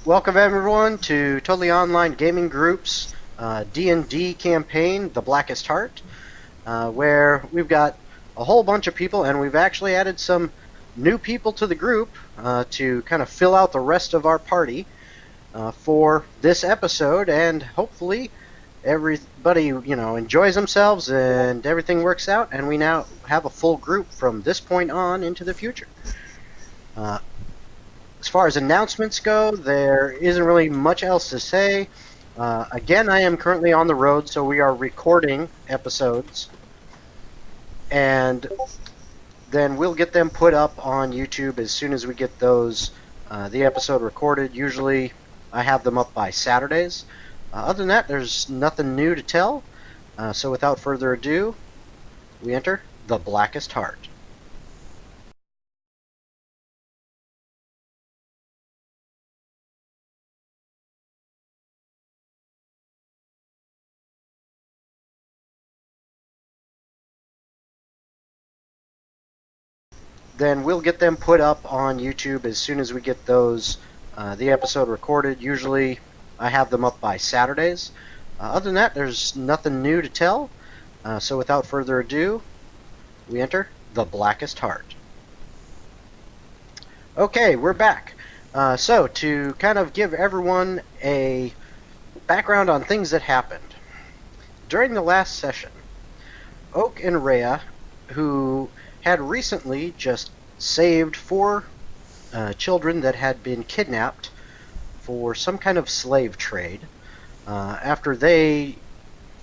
Welcome everyone to Totally Online Gaming Group's D&D campaign, The Blackest Heart, where we've got a whole bunch of people, and we've actually added some new people to the group to kind of fill out the rest of our party for this episode, and hopefully everybody, enjoys themselves and everything works out, and we now have a full group from this point on into the future. As far as announcements go, there isn't really much else to say. Again, I am currently on the road, so we are recording episodes, and then we'll get them put up on YouTube as soon as we get those, the episode recorded. Usually I have them up by Saturdays. Other than that, there's nothing new to tell. So without further ado, we enter The Blackest Heart. Then we'll get them put up on YouTube as soon as we get those, the episode recorded. Usually I have them up by Saturdays. Other than that, there's nothing new to tell. So without further ado, we enter The Blackest Heart. Okay, we're back. So to kind of give everyone a background on things that happened. During the last session, Oak and Reya, who had recently just saved 4 children that had been kidnapped for some kind of slave trade, after they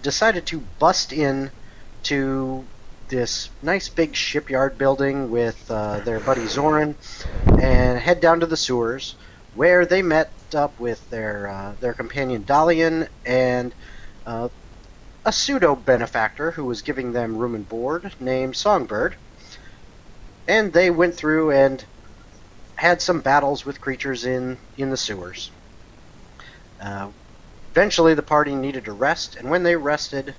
decided to bust in to this nice big shipyard building with their buddy Zoran and head down to the sewers, where they met up with their companion Dalian and a pseudo benefactor who was giving them room and board named Songbird. And they went through and had some battles with creatures in the sewers. Eventually the party needed to rest, and when they rested,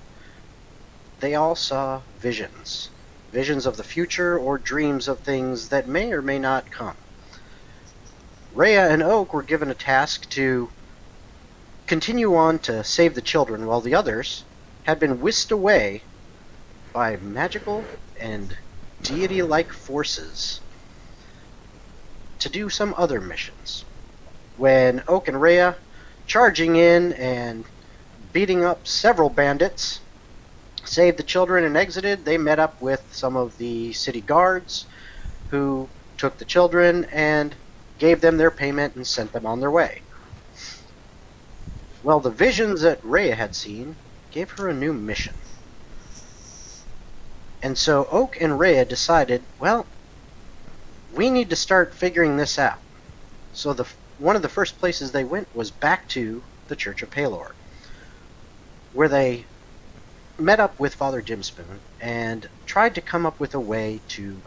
they all saw visions. Visions of the future or dreams of things that may or may not come. Reya and Oak were given a task to continue on to save the children, while the others had been whisked away by magical and deity-like forces to do some other missions. When Oak and Reya, charging in and beating up several bandits, saved the children and exited, they met up with some of the city guards who took the children and gave them their payment and sent them on their way. Well, the visions that Reya had seen gave her a new mission. And so Oak and Reya decided, well, we need to start figuring this out. So one of the first places they went was back to the Church of Palor, where they met up with Father Dimspoon and tried to come up with a way to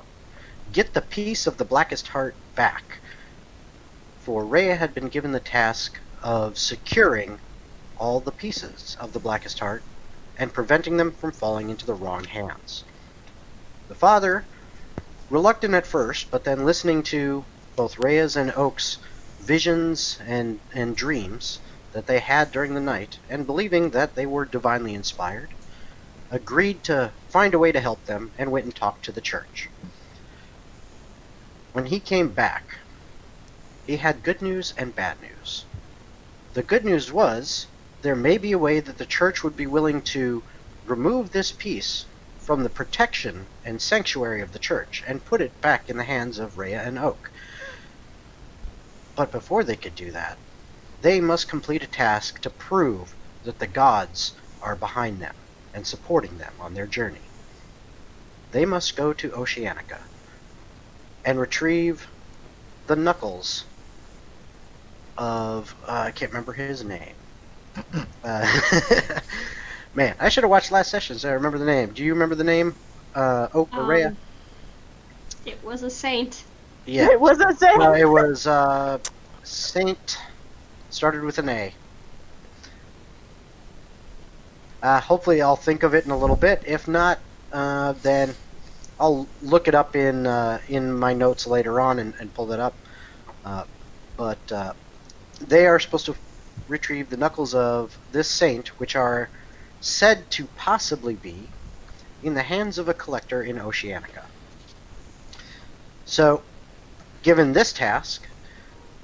get the piece of the Blackest Heart back. For Reya had been given the task of securing all the pieces of the Blackest Heart and preventing them from falling into the wrong hands. The father, reluctant at first, but then listening to both Reya's and Oak's visions and dreams that they had during the night, and believing that they were divinely inspired, agreed to find a way to help them and went and talked to the church. When he came back, he had good news and bad news. The good news was there may be a way that the church would be willing to remove this piece from the protection and sanctuary of the church and put it back in the hands of Reya and Oak. But before they could do that, they must complete a task to prove that the gods are behind them and supporting them on their journey. They must go to Oceanica and retrieve the knuckles of, I can't remember his name. Man, I should have watched last session so I remember the name. Do you remember the name, Oak or Reya? It was a saint. Yeah. It was a saint. It was Saint. Started with an A. Hopefully I'll think of it in a little bit. If not, then I'll look it up in my notes later on and pull that up. But they are supposed to retrieve the knuckles of this saint, which are said to possibly be in the hands of a collector in Oceanica. So, given this task,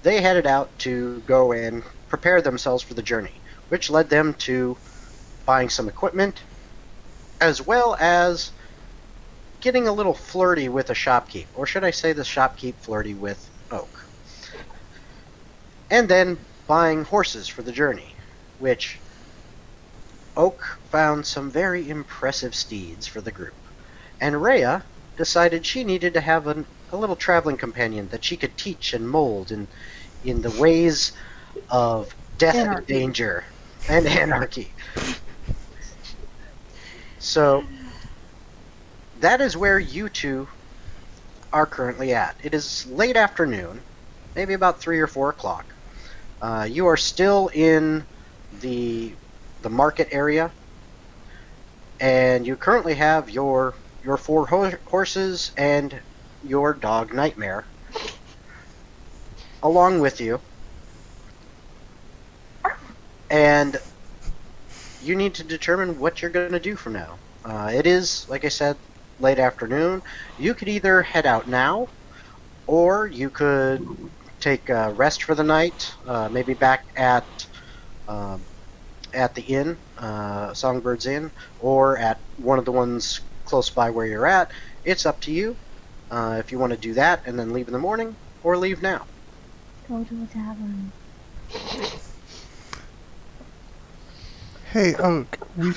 they headed out to go and prepare themselves for the journey, which led them to buying some equipment, as well as getting a little flirty with a shopkeep, or should I say the shopkeep flirty with Oak. And then buying horses for the journey, which Oak found some very impressive steeds for the group. And Reya decided she needed to have a little traveling companion that she could teach and mold in the ways of death and danger and anarchy. So that is where you two are currently at. It is late afternoon, maybe about 3 or 4 o'clock. You are still in the market area, and you currently have your 4 horses and your dog Nightmare along with you, and you need to determine what you're going to do from now. It is, like I said, late afternoon. You could either head out now, or you could take a rest for the night, maybe back at the inn, Songbird's Inn, or at one of the ones close by where you're at. It's up to you if you want to do that and then leave in the morning, or leave now. Go to a tavern. Hey, Oak, we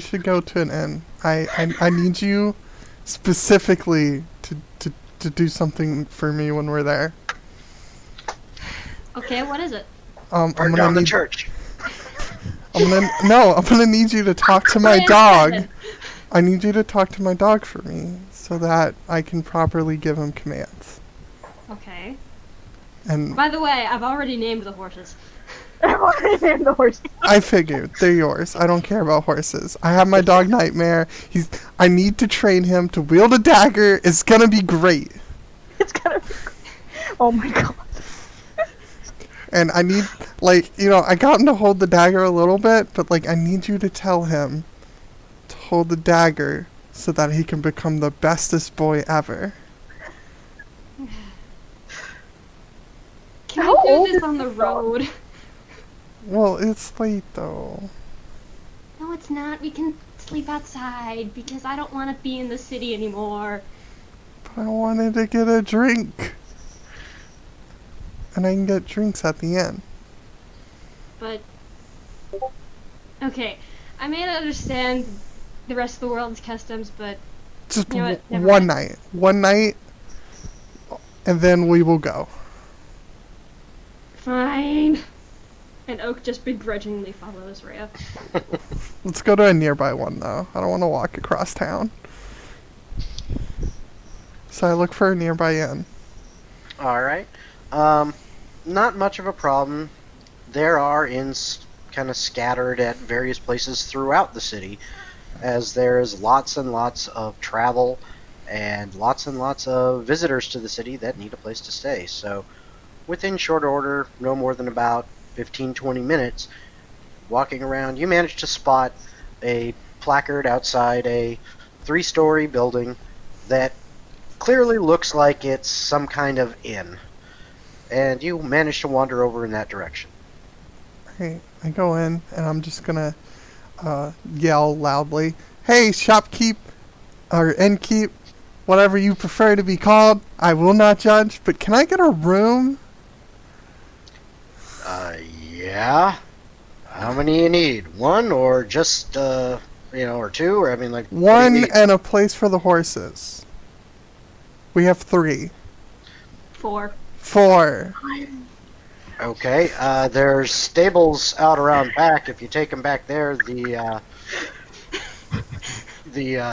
should go to an inn. I need you specifically to do something for me when we're there. Okay, what is it? I'm Burn gonna down the need church. I'm gonna need you to talk to my dog. I need you to talk to my dog for me so that I can properly give him commands. Okay. And By the way, I've already named the horses. I've already named the horse. I figured they're yours. I don't care about horses. I have my dog Nightmare. I need to train him to wield a dagger. It's gonna be great. It's gonna be... Oh my god. And I need, I got him to hold the dagger a little bit, but, I need you to tell him to hold the dagger so that he can become the bestest boy ever. Can How we old do this is on the this dog? road? Well, it's late, though. No, it's not. We can sleep outside because I don't want to be in the city anymore. But I wanted to get a drink. And I can get drinks at the end. But okay, I may not understand the rest of the world's customs, but Just you know what? Never one mind. night. One night, and then we will go. Fine. And Oak just begrudgingly follows Reya. Let's go to a nearby one, though. I don't want to walk across town. So I look for a nearby inn. Alright. Not much of a problem. There are inns kind of scattered at various places throughout the city, as there's lots and lots of travel and lots of visitors to the city that need a place to stay. So within short order, no more than about 15-20 minutes, walking around, you manage to spot a placard outside a 3-story building that clearly looks like it's some kind of inn. And you manage to wander over in that direction. Alright, I go in, and I'm just gonna yell loudly, "Hey, shopkeep, or innkeep, whatever you prefer to be called, I will not judge, but can I get a room?" Yeah? How many you need? One, or just, or two? Or, what do you One need? and a place for the horses. We have 3. 4. 4. Okay, there's stables out around back. If you take them back there, the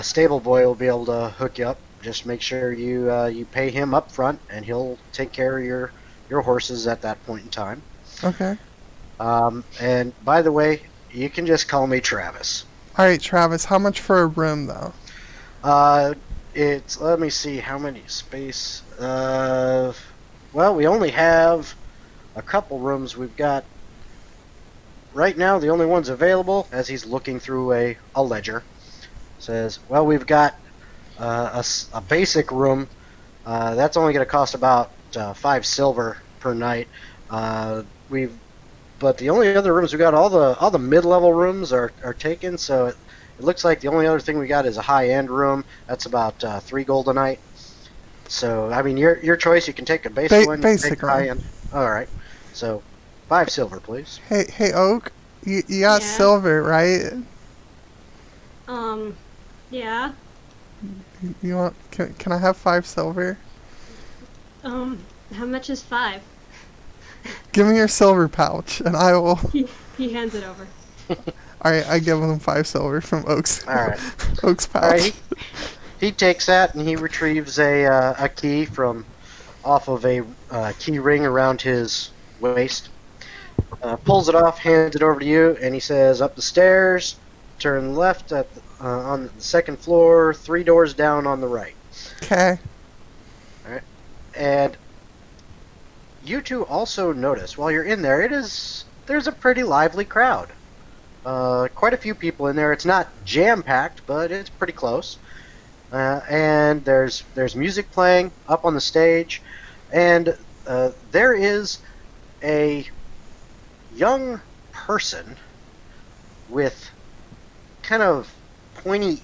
stable boy will be able to hook you up. Just make sure you pay him up front, and he'll take care of your horses at that point in time. Okay. And by the way, you can just call me Travis. Alright, Travis, how much for a room, though? Let me see how many space. Well, we only have a couple rooms. We've got right now the only ones available, as he's looking through a ledger, says, well, we've got a basic room. That's only going to cost about 5 silver per night. But the only other rooms we got, all the mid-level rooms are taken. So it looks like the only other thing we got is a high-end room. That's about 3 gold a night. So I mean, your choice. You can take a basic one, basic take a room. high-end. All right. So 5 silver, please. Hey, Oak, you got Yeah. silver, right? Yeah. You want? Can I have 5 silver? How much is 5? Give me your silver pouch, and I will. He hands it over. All right, I give him 5 silver from Oak's. All right. Oak's pouch. All right. He takes that and he retrieves a key from off of a key ring around his waist. Pulls it off, hands it over to you, and he says, "Up the stairs, turn left on the second floor, 3 doors down on the right." Okay. And you two also notice while you're in there, there's a pretty lively crowd. Quite a few people in there. It's not jam-packed, but it's pretty close. And there's music playing up on the stage, and there is a young person with kind of pointy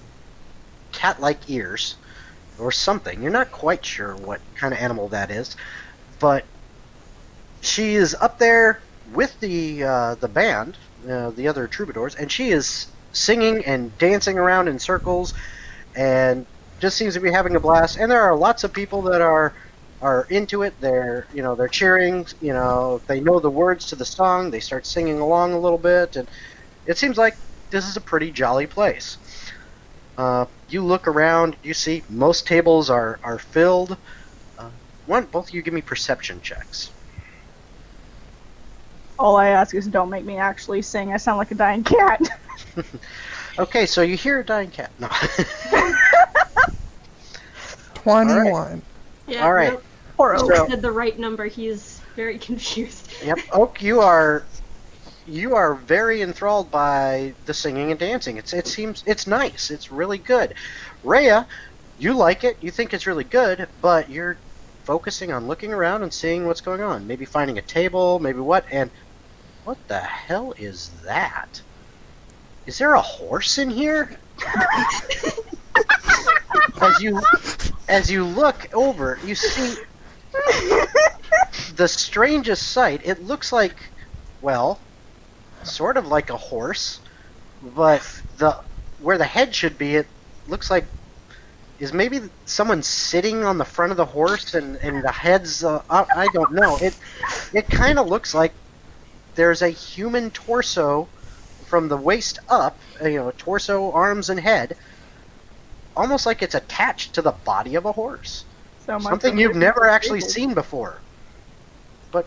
cat-like ears or something. You're not quite sure what kind of animal that is, but she is up there with the band, the other troubadours, and she is singing and dancing around in circles, and just seems to be having a blast. And there are lots of people that are into it. They're cheering. They know the words to the song. They start singing along a little bit, and it seems like this is a pretty jolly place. You look around. You see most tables are filled. Both of you give me perception checks. All I ask is don't make me actually sing. I sound like a dying cat. Okay, so you hear a dying cat. No. 21. Yeah. All right. Nope. Poor Oak. So- Said the right number. He's very confused. Yep, Oak, you are very enthralled by the singing and dancing. It's nice. It's really good. Reya, you like it. You think it's really good, but you're focusing on looking around and seeing what's going on. Maybe finding a table, maybe what, and what the hell is that? Is there a horse in here? As you look over, you see the strangest sight. It looks like, well, sort of like a horse, but where the head should be, it looks like is maybe someone sitting on the front of the horse, and the head's I don't know. It kind of looks like there's a human torso from the waist up, torso, arms, and head, almost like it's attached to the body of a horse. So much Something for you've making never me actually stupid. seen before. But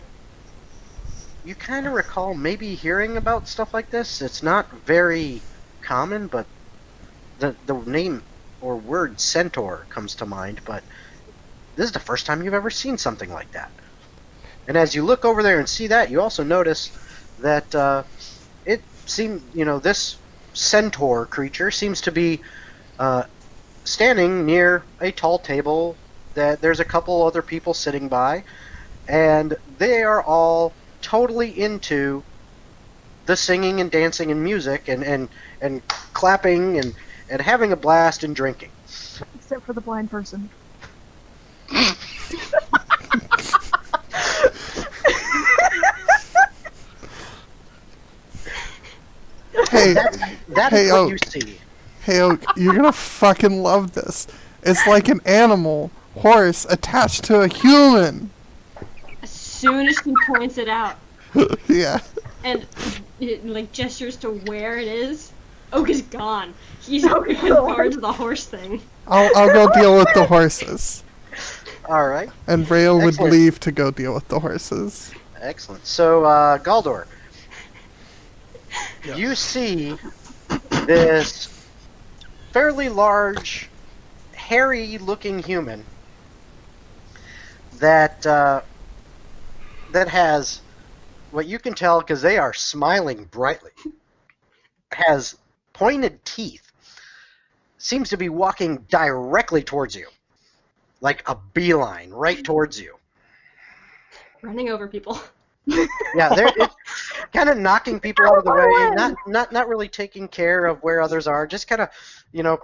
you kind of recall maybe hearing about stuff like this. It's not very common, but the name or word centaur comes to mind, but this is the first time you've ever seen something like that. And as you look over there and see that, you also notice that it seems, this centaur creature seems to be standing near a tall table that there's a couple other people sitting by, and they are all totally into the singing and dancing and music and clapping and having a blast and drinking. Except for the blind person. Hey, That Hey, is what Oak. you see. hey, Oak, you're gonna fucking love this. It's like an animal horse attached to a human. As soon as he points it out Yeah. and it gestures to where it is, Oak is gone. He's Oak going is gone. forward to the horse thing. I'll go deal with the horses. All right, And Reya would Excellent. leave to go deal with the horses. excellent. So, Galdor, you see this fairly large, hairy-looking human that has what you can tell, because they are smiling brightly, has pointed teeth, seems to be walking directly towards you, like a beeline right towards you. Running over people. Yeah, they're kind of knocking people out of the way, not really taking care of where others are, just kind of,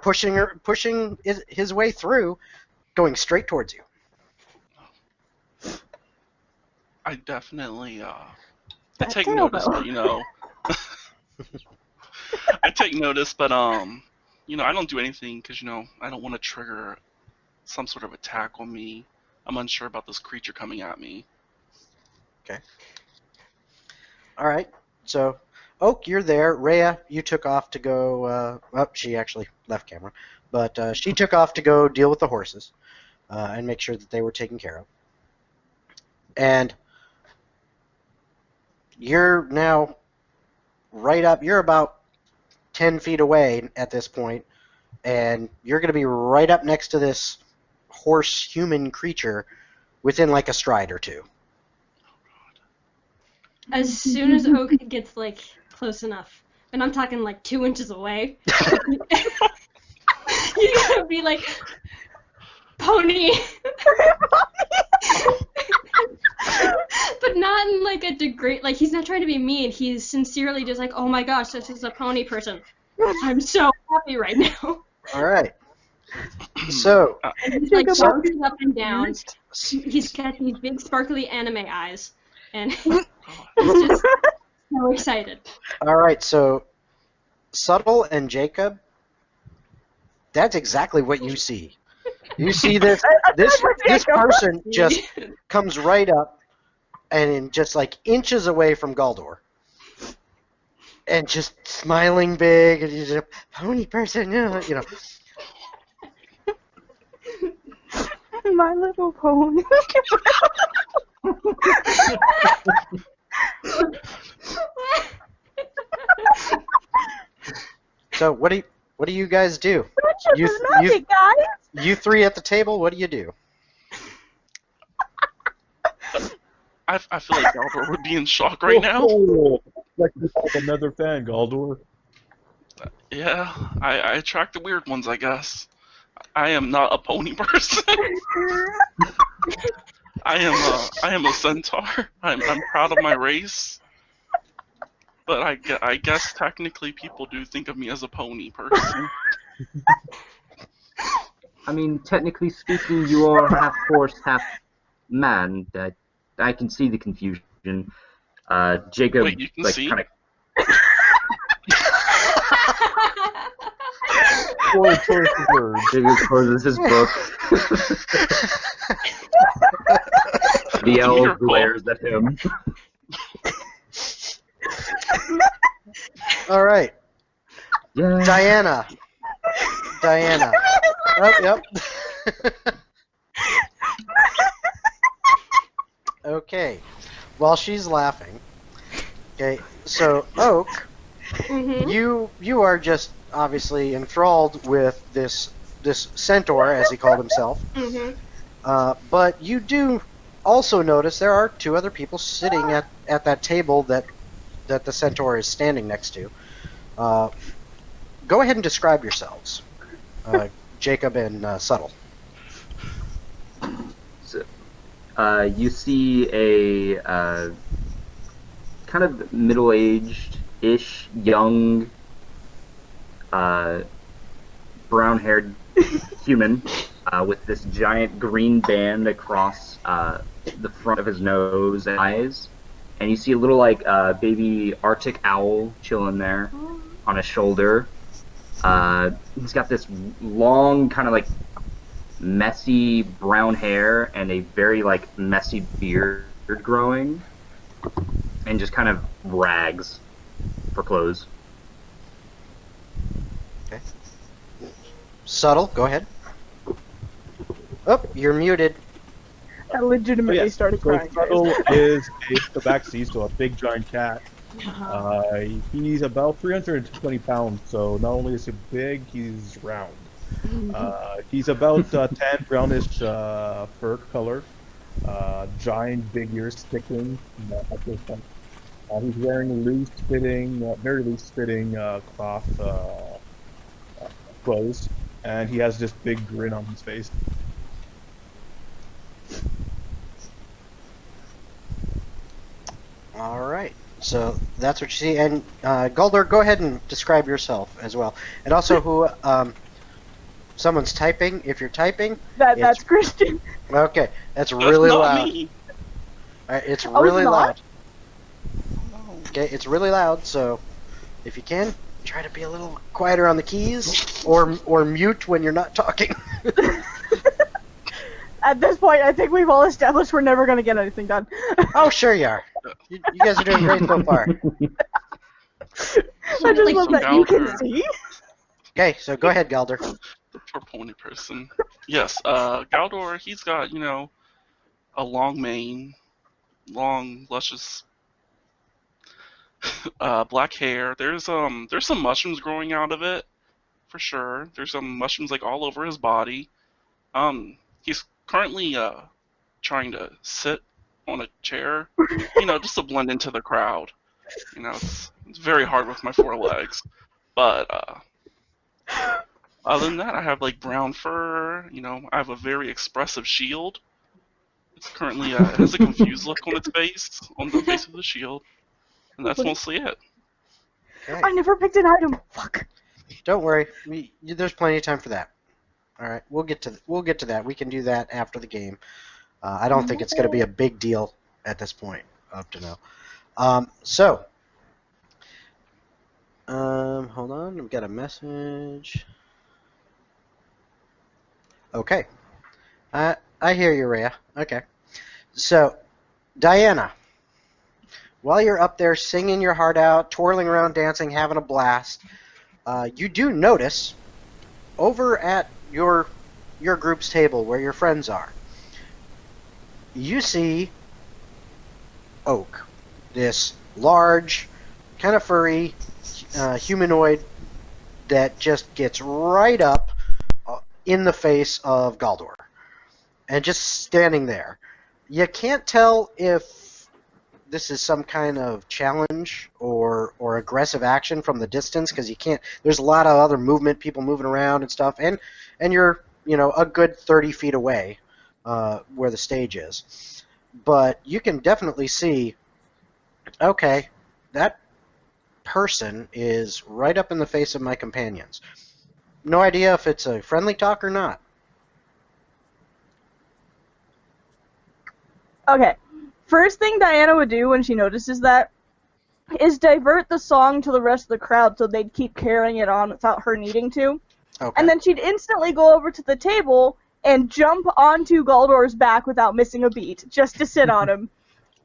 pushing his way through, going straight towards you. I definitely I That take tail, notice, though. but I take notice, but I don't do anything because I don't want to trigger some sort of attack on me. I'm unsure about this creature coming at me. Okay. All right. So, Oak, you're there. Reya, you took off to go. She actually left camera, but she took off to go deal with the horses and make sure that they were taken care of. And you're now right up. You're about 10 feet away at this point, and you're going to be right up next to this horse-human creature within like a stride or two. As soon as Oak gets like close enough, and I'm talking like 2 inches away, he's gonna be like, pony. But not in like a degrade. Like he's not trying to be mean. He's sincerely just like, oh my gosh, this is a pony person. I'm so happy right now. All right. So, And he's like bouncing up and down. He's got these big sparkly anime eyes, and he's just so excited. all right. So, Subtle and Jacob, that's exactly what you see. You see this person just comes right up and just like inches away from Galdor. And just smiling big, and he's a pony person, My Little Pony. So what do you guys do? Friendship is magic, guys. You three at the table, what do you do? I feel like Galdor would be in shock right now. Oh, like another fan, Galdor. Yeah, I attract the weird ones, I guess. I am not a pony person. I am a centaur. I'm proud of my race. But I guess technically people do think of me as a pony person. I mean, technically speaking, you are half horse, half man. I can see the confusion. Jacob, Wait, you can like, see? kind of. Poor choice of words. Jacob closes his book. The elf Wonderful. glares at him. All right, Yeah. Diana. Oh, yep. Okay. While she's laughing. Okay. So Oak, Mm-hmm. you are just obviously enthralled with this centaur, as he called himself. Mm-hmm. But you do also notice there are two other people sitting at that table that the centaur is standing next to. Go ahead and describe yourselves, Jacob and Subtle. So, you see a kind of middle-aged-ish, young, brown-haired human with this giant green band across the front of his nose and eyes. And you see a little, like, baby Arctic owl chilling there on his shoulder. He's got this long, kind of, like, messy brown hair and a very, like, messy beard growing. And just kind of rags for clothes. Okay. Subtle, go ahead. Oh, you're muted. I legitimately started So crying. guys. Subtle is the backseat, so a big giant cat. He's about 320 pounds, so not only is he big, he's round. He's about tan brownish fur color. Giant big ears sticking at this point. He's wearing very loose-fitting cloth clothes, and he has this big grin on his face. All right. So that's what you see. And Guldur, go ahead and describe yourself as well. And also who someone's typing. If you're typing, That's Christian. okay. That's That's really not loud. me. All right, it's Oh, really it's not? loud. Okay, it's really loud. So if you can, try to be a little quieter on the keys, or mute when you're not talking. At this point, I think we've all established we're never going to get anything done. Oh, sure you are. You guys are doing great so far. I just love that you can Gallagher. see. Okay, so go ahead, Galder. The poor pony person. Yes, Galdor, he's got, a long mane, long, luscious black hair. There's some mushrooms growing out of it, for sure. There's some mushrooms like all over his body. He's currently trying to sit on a chair, just to blend into the crowd. It's very hard with my four legs. But other than that, I have like brown fur. I have a very expressive shield. It's currently it has a confused look on the face of the shield, and that's mostly it. Okay. I never picked an item. Fuck. Don't worry. There's plenty of time for that. All right, we'll get to that. We can do that after the game. I don't think it's going to be a big deal at this point, up to now. Hold on. We've got a message. Okay. I hear you, Reya. Okay. So, Diana, while you're up there singing your heart out, twirling around, dancing, having a blast, you do notice over at your group's table where your friends are, you see Oak, this large, kind of furry humanoid that just gets right up in the face of Galdor, and just standing there. You can't tell if this is some kind of challenge or aggressive action from the distance, because you can't. There's a lot of other movement, people moving around and stuff, and you're a good 30 feet away where the stage is. But you can definitely see, okay, that person is right up in the face of my companions. No idea if it's a friendly talk or not. Okay. First thing Diana would do when she notices that is divert the song to the rest of the crowd so they'd keep carrying it on without her needing to. Okay. And then she'd instantly go over to the table and jump onto Galdor's back without missing a beat, just to sit on him.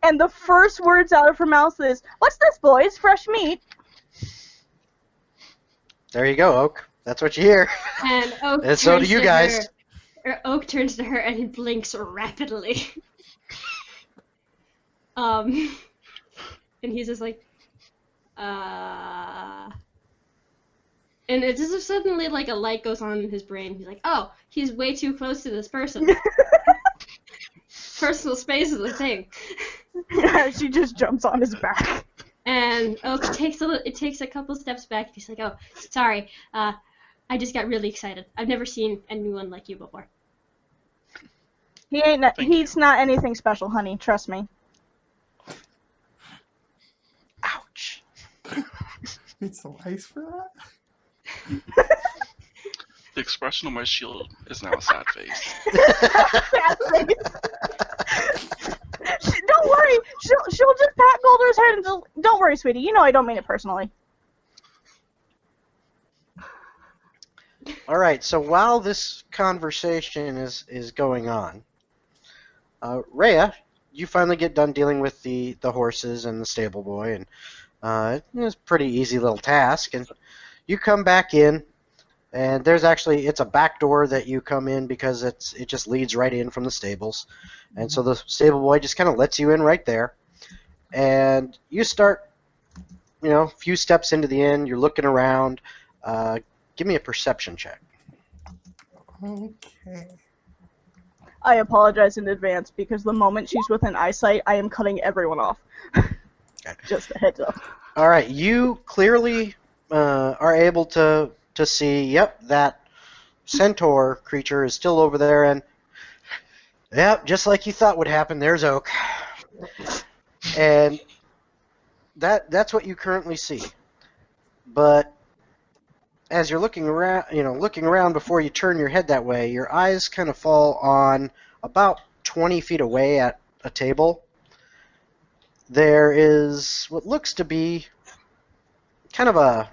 And the first words out of her mouth is, "What's this, boys? Fresh meat?" There you go, Oak. That's what you hear. And Oak And so do turns you to guys. Oak turns to her and he blinks rapidly. And he's just like, And it's as if suddenly like a light goes on in his brain. He's like, oh, he's way too close to this person. Personal space is a thing. She just jumps on his back. And Oak takes a couple steps back. He's like, oh, sorry. I just got really excited. I've never seen anyone like you before. He's not anything special, honey. Trust me. Ouch. Need some ice for that? The expression on my shield is now a sad face. Don't worry. She'll just pat Galdor's head and don't worry, sweetie. You know I don't mean it personally. All right. So while this conversation is going on, Reya, you finally get done dealing with the horses and the stable boy, and it was a pretty easy little task. And you come back in, and it's a back door that you come in because it just leads right in from the stables. And so the stable boy just kind of lets you in right there. And you start, a few steps into the inn, you're looking around. Give me a perception check. Okay. I apologize in advance because the moment she's within eyesight, I am cutting everyone off. Just a heads up. All right, you clearly are able to see. Yep, that centaur creature is still over there, and yep, just like you thought would happen. There's Oak, and that's what you currently see. But as you're looking around before you turn your head that way, your eyes kind of fall on about 20 feet away at a table. There is what looks to be kind of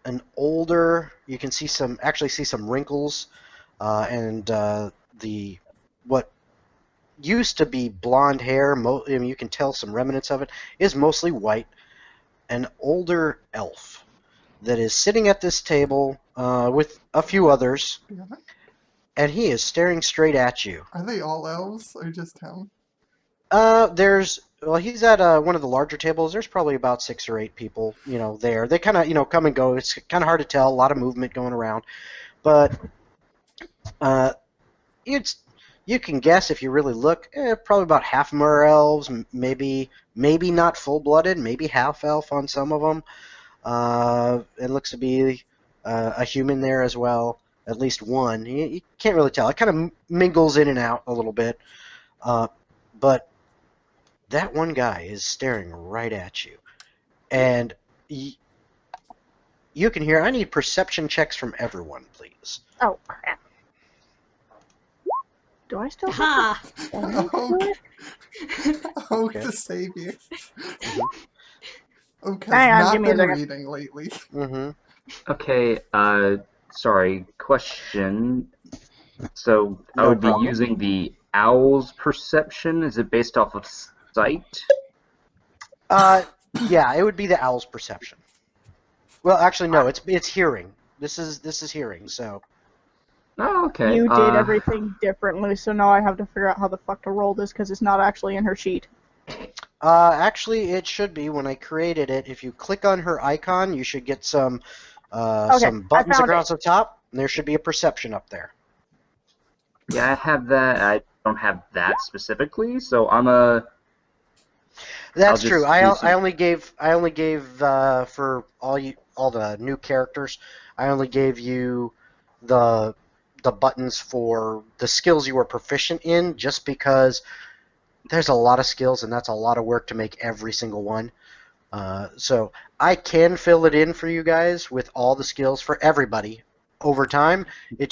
an older. You can see some wrinkles, and the what used to be blonde hair. You can tell some remnants of it is mostly white. An older elf that is sitting at this table with a few others, Yeah. and he is staring straight at you. Are they all elves or just him? He's at one of the larger tables. There's probably about 6 or 8 people, there. They kind of, come and go. It's kind of hard to tell. A lot of movement going around, but you can guess if you really look. Probably about half of them are elves. Maybe not full-blooded. Maybe half elf on some of them. It looks to be a human there as well. At least one. You can't really tell. It kind of mingles in and out a little bit, but that one guy is staring right at you. And you can hear, I need perception checks from everyone, please. Oh, crap. Do I still have Ha! Oak the savior. Oak has Hang on, not give me a been second. reading lately. Mm-hmm. Okay, sorry, question. So I No would be problem. using the owl's perception. Is it based off of sight? Yeah, it would be the owl's perception. Well, actually, no, it's hearing. This is hearing, so... Oh, okay. You did everything differently, so now I have to figure out how the fuck to roll this because it's not actually in her sheet. Actually, it should be. When I created it, if you click on her icon, you should get some buttons found across the top, and there should be a perception up there. Yeah, I have that. I don't have that specifically, so I'm a... That's just true. do I some- only gave for all the new characters, I only gave you the buttons for the skills you were proficient in, just because there's a lot of skills and that's a lot of work to make every single one. So I can fill it in for you guys with all the skills for everybody over time. It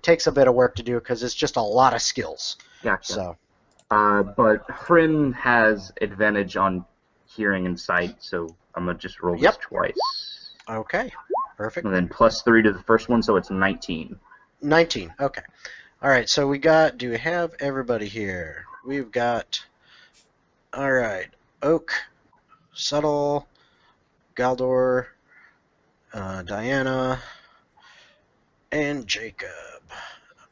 takes a bit of work to do because it's just a lot of skills. Gotcha. So But Hrym has advantage on hearing and sight, so I'm gonna just roll Yep. this twice. okay, perfect. And then +3 to the first one, so it's 19. 19. Okay. All right. So do we have everybody here? We've got. All right. Oak, Subtle, Galdor, Diana, and Jacob.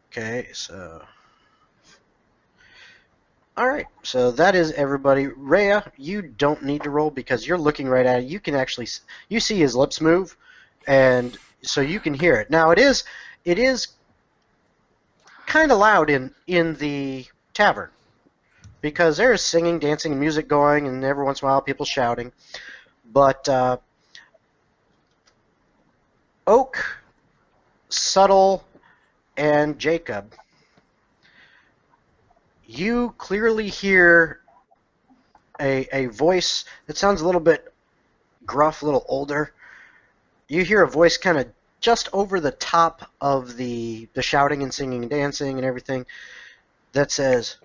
Okay. So. All right. So that is everybody. Reya, you don't need to roll because you're looking right at it. You can actually you see his lips move, and so you can hear it. Now it is kind of loud in the tavern because there is singing, dancing, and music going, and every once in a while people shouting. But Oak, Subtle, and Jacob, you clearly hear a voice that sounds a little bit gruff, a little older. You hear a voice kind of just over the top of the shouting and singing and dancing and everything that says,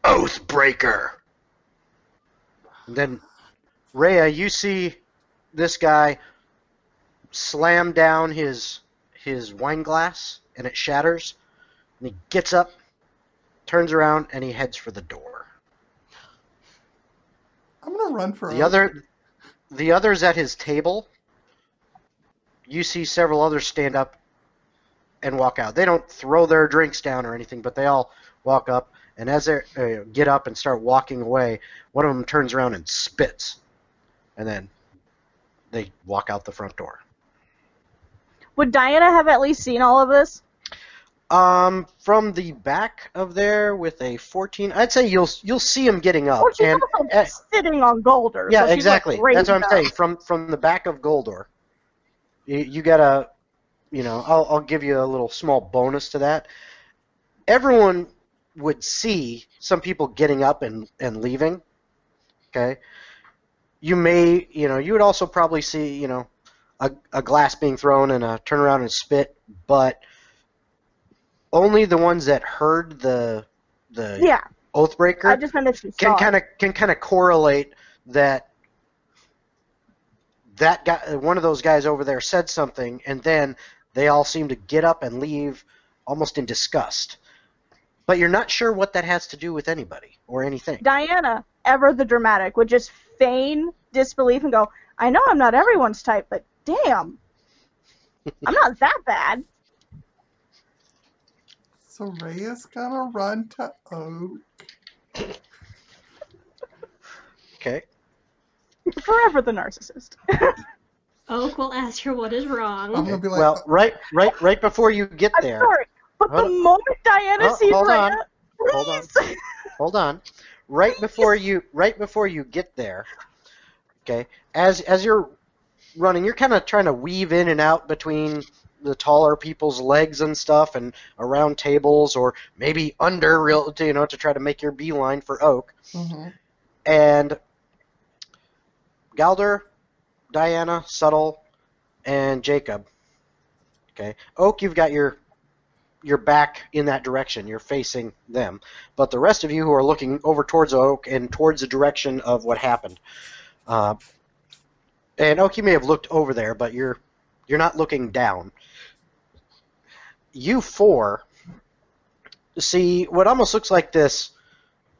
Oathbreaker. And then, Reya, you see this guy slam down his wine glass, and it shatters, and he gets up, turns around, and he heads for the door. I'm gonna run for The Oak. the others at his table, you see several others stand up and walk out. They don't throw their drinks down or anything, but they all walk up, and as they get up and start walking away, one of them turns around and spits, and then they walk out the front door. Would Diana have at least seen all of this? From the back of there with a 14, I'd say you'll see him getting up. Well, she's and also sitting on Goldor. yeah, so she's exactly. Like That's what I'm raised saying. up. From the back of Goldor, you gotta, I'll give you a little small bonus to that. Everyone would see some people getting up and leaving. Okay. You may, you would also probably see, a glass being thrown and a turnaround and spit, but only the ones that heard the Yeah. Oathbreaker I just meant if she saw can kind of correlate that guy, one of those guys over there, said something, and then they all seem to get up and leave almost in disgust. But you're not sure what that has to do with anybody or anything. Diana, ever the dramatic, would just feign disbelief and go, I know I'm not everyone's type, but damn, I'm not that bad. So Reya's gonna run to Oak. Okay. Forever the narcissist. Oak will ask her what is wrong. I'm gonna be like, Well, right before you get I'm there. sorry, but the Hold- moment Diana sees hold on. Reya, Hold on. please. Hold on. Right before you get there, okay, as you're running, you're kind of trying to weave in and out between the taller people's legs and stuff, and around tables, or maybe under, to try to make your beeline for Oak. mm-hmm. And Galder, Diana, Subtle, and Jacob. Okay, Oak, you've got your back in that direction. You're facing them. But the rest of you who are looking over towards Oak and towards the direction of what happened. And Oak, you may have looked over there, but you're not looking down. You four see what almost looks like this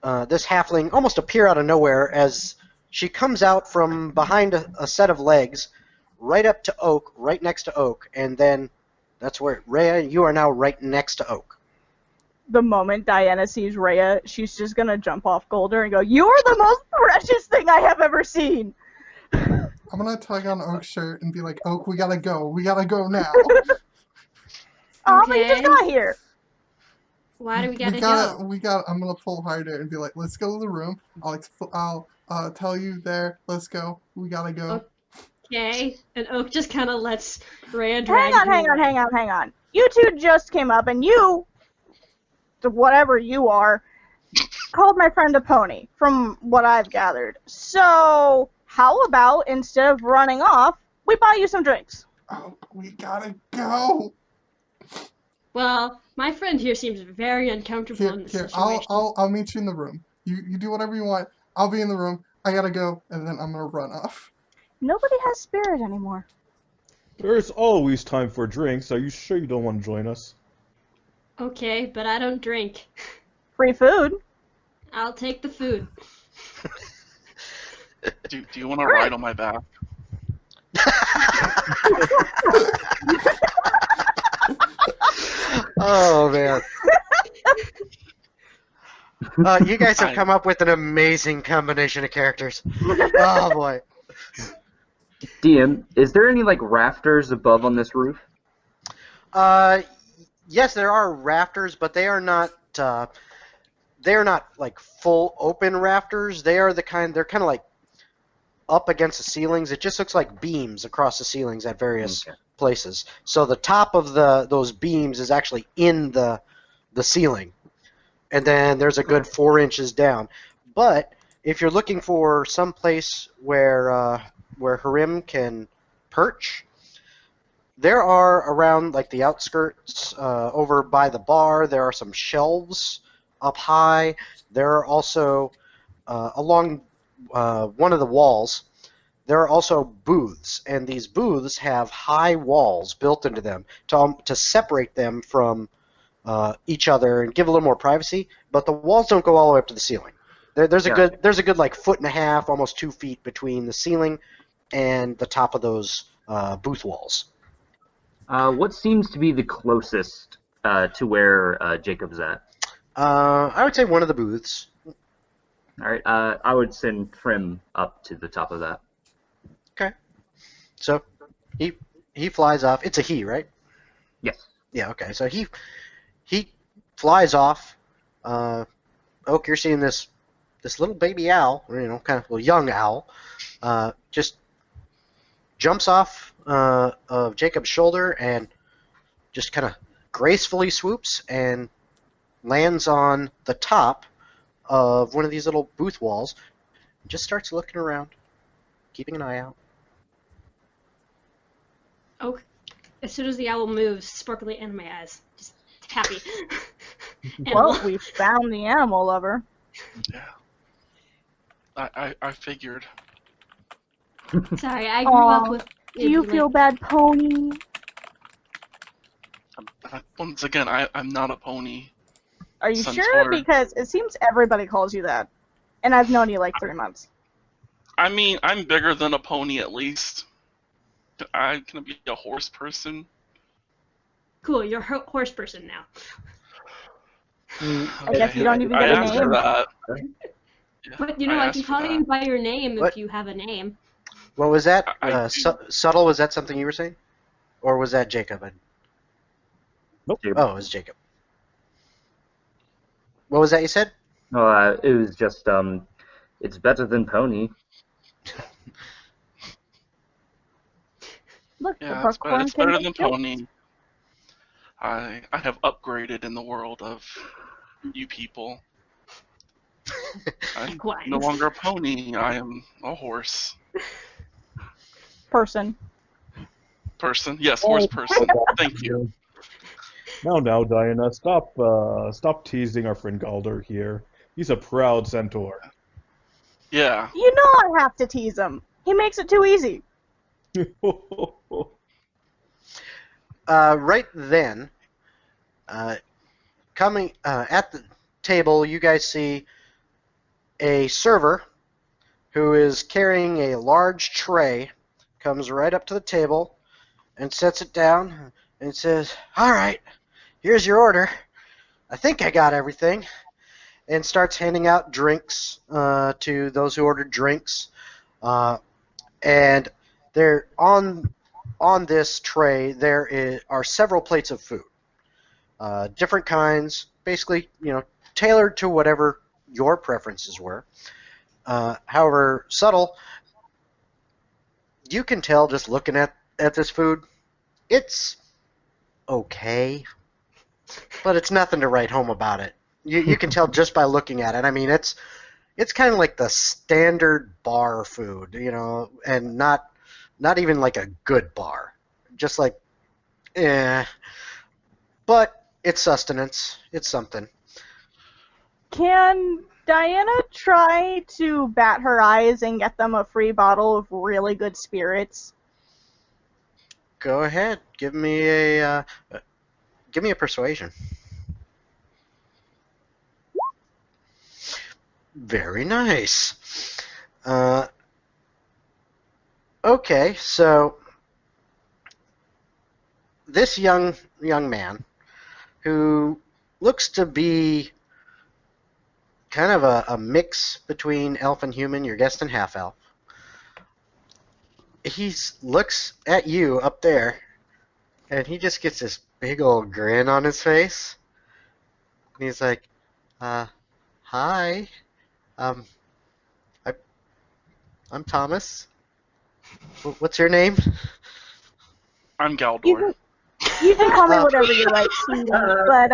halfling almost appear out of nowhere as she comes out from behind a set of legs, right up to Oak, right next to Oak, and then that's where, Reya, you are now right next to Oak. The moment Diana sees Reya, she's just gonna jump off Goldor and go, you are the most precious thing I have ever seen! I'm gonna tug on Oak's shirt and be like, Oak, we gotta go. We gotta go now. Oh, but you just Okay. got here. Why do we gotta go? I'm gonna pull harder and be like, let's go to the room. I'll tell you there. Let's go. We gotta go. Okay. And Oak just kind of lets Reya drag Hang on. You two just came up and you, whatever you are, called my friend a pony, from what I've gathered. So, how about, instead of running off, we buy you some drinks? Oh, we gotta go. Well, my friend here seems very uncomfortable in this Here, situation. I'll meet you in the room. You do whatever you want. I'll be in the room. I gotta go, and then I'm gonna run off. Nobody has spirit anymore. There's always time for drinks. Are you sure you don't want to join us? Okay, but I don't drink. Free food. I'll take the food. Do you want to ride on my back? Oh, man. You guys have come up with an amazing combination of characters. Oh, boy. DM, is there any rafters above on this roof? Yes, there are rafters, but they are not like full open rafters. They're kind of like up against the ceilings. It just looks like beams across the ceilings at various places. So the top of those beams is actually in the ceiling, and then there's a good 4 inches down. But if you're looking for some place where Harim can perch, there are around like the outskirts, over by the bar. There are some shelves up high. There are also along one of the walls. There are also booths, and these booths have high walls built into them to separate them from each other and give a little more privacy. But the walls don't go all the way up to the ceiling. There's a good like 1.5 feet, almost 2 feet between the ceiling and the top of those booth walls. What seems to be the closest to where Jacob's at? I would say one of the booths. All right. I would send Trim up to the top of that. Okay. So he flies off. It's a he, right? Yes. Yeah. Okay. So he flies off. Oak, you're seeing this little baby owl, or kind of a young owl, just jumps off of Jacob's shoulder and just kind of gracefully swoops and lands on the top of one of these little booth walls. Just starts looking around, keeping an eye out. Oh, as soon as the owl moves, sparkly in my eyes. Just happy. Well, we found the animal lover. Yeah. I figured. Sorry, I grew up with... Do you feel bad, Pony? Once again, I'm not a pony. Are you Centaur. sure? Because it seems everybody calls you that. And I've known you like 3 months. I mean, I'm bigger than a pony at least. I'm gonna be a horse person. Cool, you're a horse person now. I guess you don't even get a asked for name. that. Yeah, But, I can asked for call that. you by your name What? if you have a name. What was that? I- Subtle, was that something you were saying? Or was that Jacob? Nope. Oh, it was Jacob. What was that you said? It was just, it's better than pony. Look, Yeah, the it's buckhorn it's can better make than jokes. pony. I have upgraded in the world of you people. I'm Equine. no longer a pony. I am a horse Person. person. Yes, horse person. Thank you. Now, Diana, stop teasing our friend Galder here. He's a proud centaur. Yeah. You know I have to tease him. He makes it too easy. Right then, coming at the table, you guys see a server who is carrying a large tray, comes right up to the table and sets it down and says, "All right, here's your order. I think I got everything," and starts handing out drinks to those who ordered drinks. And there on this tray are several plates of food, different kinds, basically tailored to whatever your preferences were. However, Subtle, you can tell just looking at this food, it's okay, but it's nothing to write home about it. You can tell just by looking at it. I mean, it's kind of like the standard bar food, and not even like a good bar. Just like, but it's sustenance. It's something. Can Diana try to bat her eyes and get them a free bottle of really good spirits? Go ahead. Give me a persuasion. Very nice. Okay, so this young man who looks to be kind of a mix between elf and human, you're guessing half elf. He looks at you up there, and he just gets this big old grin on his face. And he's like, "Hi, I'm Thomas. What's your name?" I'm Galdor. You can call me whatever you like, sweetie. But,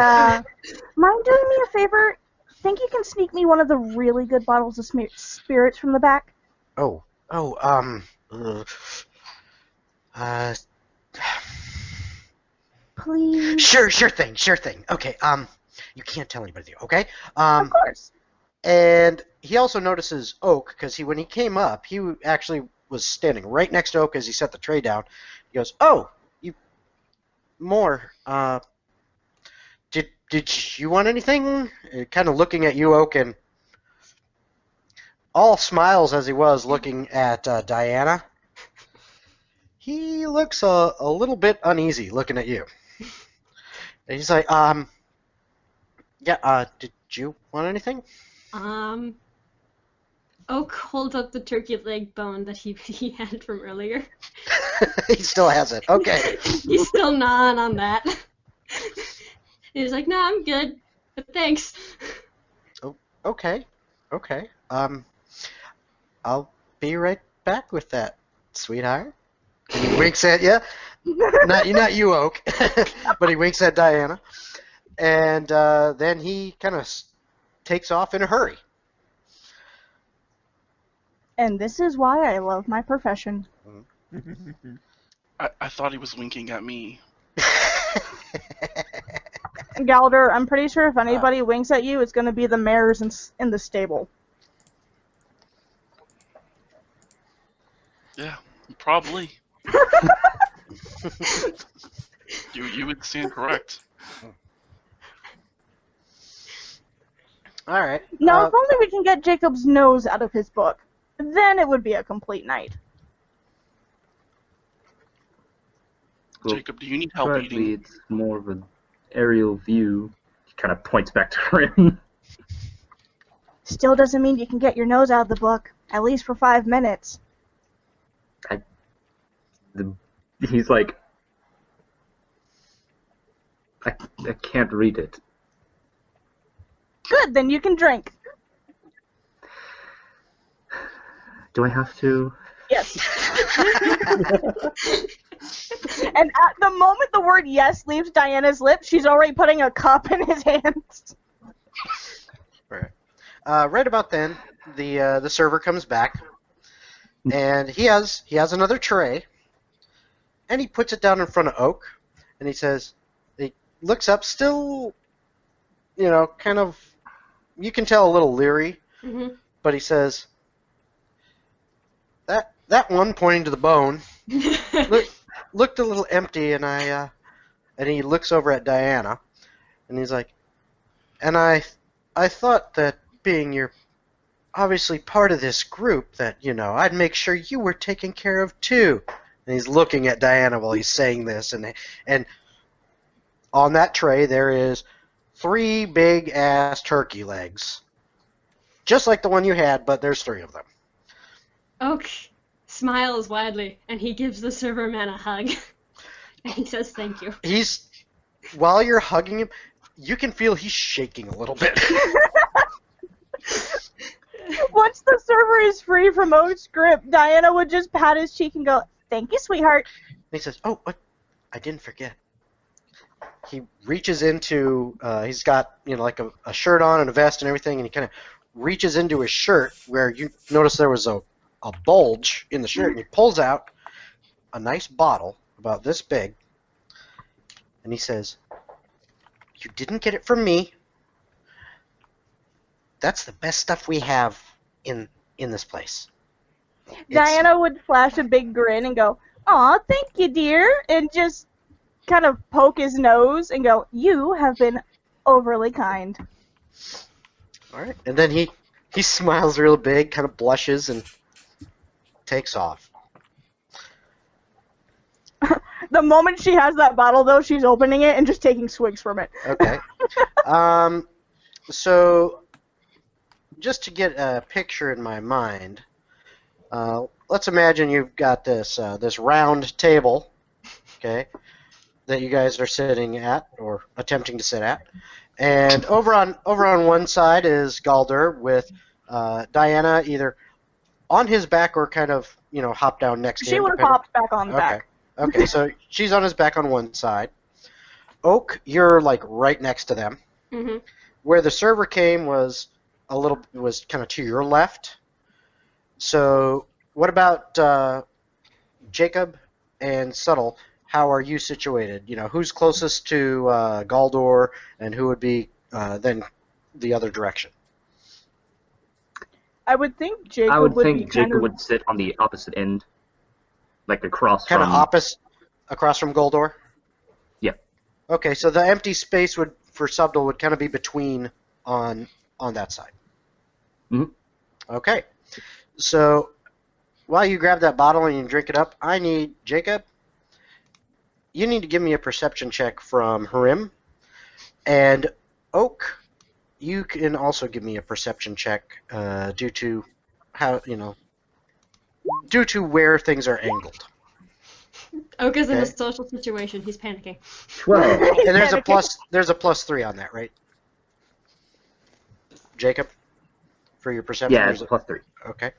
mind doing me a favor? Think you can sneak me one of the really good bottles of spirits from the back? Please? Sure thing. Okay, you can't tell anybody, okay? Of course. And he also notices Oak, because when he came up, he actually was standing right next to Oak as he set the tray down. He goes, "Oh, more. Did you want anything?" Kind of looking at you, Oak, and all smiles as he was looking at Diana. He looks a little bit uneasy looking at you. And he's like, yeah, did you want anything? Oak holds up the turkey leg bone that he had from earlier. He still has it. Okay. He's still gnawing on that. He's like, "No, I'm good, but thanks." Okay. I'll be right back with that, sweetheart. And he winks at you. Not you, Oak, but he winks at Diana. And then he kind of takes off in a hurry. And this is why I love my profession. I thought he was winking at me. Galder, I'm pretty sure if anybody winks at you, it's going to be the mares in the stable. Yeah, probably. You would stand correct. All right. Now, if only we can get Jacob's nose out of his book, then it would be a complete night. Well, Jacob, do you need help currently eating? it's more of an aerial view. He kind of points back to him. Still doesn't mean you can get your nose out of the book, at least for 5 minutes. He's like, I can't read it. Good, then you can drink. Do I have to? Yes. And at the moment the word yes leaves Diana's lips, she's already putting a cup in his hands. Right. Right about then, the server comes back, and he has another tray, and he puts it down in front of Oak, and he says, he looks up, still, kind of, you can tell a little leery, Mm-hmm. but he says, that one, pointing to the bone, looked a little empty, and and he looks over at Diana, and he's like, and I thought that being you're obviously part of this group, that I'd make sure you were taken care of too. And he's looking at Diana while he's saying this, and on that tray there is 3 big ass turkey legs, just like the one you had, but there's 3 of them. Oak smiles widely, and he gives the server man a hug. And he says thank you. While you're hugging him, you can feel he's shaking a little bit. Once the server is free from Oak's grip, Diana would just pat his cheek and go, "Thank you, sweetheart." And he says, "Oh, I didn't forget." He reaches into, he's got, like a shirt on and a vest and everything, and he kind of reaches into his shirt where you notice there was a bulge in the shirt, and he pulls out a nice bottle about this big, and he says, "You didn't get it from me. That's the best stuff we have in this place." Diana would flash a big grin and go, "Aw, thank you, dear," and just kind of poke his nose and go, "You have been overly kind." All right, and then he smiles real big, kind of blushes, and takes off. The moment she has that bottle, though, she's opening it and just taking swigs from it. Okay. So, just to get a picture in my mind, let's imagine you've got this round table, okay, that you guys are sitting at or attempting to sit at, and over on one side is Galder with Diana either on his back or kind of hop down next to him. She would have hopped back on the back. Okay, so she's on his back on one side. Oak, you're like right next to them. Mm-hmm. Where the server came was kind of to your left. So what about Jacob and Subtle? How are you situated? Who's closest to Galdor, and who would be then the other direction? I would think Jacob I would would be think Jacob would sit on the opposite end, like across Kind from. of opposite, across from Galdor? Yeah. Okay, so the empty space for Subtle would kind of be between on that side. Mhm. Okay, so while you grab that bottle and you drink it up, I need Jacob. You need to give me a perception check from Harim, and Oak. You can also give me a perception check due to how due to where things are angled. Oak is in a Okay. social situation. He's panicking. 12. And there's a Panicking. +3 on that, right? Jacob, for your perception. Yeah, there's it's +3. Okay.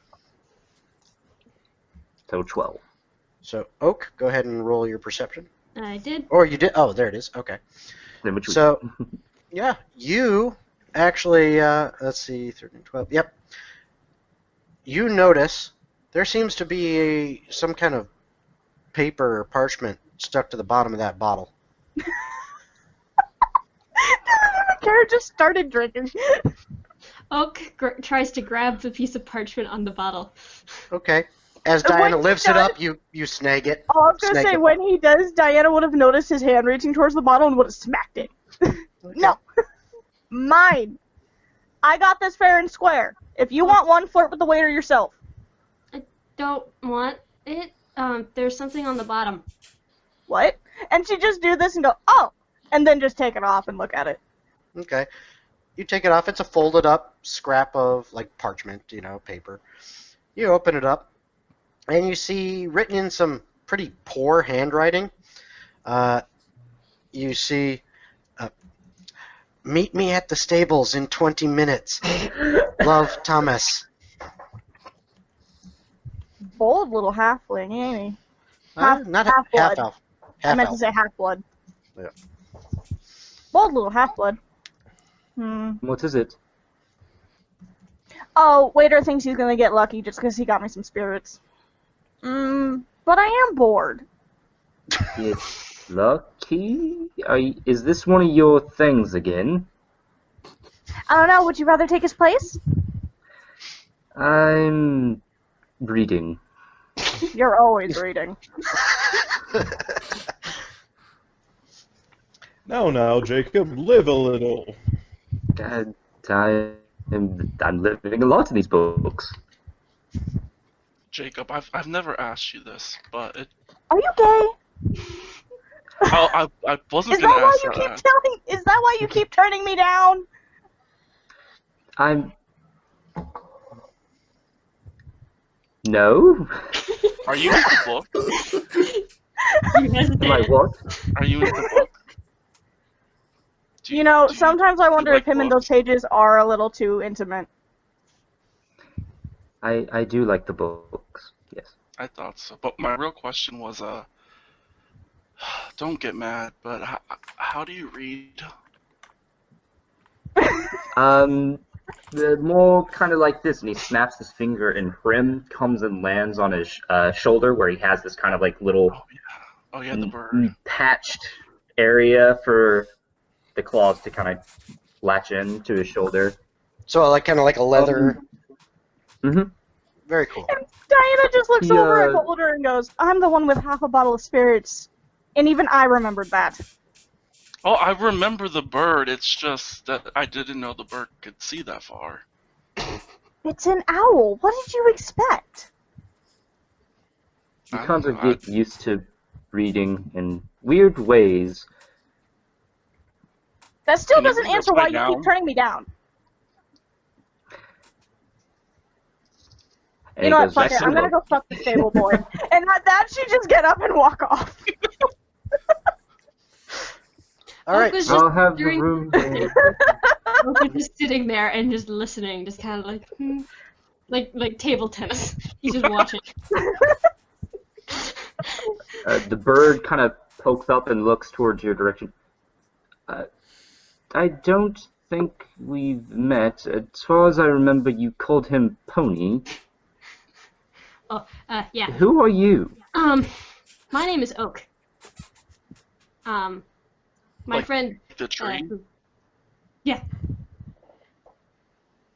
So 12. So Oak, go ahead and roll your perception. I did. Or you did. Oh, there it is. Okay. Then which So, yeah, you actually. Let's see, 13, 12. Yep. You notice there seems to be some kind of paper or parchment stuck to the bottom of that bottle. Kara just started drinking. Oak tries to grab the piece of parchment on the bottle. Okay. As When Diana he lifts it does- up, you snag it. Oh, I was gonna Snag say, the when he does, Diana would have noticed his hand reaching towards the bottle and would have smacked it. No. Mine. I got this fair and square. If you want one, flirt with the waiter yourself. Don't want it. There's something on the bottom. What? And she just do this and go, oh, and then just take it off and look at it. Okay. You take it off. It's a folded up scrap of like parchment, paper. You open it up, and you see written in some pretty poor handwriting. You see, meet me at the stables in 20 minutes. Love, Thomas. Bold little halfling, ain't he? Not half-blood. half elf. I meant to Half-elf. say half-blood. Yeah. Bold little half-blood. What is it? Oh, waiter thinks he's gonna get lucky just because he got me some spirits. But I am bored. It's lucky? Is this one of your things again? I don't know, would you rather take his place? I'm reading. You're always reading. Now, Jacob, live a little. God, I'm living a lot in these books. Jacob, I've never asked you this, but Are you gay? I wasn't Is gonna that why ask you keep that. telling? Is that why you keep turning me down? No? Are you into books? You Am I hesitated. what? Are you into books? Do You know, do sometimes I wonder like if him and books? those pages are a little too intimate. I do like the books, yes. I thought so, but my real question was, don't get mad, but how do you read? The more kind of like this, and he snaps his finger, and Prim comes and lands on his shoulder, where he has this kind of like little Oh yeah, the bird. patched area for the claws to kind of latch in to his shoulder. So like kind of like a leather. Mm-hmm. Very cool. And Diana just looks He, over at the holder and goes, I'm the one with half a bottle of spirits. And even I remembered that. Oh, I remember the bird. It's just that I didn't know the bird could see that far. It's an owl. What did you expect? You I kind don't of know, get used to reading in weird ways. That still Can you doesn't read answer why upside you down? keep turning me down. And You know he what, goes fuck back it. to I'm the gonna book. go fuck the stable boy. And at that, she just get up and walk off. All right. Oak was So, I'll have the during- room. Oak was just sitting there and just listening, just kind of like, like table tennis. He's just watching. The bird kind of pokes up and looks towards your direction. I don't think we've met. As far as I remember, you called him Pony. Oh, yeah. Who are you? My name is Oak. My Like- friend. The tree. Yeah.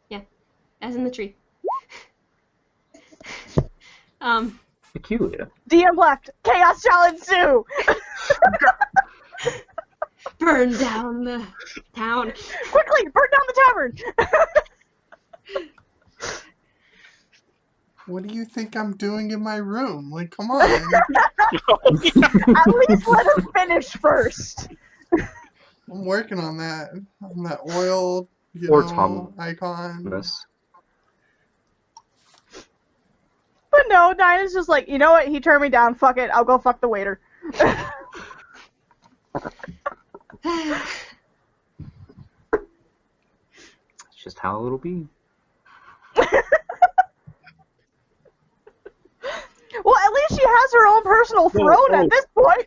Yeah. As in the tree. Peculiar. DM left. Chaos shall ensue. Burn down the town. Quickly, burn down the tavern. What do you think I'm doing in my room? Like, come on. At least let him finish first. I'm working on that. On that oil, Or Tom. icon. Miss. But no, Dinah's just like, you know what? He turned me down. Fuck it. I'll go fuck the waiter. It's just how it'll be. Well, at least she has her own personal throne at this point.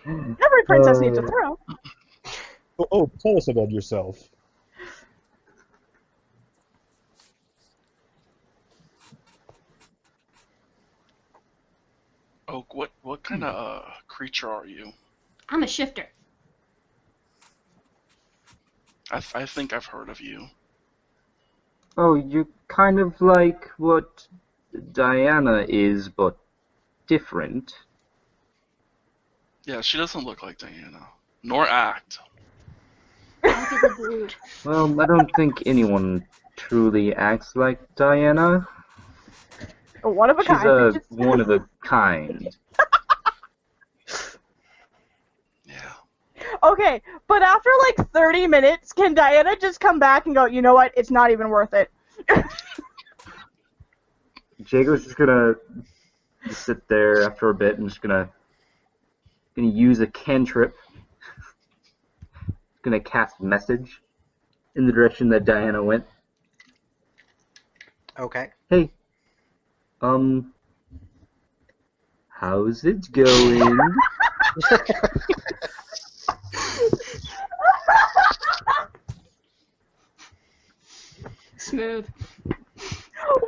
Every princess needs a throne. Tell us about yourself. Oak, what kind of creature are you? I'm a shifter. I think I've heard of you. Oh, you're kind of like what Diana is, but different. Yeah, she doesn't look like Diana, nor act. Look at the brood. Well, I don't think anyone truly acts like Diana. One of a She's kind. one of a kind. Yeah. Okay, but after like 30 minutes, can Diana just come back and go, you know what? It's not even worth it. Jago's just gonna sit there after a bit and just gonna use a cantrip. Gonna cast message in the direction that Diana went. Okay. Hey, how's it going? Smooth.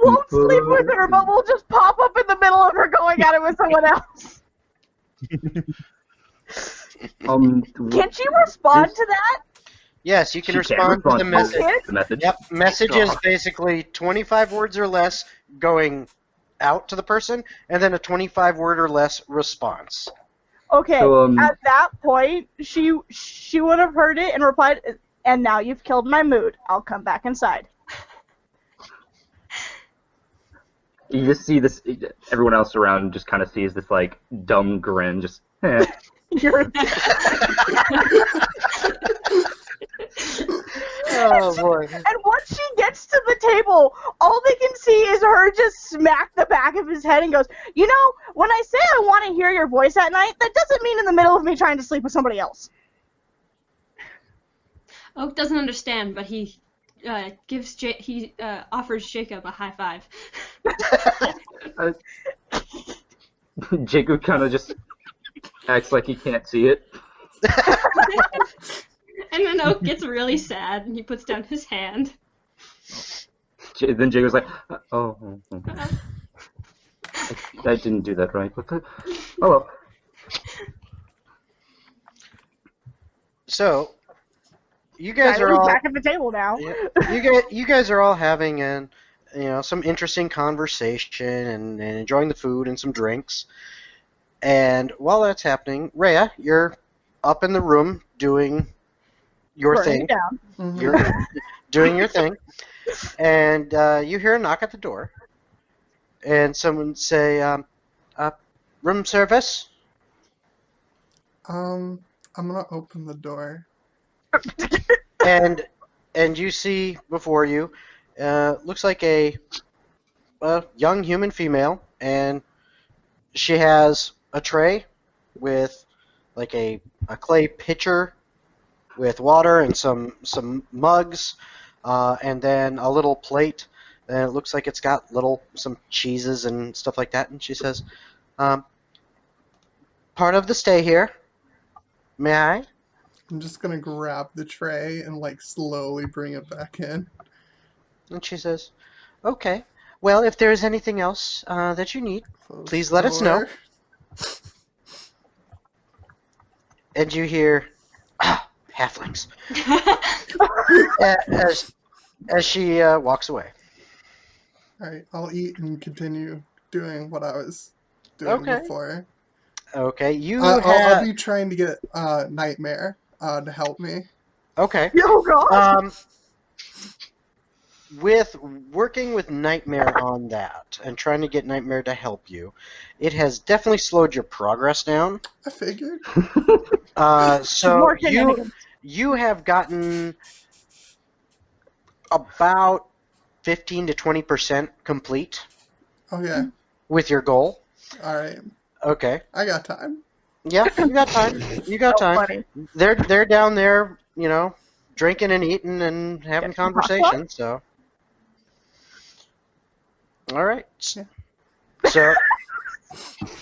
Won't sleep with her, but we'll just pop up in the middle of her going at it with someone else. Can she respond to that? Yes, you can She respond to the message. The message. Yep, message is basically 25 words or less going out to the person, and then a 25-word or less response. Okay, So, at that point, she would have heard it and replied, and now you've killed my mood. I'll come back inside. You just see this. Everyone else around just kind of sees this like dumb grin. Just. You're Oh, boy. And once she gets to the table, all they can see is her just smack the back of his head and goes, you know, when I say I want to hear your voice at night, that doesn't mean in the middle of me trying to sleep with somebody else. Oak doesn't understand, but he offers Jacob a high five. Jacob kind of just acts like he can't see it. And then Oak gets really sad, and he puts down his hand. Then Jacob's like, oh. I didn't do that right. What the? Oh well. So, you guys are Tyler's all back at the table now. you guys are all having some interesting conversation and enjoying the food and some drinks. And while that's happening, Reya, you're up in the room doing your Burning thing. down. Mhm. You're doing your thing, and you hear a knock at the door, and someone say, "Room service." I'm gonna open the door. and you see before you, looks like a young human female, and she has a tray with like a clay pitcher with water and some mugs, and then a little plate, and it looks like it's got some cheeses and stuff like that. And she says, "Part of the stay here. May I?" I'm just gonna grab the tray and like slowly bring it back in. And she says, "Okay. Well, if there is anything else that you need, Close please the let us know." door. And you hear, halflings, as she walks away. Alright, I'll eat and continue doing what I was doing Okay. before. Okay, you I'll be trying to get Nightmare to help me. Okay. Oh, God. With working with Nightmare on that and trying to get Nightmare to help you, it has definitely slowed your progress down. I figured. So More shenanigans. you have gotten about 15 to 20% complete Okay. with your goal. All right. Okay. I got time. Yeah, you got time. You got So time. funny. They're down there, drinking and eating and having Get some conversation. So, all right. Yeah. So,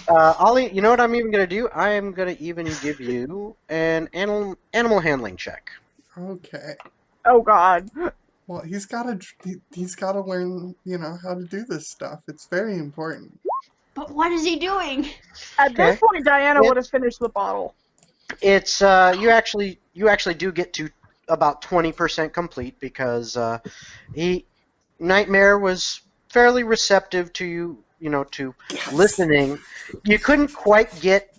Ollie, you know what I'm even gonna do? I am gonna even give you an animal handling check. Okay. Oh God. Well, he's gotta learn, how to do this stuff. It's very important. But what is he doing? At this Okay. point, Diana would have finished the bottle. It's you actually do get to about 20% complete because Nightmare was fairly receptive to to listening. You couldn't quite get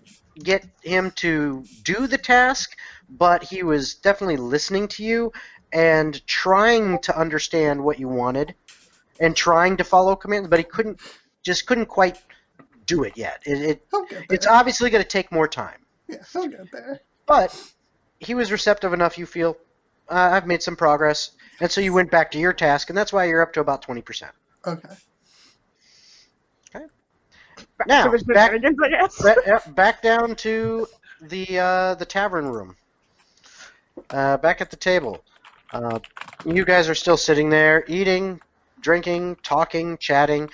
him to do the task, but he was definitely listening to you and trying to understand what you wanted and trying to follow commands, but he couldn't quite do it yet. He'll get there. It's obviously going to take more time. Yeah, he'll get there. But he was receptive enough, you feel, I've made some progress. And so you went back to your task, and that's why you're up to about 20%. Okay. Now, To his shenanigans, I guess. back down to the tavern room. Back at the table. You guys are still sitting there, eating, drinking, talking, chatting.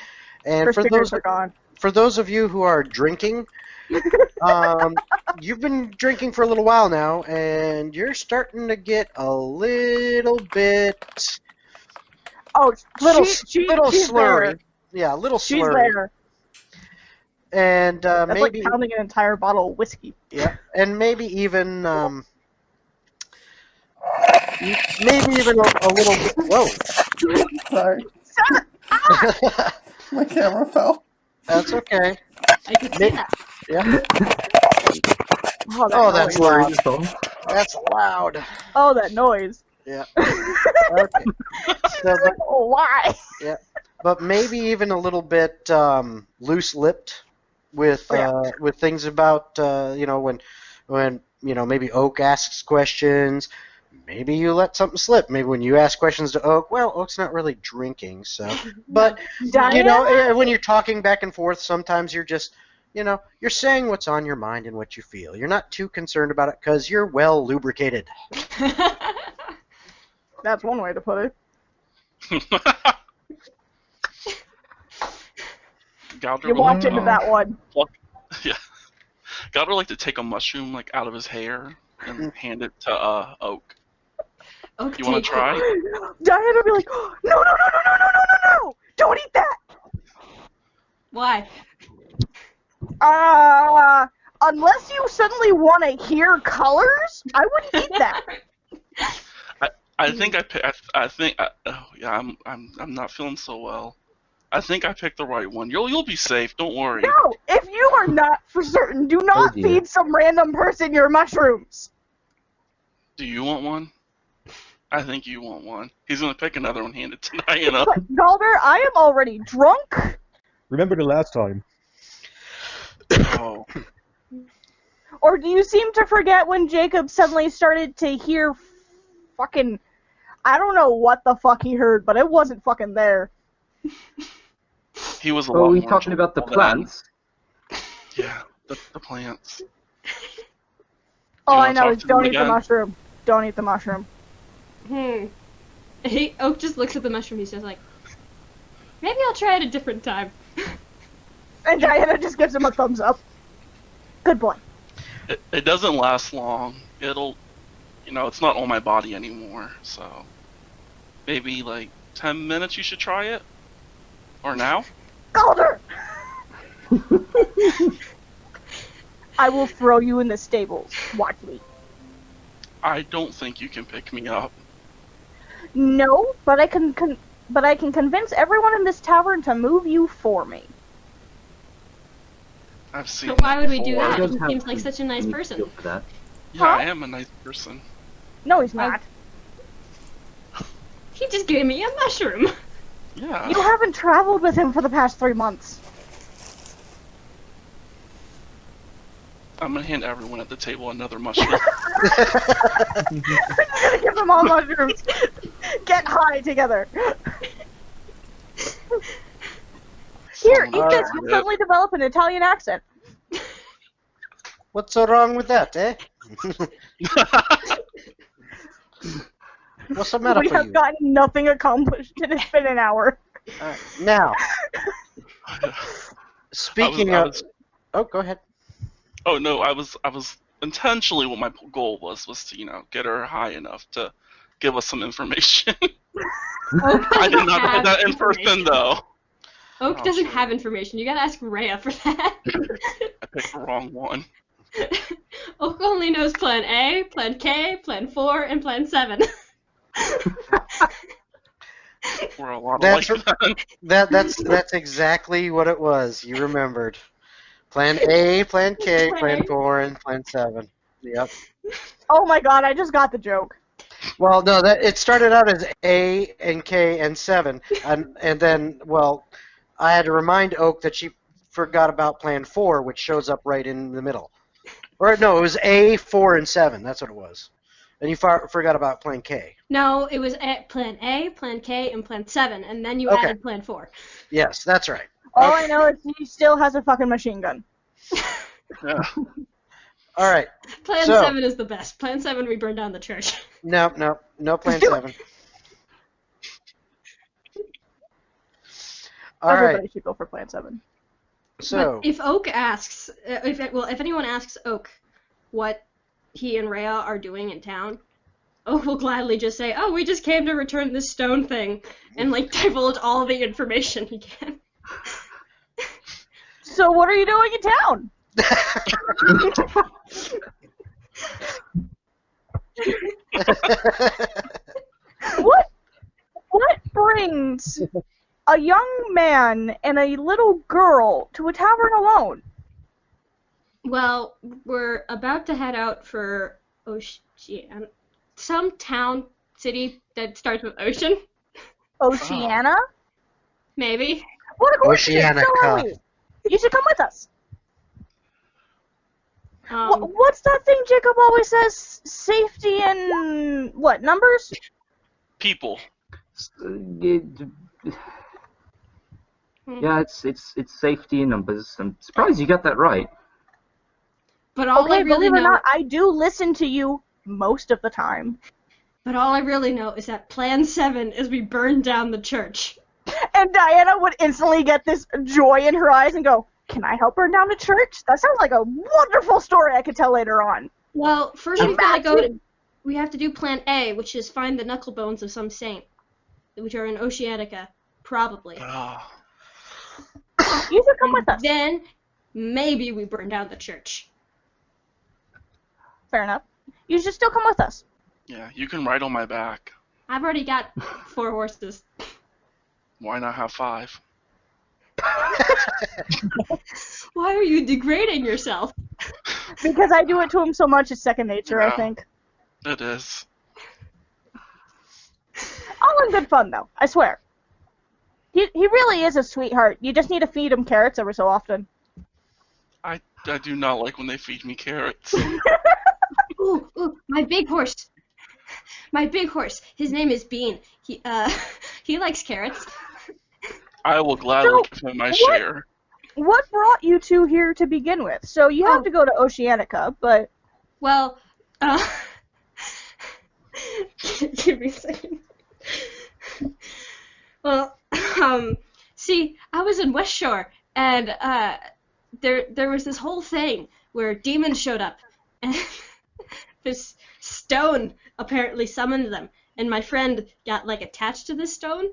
And First fingers are gone. for those of you who are drinking, you've been drinking for a little while now, and you're starting to get a little bit Oh, little she's slurry. there. Yeah, a little She's slurry. there. And That's maybe like pounding an entire bottle of whiskey. yeah, and maybe even maybe even a little bit. Whoa. Sorry. My camera fell. That's okay. I could see that. Yeah. Oh, That's noise. loud. That's loud. Oh, that noise. Yeah. Okay. So, Oh, why? but maybe even a little bit loose-lipped with with things about when maybe Oak asks questions. Maybe you let something slip. Maybe when you ask questions to Oak, well, Oak's not really drinking, so. But Diana? when you're talking back and forth, sometimes you're just, you're saying what's on your mind and what you feel. You're not too concerned about it because you're well lubricated. That's one way to put it. Gouder You would walked like into to, that one. yeah. Gouder would like to take a mushroom out of his hair and hand it to Oak. Okay. You want to try? Diana would be like, oh, no! Don't eat that! Why? Unless you suddenly want to hear colors, I wouldn't eat that. I think I'm not feeling so well. I think I picked the right one. You'll be safe. Don't worry. No, if you are not for certain, do not dear. feed some random person your mushrooms. Do you want one? I think you want one. He's gonna pick another one, hand it to Diana. But, Galder, I am already drunk. Remember the last time? Oh. Or do you seem to forget when Jacob suddenly started to hear fucking... I don't know what the fuck he heard, but it wasn't fucking there. He was a Oh, lot we more talking about the enjoyable than- plants? Yeah, the plants. All I wanna know talk is to don't them eat the again? mushroom. Don't eat the mushroom. Oak just looks at the mushroom. He says, like, maybe I'll try it a different time. And Diana just gives him a thumbs up. Good boy. It doesn't last long. It'll, it's not on my body anymore. So maybe like 10 minutes. You should try it. Or now. Galder! I will throw you in the stables. Watch me. I don't think you can pick me up. No, but I can convince everyone in this tavern to move you for me. I've seen. But why would we do before. that? He does He have seems like some such a nice unique person. skill for that. Yeah, I am a nice person. No, he's not. He just gave me a mushroom. Yeah. You haven't traveled with him for the past 3 months. I'm gonna hand everyone at the table another mushroom. We're gonna give them all mushrooms. Get high together. Here, eat this. You'll suddenly develop an Italian accent. What's so wrong with that, eh? What's the matter We for have you? gotten nothing accomplished, and it's been an hour. Now, speaking I of... was- Oh, go ahead. Oh no, I was intentionally what my goal was to get her high enough to give us some information. I did not put that in person though. Oak doesn't have information. You gotta ask Reya for that. I picked the wrong one. Oak only knows Plan A, Plan K, Plan 4, and Plan 7. We're a lot That's alike then. that's exactly what it was. You remembered. Plan A, Plan K, Plan Okay. 4, and Plan 7. Yep. Oh my god, I just got the joke. Well, no, it started out as A and K and 7, and then, well, I had to remind Oak that she forgot about Plan 4, which shows up right in the middle. Or no, it was A, 4, and 7. That's what it was. And you forgot about Plan K. No, it was Plan A, Plan K, and Plan 7, and then you Okay. added Plan 4. Yes, that's right. All I know is he still has a fucking machine gun. Yeah. All right. Plan So- 7 is the best. Plan 7, we burn down the church. No Plan 7. All Everybody right. should go for Plan 7. So, But if Oak asks, if anyone asks Oak what he and Reya are doing in town, Oak will gladly just say, "Oh, we just came to return this stone thing," and divulge all the information he can. So what are you doing in town? What brings a young man and a little girl to a tavern alone? Well, we're about to head out for some town, city that starts with ocean, Oceana? maybe. What a coincidence, so are Oceanica. we. You should come with us. What's that thing Jacob always says? Safety and what, numbers? Uh, People. Yeah, it's safety in numbers. I'm surprised you got that right. But all I Okay, really believe it or know, not, I do listen to you most of the time. but all I really know is that Plan 7 is we burn down the church. And Diana would instantly get this joy in her eyes and go, "Can I help burn down the church? That sounds like a wonderful story I could tell later on." Well, first we gotta go. Imagine. We have to do Plan A, which is find the knuckle bones of some saint, which are in Oceanica, probably. Ah, You should come with us. Then maybe we burn down the church. Fair enough. You should still come with us. yeah, you can ride on my back. I've already got 4 horses. Why not have 5? Why are you degrading yourself? Because I do it to him so much, it's second nature, I Yeah. think. It is. All in good fun, though. I swear. He really is a sweetheart. You just need to feed him carrots every so often. I do not like when they feed me carrots. Ooh, my big horse. My big horse. His name is Bean. He likes carrots. I will gladly So, give him my what- share. What brought you two here to begin with? So you have to go to Oceanica, but Well, give me a second. Well, see, I was in West Shore, and there was this whole thing where demons showed up, and this stone apparently summoned them, and my friend got attached to this stone,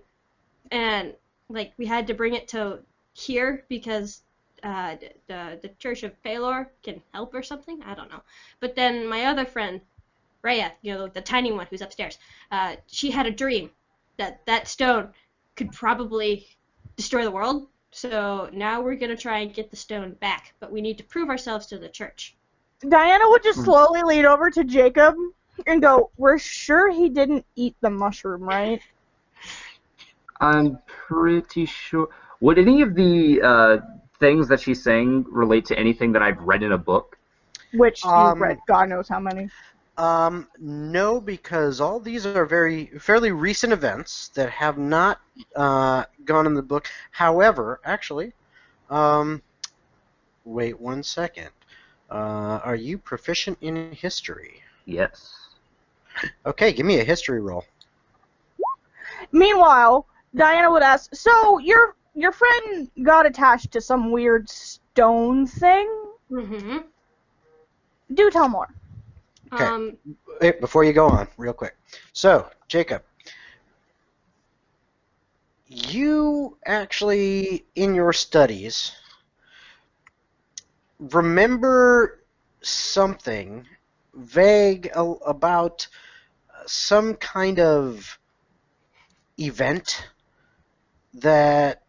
and we had to bring it to here because the Church of Pelor can help or something. I don't know. But then my other friend, Reya, the tiny one who's upstairs, she had a dream that stone could probably destroy the world. So now we're gonna try and get the stone back, but we need to prove ourselves to the church. Diana would just slowly lean over to Jacob and go, "We're sure he didn't eat the mushroom, right?" I'm pretty sure. Would any of the things that she's saying relate to anything that I've read in a book? Which you've read God knows how many. No, because all these are fairly recent events that have not gone in the book. However, actually, wait one second. Are you proficient in history? Yes. Okay, give me a history roll. Meanwhile, Diana would ask, so your friend got attached to some weird stone thing? Mm-hmm. Do tell more. Okay. Wait, before you go on, real quick. So, Jacob, you actually, in your studies, remember something vague about some kind of event that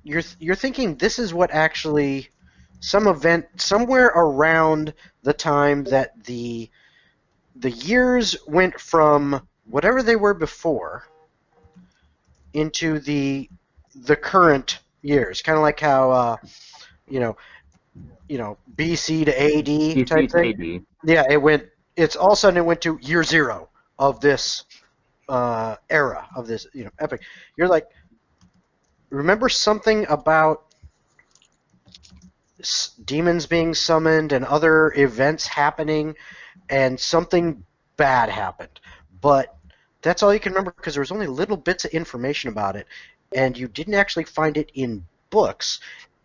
you're thinking this is what actually some event somewhere around the time that the years went from whatever they were before into the current years, kind of like how you know BC to AD type BC to thing. AD. Yeah, it's all of a sudden it went to year zero of this era of this epic. You're like, remember something about demons being summoned and other events happening, and something bad happened, but that's all you can remember because there was only little bits of information about it, and you didn't actually find it in books.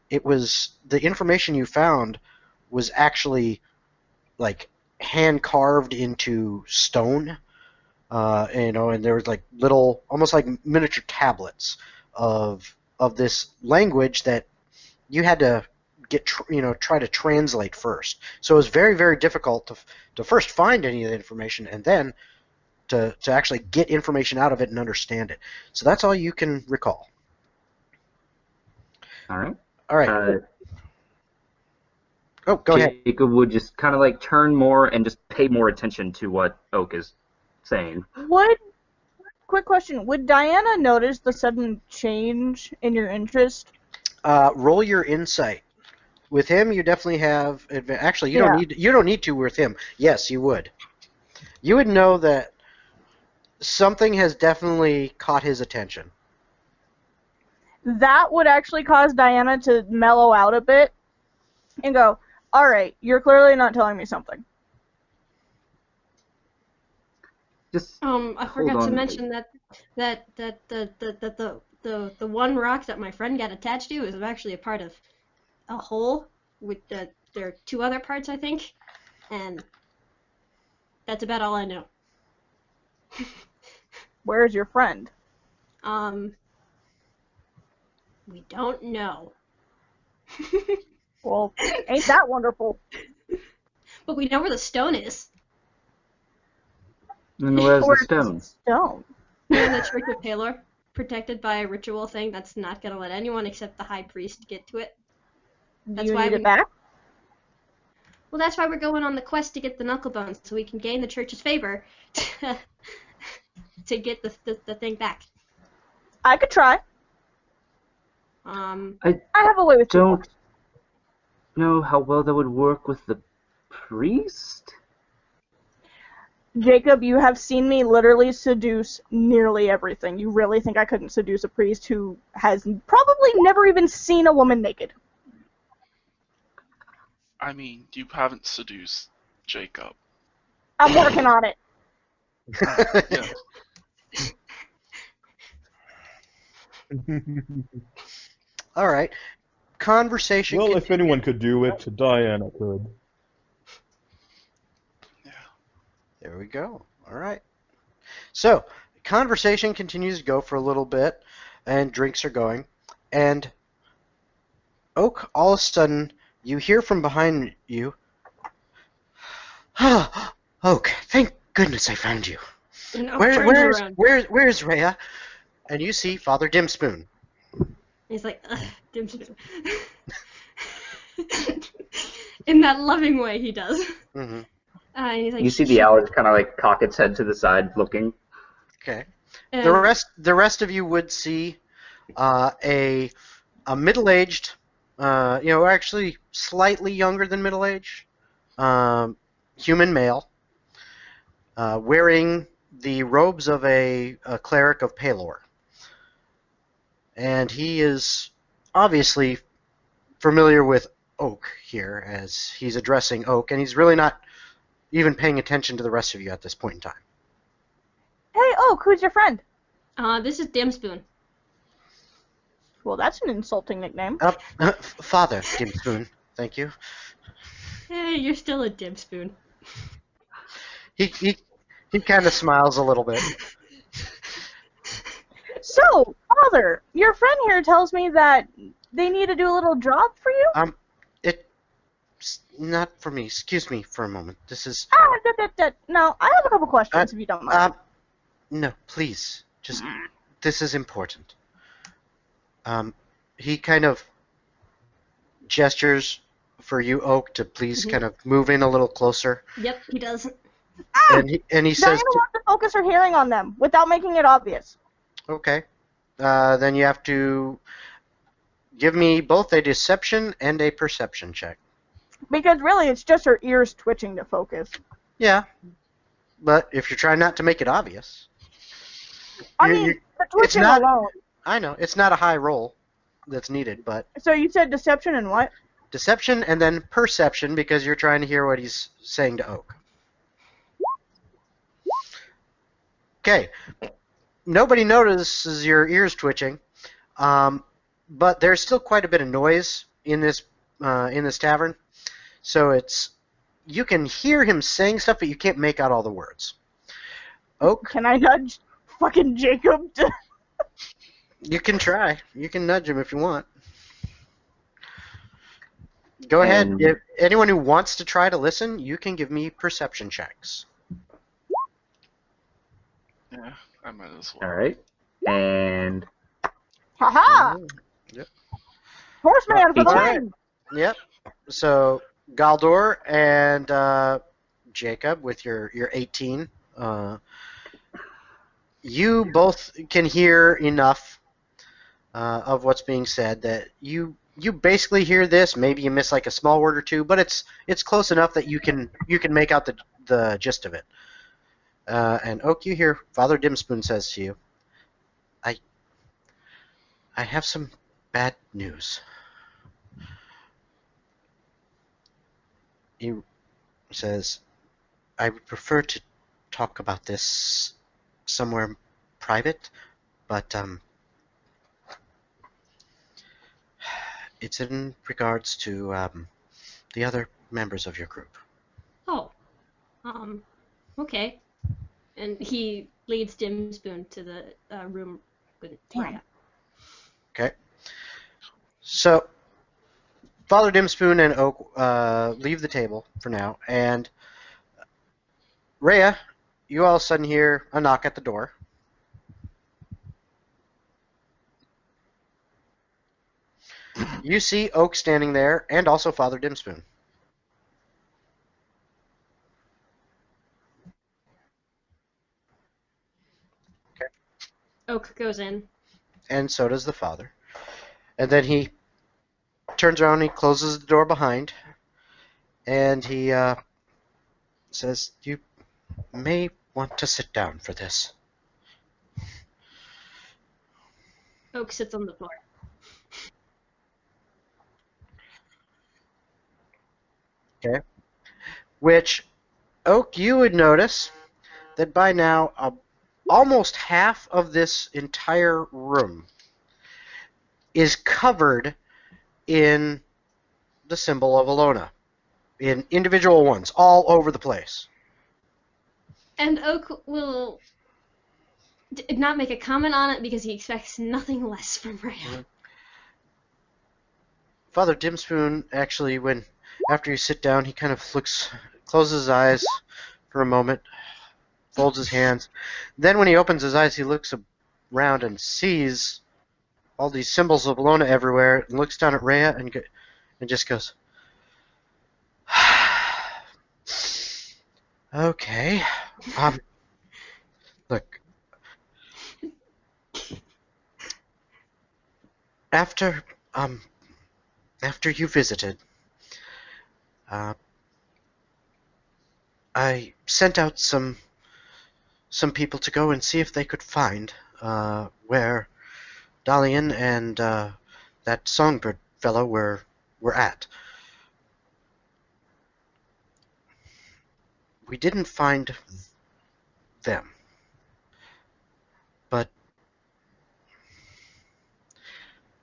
It was the information you found was actually like hand carved into stone, and there was like little, almost like miniature tablets of this language that you had to try to translate first. So it was very, very difficult to first find any of the information and then to actually get information out of it and understand it. So that's all you can recall. All right. All right. Oh, go ahead. Jacob would just kind of like turn more and just pay more attention to what Oak is saying. Quick question, would Diana notice the sudden change in your interest? Roll your insight. With him, you definitely have. Actually, you don't need to with him. Yes, you would. You would know that something has definitely caught his attention. That would actually cause Diana to mellow out a bit and go, all right, you're clearly not telling me something. Just I forgot to mention that the one rock that my friend got attached to is actually a part of a whole with there are two other parts, I think, and that's about all I know. Where's your friend? We don't know. Well, ain't that wonderful? But we know where the stone is. And where's the stone? Stone. In the Church of Palor, protected by a ritual thing that's not gonna let anyone except the High Priest get to it. That's why need it back? Well, that's why we're going on the quest to get the Knucklebones, so we can gain the Church's favor to get the thing back. I could try. I have a way with don't know how well that would work with the priest. Jacob, you have seen me literally seduce nearly everything. You really think I couldn't seduce a priest who has probably never even seen a woman naked? I mean, you haven't seduced Jacob. I'm working on it. Yeah. All right. Conversation. Well, if anyone could do it, Diana could. Yeah. There we go. All right. So, conversation continues to go for a little bit, and drinks are going. And Oak, all of a sudden, you hear from behind you, Oak, thank goodness I found you. Where's Reya? And you see Father Dimspoon. He's like, ugh, Dimspoon. In that loving way he does. Mm-hmm. And he's like, you see the owl just kind of like cock its head to the side, looking. Okay. The rest of you would see a middle-aged, actually slightly younger than middle-aged, human male, wearing the robes of a cleric of Palor. And he is obviously familiar with Oak here, as he's addressing Oak, and he's really not even paying attention to the rest of you at this point in time. Hey, Oak, who's your friend? This is Dimspoon. Well, that's an insulting nickname. Father Dimspoon, thank you. Hey, you're still a Dimspoon. He kind of smiles a little bit. So, Father, your friend here tells me that they need to do a little job for you? It's not for me. Excuse me for a moment. This is... No, I have a couple questions, if you don't mind. No, please. Just... This is important. He kind of gestures for you, Oak, to please kind of move in a little closer. Yep, he does. And he says... Now you want to focus your hearing on them, without making it obvious. Okay. Then you have to give me both a deception and a perception check. Because really, it's just her ears twitching to focus. Yeah. But if you're trying not to make it obvious... I mean, the twitching alone. I know. It's not a high roll that's needed, but... So you said deception and what? Deception and then perception, because you're trying to hear what he's saying to Oak. Okay. Nobody notices your ears twitching, but there's still quite a bit of noise in this tavern. So it's... You can hear him saying stuff, but you can't make out all the words. Oak? Can I nudge fucking Jacob to... You can try. You can nudge him if you want. Go ahead. If anyone who wants to try to listen, you can give me perception checks. Yeah, I might as well. All right. And Haha! Yep. Horseman for the Alright. win! Yep. So Galdor and Jacob with your 18. You both can hear enough of what's being said that you basically hear this. Maybe you miss like a small word or two, but it's close enough that you can make out the gist of it. And Oak, you hear Father Dimspoon says to you, I have some bad news. He says, I would prefer to talk about this somewhere private, but it's in regards to the other members of your group. Oh. Okay. And he leads Dimspoon to the room with Reya. Okay. So, Father Dimspoon and Oak leave the table for now, and Reya, you all of a sudden hear a knock at the door. You see Oak standing there, and also Father Dimspoon. Okay. Oak goes in. And so does the father. And then he turns around, he closes the door behind, and he says, you may want to sit down for this. Oak sits on the floor. Okay. Which, Oak, you would notice that by now, almost half of this entire room is covered in the symbol of Alona, in individual ones, all over the place. And Oak will not make a comment on it because he expects nothing less from Reya. Father Dimspoon, actually, after you sit down, he kind of closes his eyes for a moment, folds his hands. Then when he opens his eyes, he looks around and sees all these symbols of Alona everywhere, and looks down at Reya and just goes, okay. Look. After you visited, I sent out some people to go and see if they could find where Dalian and that songbird fellow were at. We didn't find them, but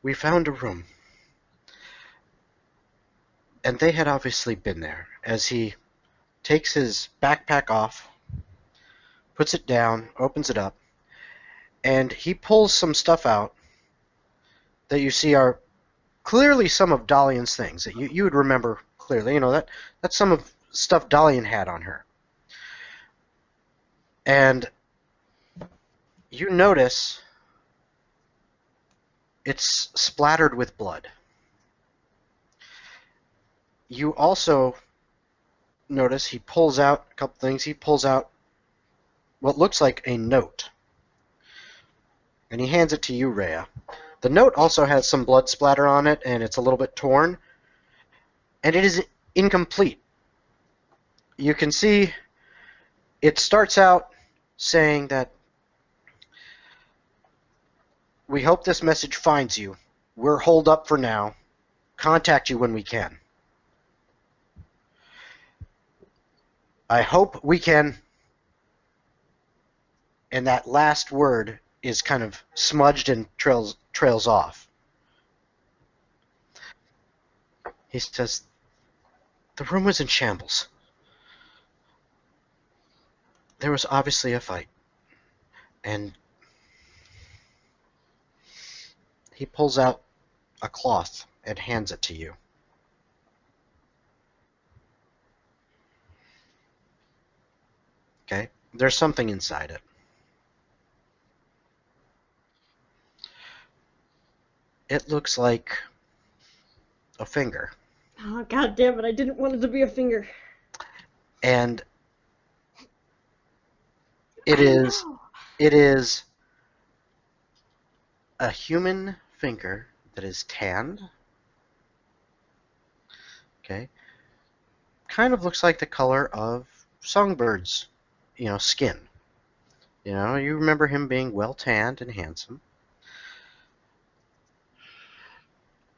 we found a room, and they had obviously been there. As he takes his backpack off, puts it down, opens it up, and he pulls some stuff out that you see are clearly some of Dalian's things that you would remember clearly. You know, that's some of stuff Dalian had on her. And you notice it's splattered with blood. You also notice he pulls out a couple things. He pulls out what looks like a note, and he hands it to you, Reya. The note also has some blood splatter on it, and it's a little bit torn, and it is incomplete. You can see it starts out saying that we hope this message finds you. We're holed up for now. Contact you when we can. I hope we can. And that last word is kind of smudged and trails off. He says, the room was in shambles. There was obviously a fight. And he pulls out a cloth and hands it to you. Okay? There's something inside it. It looks like a finger. Oh, god damn it, I didn't want it to be a finger. And it is a human finger that is tanned. Okay? Kind of looks like the color of Songbird's, skin. You remember him being well tanned and handsome.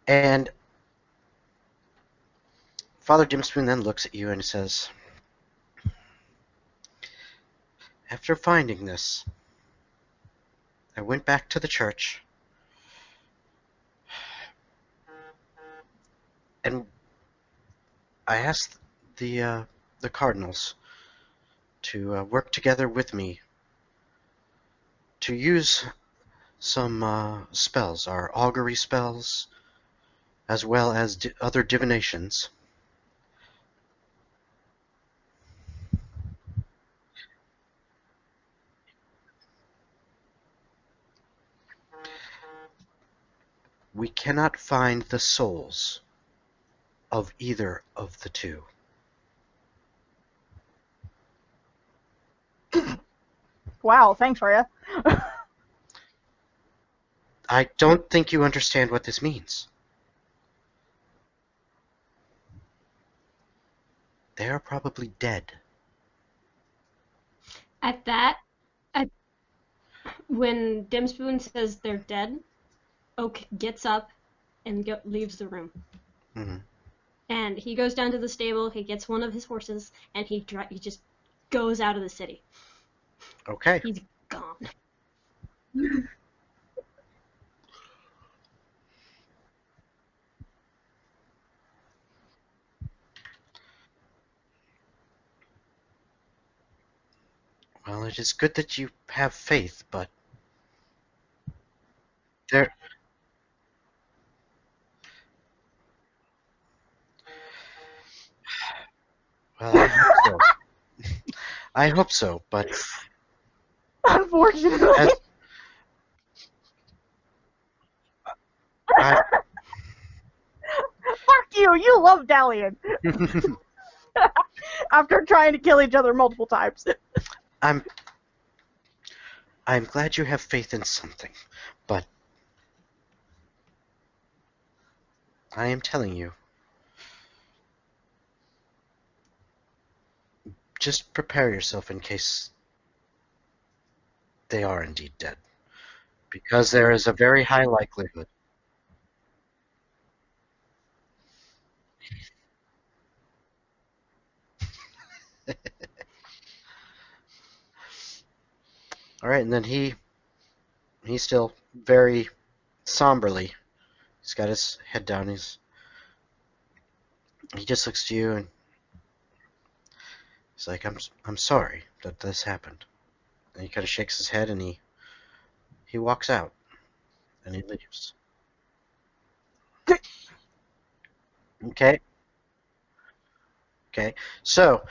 And Father Dimspoon then looks at you and says, after finding this, I went back to the church and I asked the cardinals to work together with me to use some spells, our augury spells, as well as other divinations. We cannot find the souls of either of the two. Wow, thanks, Reya. I don't think you understand what this means. They are probably dead. At that, when Dimspoon says they're dead, Oak gets up and leaves the room. Mm-hmm. And he goes down to the stable, he gets one of his horses, and he just goes out of the city. Okay. He's gone. Well, it is good that you have faith, but there. Well, I hope so. I hope so, but Unfortunately. as, I, Fuck you! You love Dalian. After trying to kill each other multiple times. I'm glad you have faith in something, but I am telling you, just prepare yourself in case they are indeed dead. Because there is a very high likelihood. All right, and then he's still very somberly. He's got his head down. He just looks to you and he's like, I'm sorry that this happened. And he kind of shakes his head and he walks out and he leaves. Okay. Okay. So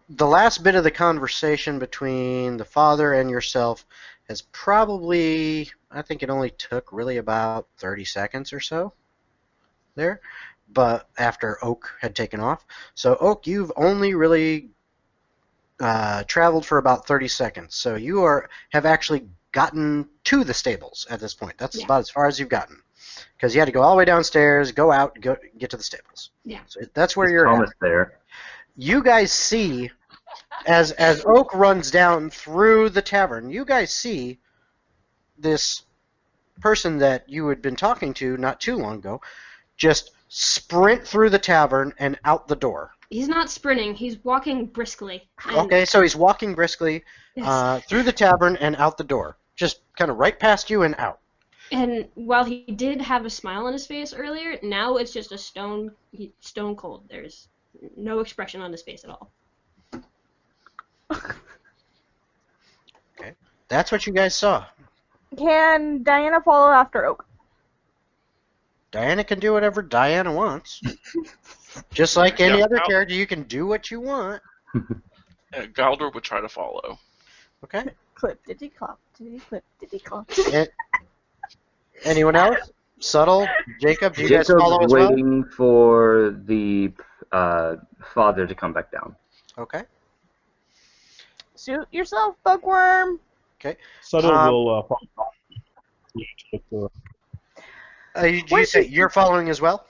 the last bit of the conversation between the father and yourself has probably, I think it only took really about 30 seconds or so there, but after Oak had taken off. So Oak, you've only really traveled for about 30 seconds. So you have actually gotten to the stables at this point. That's about as far as you've gotten. Because you had to go all the way downstairs, go out, get to the stables. Yeah. So that's where Is you're Thomas at. there? You guys see, as Oak runs down through the tavern, you guys see this person that you had been talking to not too long ago just sprint through the tavern and out the door. He's not sprinting. He's walking briskly. Okay, so he's walking briskly Yes. through the tavern and out the door. Just kind of right past you and out. And while he did have a smile on his face earlier, now it's just a stone cold. There's no expression on his face at all. Okay, that's what you guys saw. Can Diana follow after Oak? Diana can do whatever Diana wants. Just like any Yeah, other character, you can do what you want. Galdor would try to follow. Okay. Clip, diddy clop, diddy clip, diddy clop. Anyone else? Subtle? Jacob? Do you guys Jacob's follow as well? waiting for the father to come back down. Okay. Suit yourself, Bookworm. Subtle Um, will follow. Do you say you're following as well?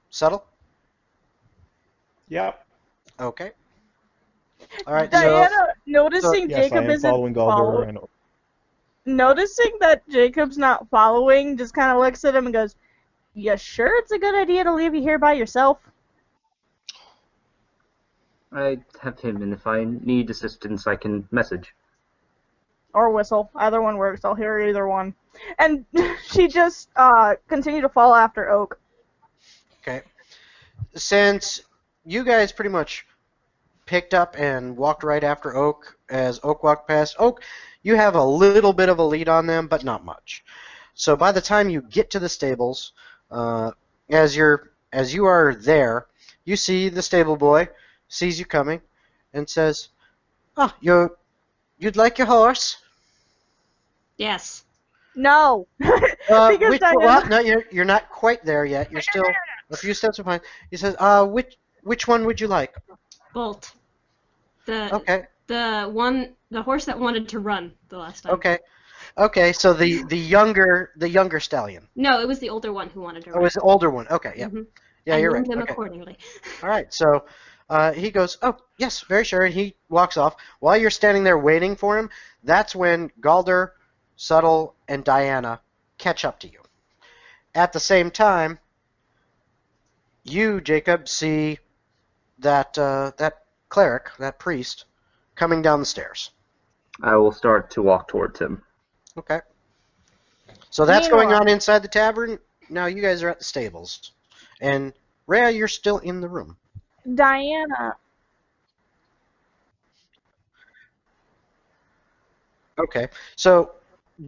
Subtle? Yep. Okay. All right. Diana, noticing Yes, I Jacob am isn't following Galder. And noticing that Jacob's not following, just kind of looks at him and goes, "You sure it's a good idea to leave you here by yourself?" I have him, and if I need assistance, I can message. Or whistle. Either one works. I'll hear either one. And she just continued to follow after Oak. Okay. Since you guys pretty much picked up and walked right after Oak as Oak walked past, Oak, you have a little bit of a lead on them, but not much. So by the time you get to the stables, as you are there, you see the stable boy sees you coming and says, "Oh, you'd like your horse?" Yes. No. Because Diana... no, you're not quite there yet. You're still a few steps behind. He says, which one would you like?" Bolt. Okay. The horse that wanted to run the last time. Okay. Okay, so the younger stallion. No, it was the older one who wanted to run. Oh, it's the older one. Okay, yeah. Mhm. Yeah, I you're right. named them Okay. accordingly. All right, so he goes, "Oh, yes, very sure," and he walks off. While you're standing there waiting for him, that's when Galder, Subtle, and Diana catch up to you. At the same time, you, Jacob, see that that cleric, that priest, coming down the stairs. I will start to walk towards him. Okay. So that's going Meanwhile- on inside the tavern. Now you guys are at the stables. And Reya, you're still in the room. Diana. Okay. So,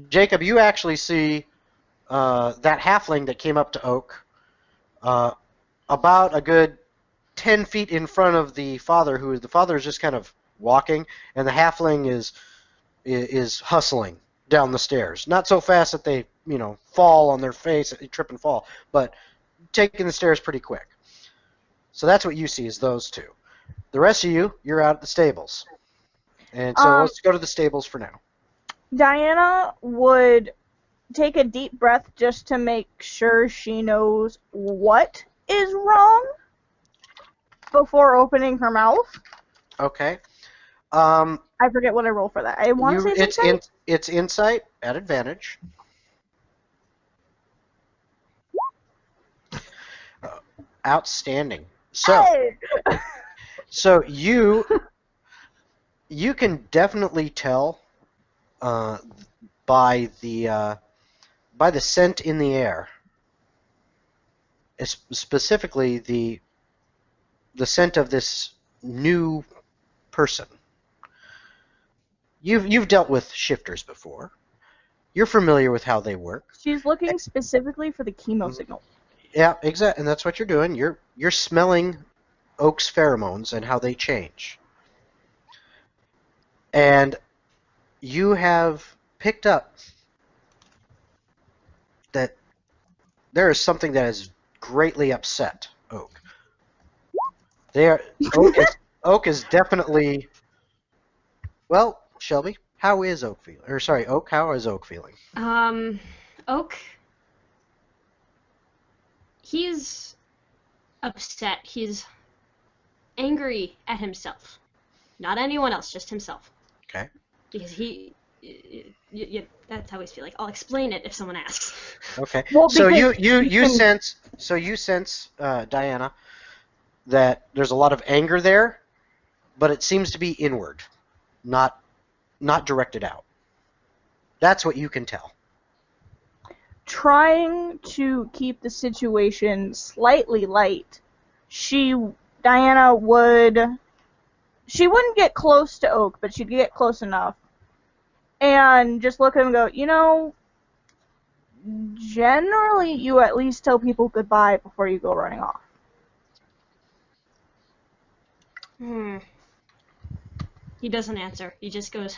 Jacob, you actually see that halfling that came up to Oak about a good 10 feet in front of the father, the father is just kind of walking, and the halfling is hustling down the stairs. Not so fast that they, fall on their face, trip and fall, but taking the stairs pretty quick. So that's what you see is those two. The rest of you're out at the stables. And so let's go to the stables for now. Diana would take a deep breath just to make sure she knows what is wrong before opening her mouth. Okay. Um, I forget what I roll for that. I want to say it's insight. It's insight at advantage. Outstanding. So Hey! so you can definitely tell by the scent in the air, specifically the scent of this new person. You've dealt with shifters before. You're familiar with how they work. She's looking specifically for the chemo signal. Yeah, exactly, and that's what you're doing. You're smelling Oak's pheromones and how they change. And you have picked up that there is something that has greatly upset Oak. Oak is definitely, well, Shelby, how is Oak feeling? Or sorry, Oak, how is Oak feeling? Oak, he's upset. He's angry at himself. Not anyone else, just himself. Okay. Because that's how he's feeling. I'll explain it if someone asks. Okay. Well, So because you sense Diana, that there's a lot of anger there, but it seems to be inward, not directed out. That's what you can tell. Trying to keep the situation slightly light, Diana she wouldn't get close to Oak, but she'd get close enough. And just look at him and go, generally you at least tell people goodbye before you go running off. He doesn't answer. He just goes,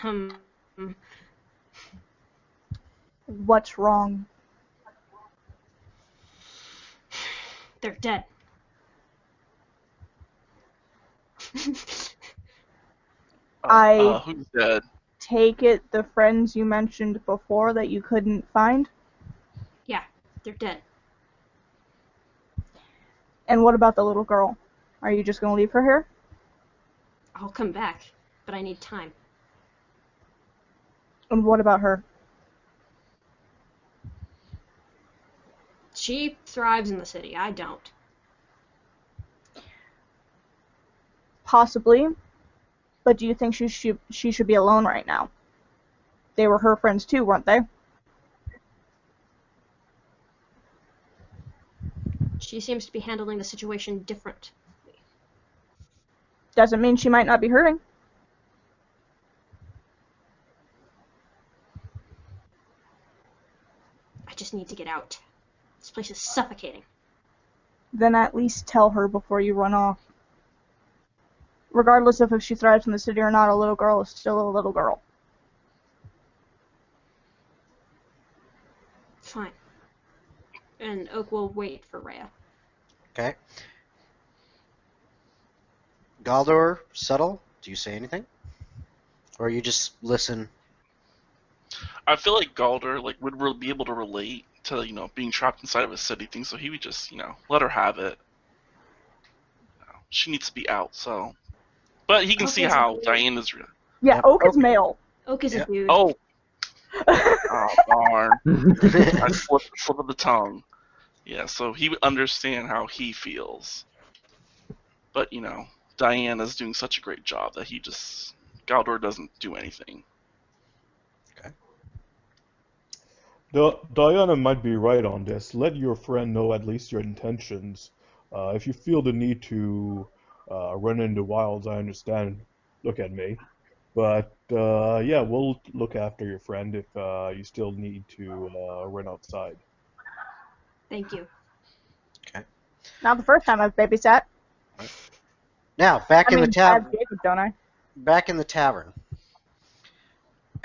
What's wrong? They're dead. Who's dead? Take it the friends you mentioned before that you couldn't find? Yeah, they're dead. And what about the little girl? Are you just going to leave her here? I'll come back, but I need time. And what about her? She thrives in the city. I don't. Possibly. But do you think she should be alone right now? They were her friends too, weren't they? She seems to be handling the situation differently. Doesn't mean she might not be hurting. I just need to get out. This place is suffocating. Then at least tell her before you run off. Regardless of if she thrives in the city or not, a little girl is still a little girl. Fine. And Oak will wait for Reya. Okay. Galdor, Subtle, do you say anything? Or you just listen? I feel like Galder would be able to relate to being trapped inside of a city thing, so he would just let her have it. She needs to be out, so. But he can see how Diana's real. Yeah, Yep. Oak is male. Oak is Yeah. a dude. Oh. Oh darn! I slip of the tongue. Yeah, so he would understand how he feels. But Diana's doing such a great job that Galdor doesn't do anything. Diana might be right on this. Let your friend know at least your intentions. If you feel the need to run into wilds, I understand. Look at me. But yeah, we'll look after your friend if you still need to run outside. Thank you. Okay. Not the first time I've babysat. Now, back in the tavern. Jacob, don't I? Back in the tavern.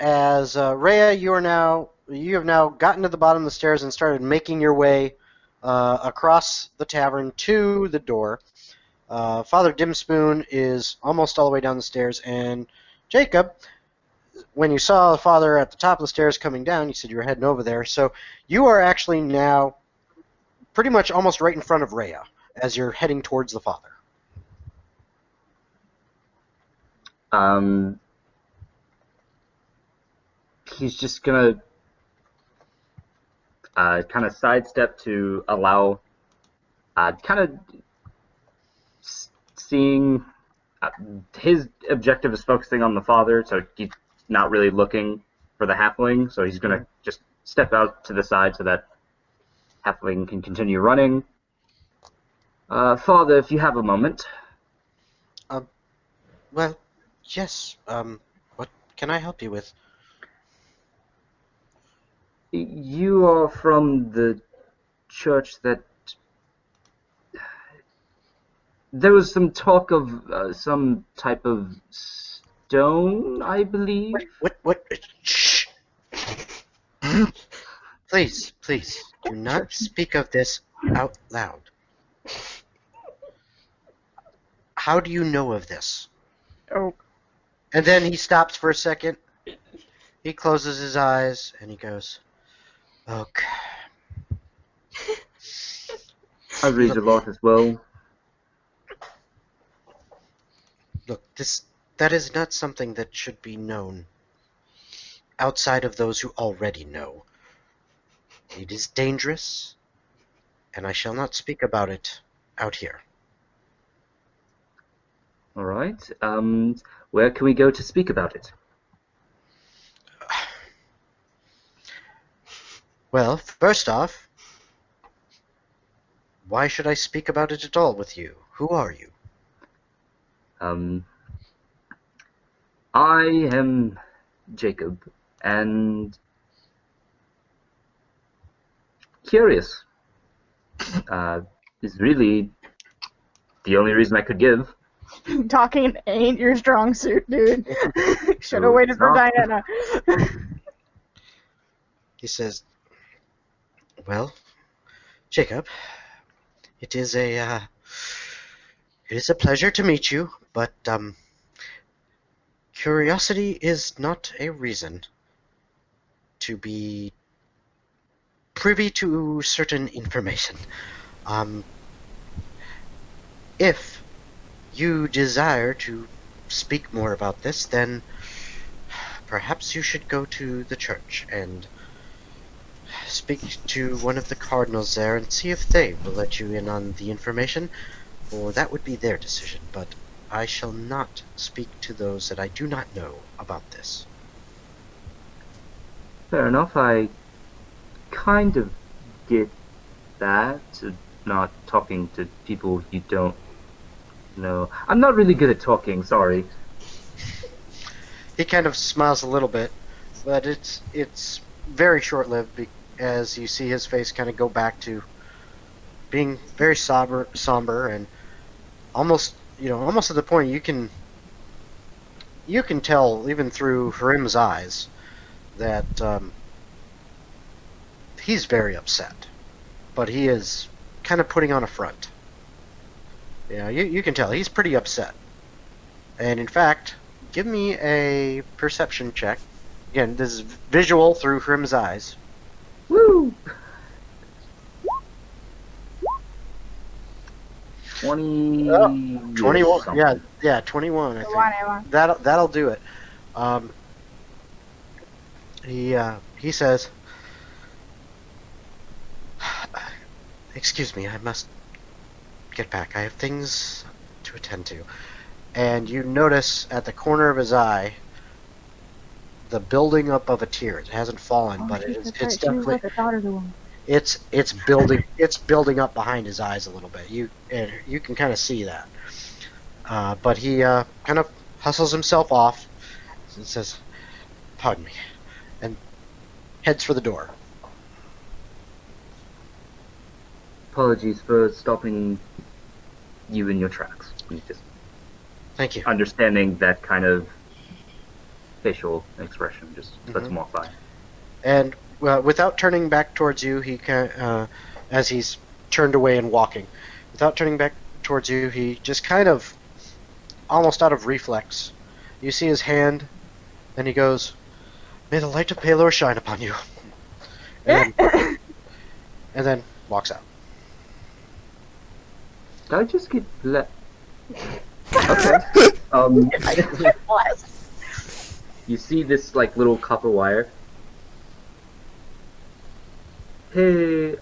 As Reya, you have now gotten to the bottom of the stairs and started making your way across the tavern to the door. Father Dimspoon is almost all the way down the stairs, and Jacob, when you saw the father at the top of the stairs coming down, you said you were heading over there. So you are actually now pretty much almost right in front of Reya as you're heading towards the father. Um, he's just gonna kind of sidestep to allow, kind of seeing. His objective is focusing on the father, so he's not really looking for the halfling. So he's gonna just step out to the side so that halfling can continue running. Father, if you have a moment. Well, yes. What can I help you with? You are from the church that. There was some talk of some type of stone, I believe. What? Shh. Please, do not speak of this out loud. How do you know of this? Oh. And then he stops for a second. He closes his eyes and he goes, "Okay." I read a lot as well. Look, that is not something that should be known outside of those who already know. It is dangerous, and I shall not speak about it out here. All right. Where can we go to speak about it? Well, first off, why should I speak about it at all with you? Who are you? I am Jacob, and curious. Is really the only reason I could give. Talking ain't your strong suit, dude. Should have waited for not. Diana. He says, "Well, Jacob, it is a pleasure to meet you, but curiosity is not a reason to be privy to certain information. If you desire to speak more about this, then perhaps you should go to the church and speak to one of the cardinals there and see if they will let you in on the information, for that would be their decision, but I shall not speak to those that I do not know about this." Fair enough. I kind of get that. Not talking to people you don't know. I'm not really good at talking. Sorry. He kind of smiles a little bit, but it's very short-lived as you see his face kind of go back to being very somber and almost at the point you can tell even through Harim's eyes that he's very upset, but he is kind of putting on a front. You can tell he's pretty upset. And in fact, give me a perception check. Again, this is visual through Harim's eyes. Woo! 20. 21. something. Yeah, 21. I think. Whatever. That'll do it. He says, "Excuse me, I must get back. I have things to attend to." And you notice at the corner of his eye the building up of a tear. It hasn't fallen, but it's definitely it's building up behind his eyes a little bit. You can kind of see that. But he kind of hustles himself off and says, "Pardon me," and heads for the door. Apologies for stopping you in your tracks. Just Thank you. understanding that kind of facial expression just lets him off by. And without turning back towards you, he as he's turned away and walking, without turning back towards you, he just kind of, almost out of reflex, you see his hand, and he goes, "May the light of Palor shine upon you," and then walks out. Did I just get let? Okay. Um, What? you see this like little copper wire. Hey,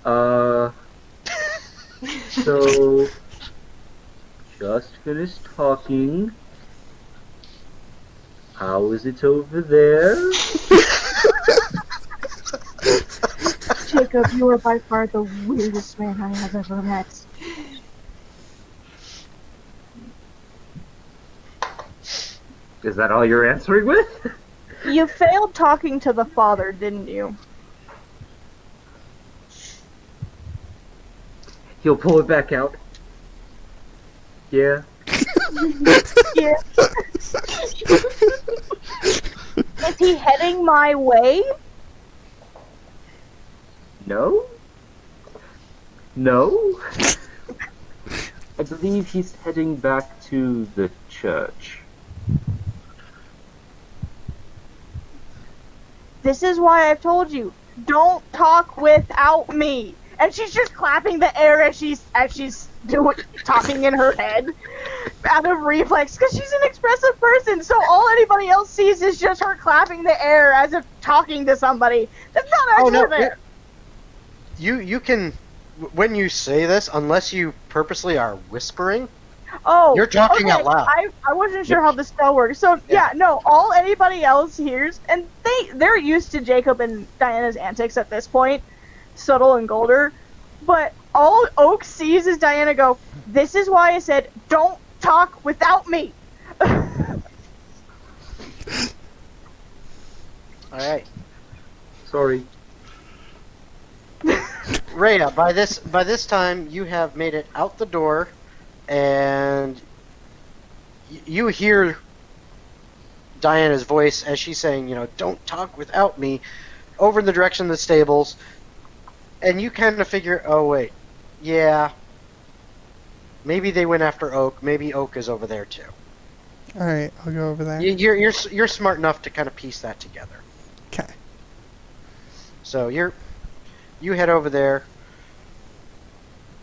so just finished talking. How is it over there? Jacob, you are by far the weirdest man I have ever met. Is that all you're answering with? You failed talking to the father, didn't you? He'll pull it back out. Yeah. Yeah. Is he heading my way? No? No? I believe he's heading back to the church. This is why I've told you, don't talk without me. And she's just clapping the air as she's talking in her head out of reflex because she's an expressive person. So all anybody else sees is just her clapping the air as if talking to somebody. That's not actually there. You can, when you say this, unless you purposely are whispering, Oh, you're talking okay. out loud. I wasn't sure how the spell works. So yeah, no, all anybody else hears, and they're used to Jacob and Diana's antics at this point, Subtle and Golder, but all Oak sees is Diana go, "This is why I said don't talk without me." Alright. Sorry. Reya, by this time you have made it out the door, and you hear Diana's voice as she's saying, don't talk without me, over in the direction of the stables, and you kind of figure, oh wait, yeah, maybe they went after Oak, maybe Oak is over there too. Alright, I'll go over there. You're smart enough to kind of piece that together. Okay. So you head over there,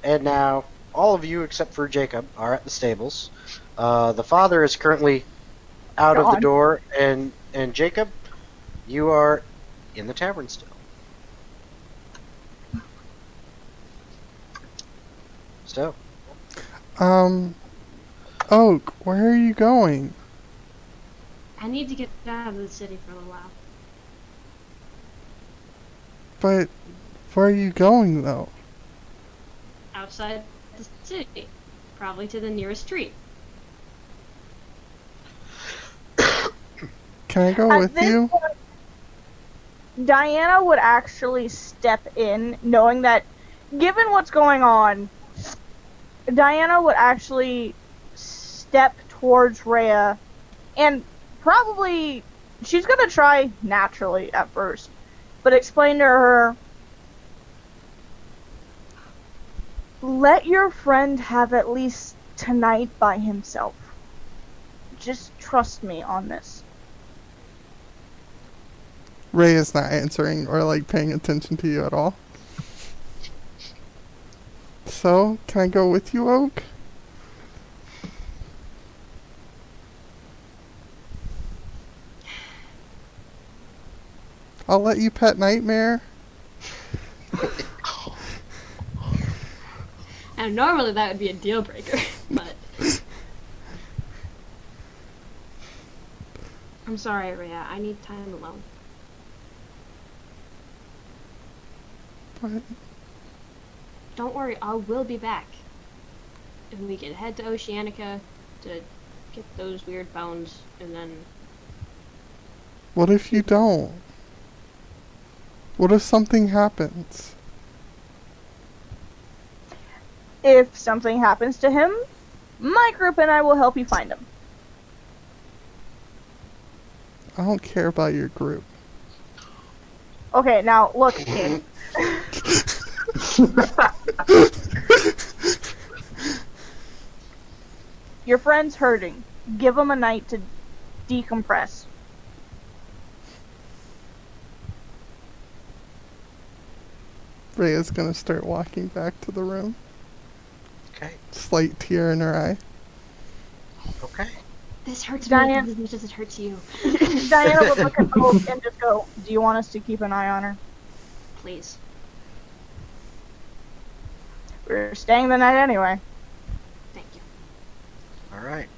and now all of you except for Jacob are at the stables. The father is currently out of the door, and Jacob, you are in the tavern still. So, Oak, where are you going? I need to get out of the city for a little while. But where are you going, though? Outside the city. Probably to the nearest street. Can I go At with this you? point, Diana would actually step in, knowing that, given what's going on, Diana would actually step towards Reya, and probably, she's gonna try naturally at first, but explain to her, let your friend have at least tonight by himself. Just trust me on this. Ray is not answering or paying attention to you at all. So, can I go with you, Oak? I'll let you pet Nightmare. And normally that would be a deal breaker, but I'm sorry, Reya. I need time alone. But Don't worry, I will be back. And we can head to Oceanica to get those weird bones, and then what if you don't? What if something happens? If something happens to him, my group and I will help you find him. I don't care about your group. Okay, now look, kid. Your friend's hurting. Give him a night to decompress. Ray is gonna start walking back to the room. okay, Slight tear in her eye. okay. This hurts Diane- me as much as it hurts you. Diana would look at Oak and just go, "Do you want us to keep an eye on her? Please. We're staying the night anyway." Thank you. All right.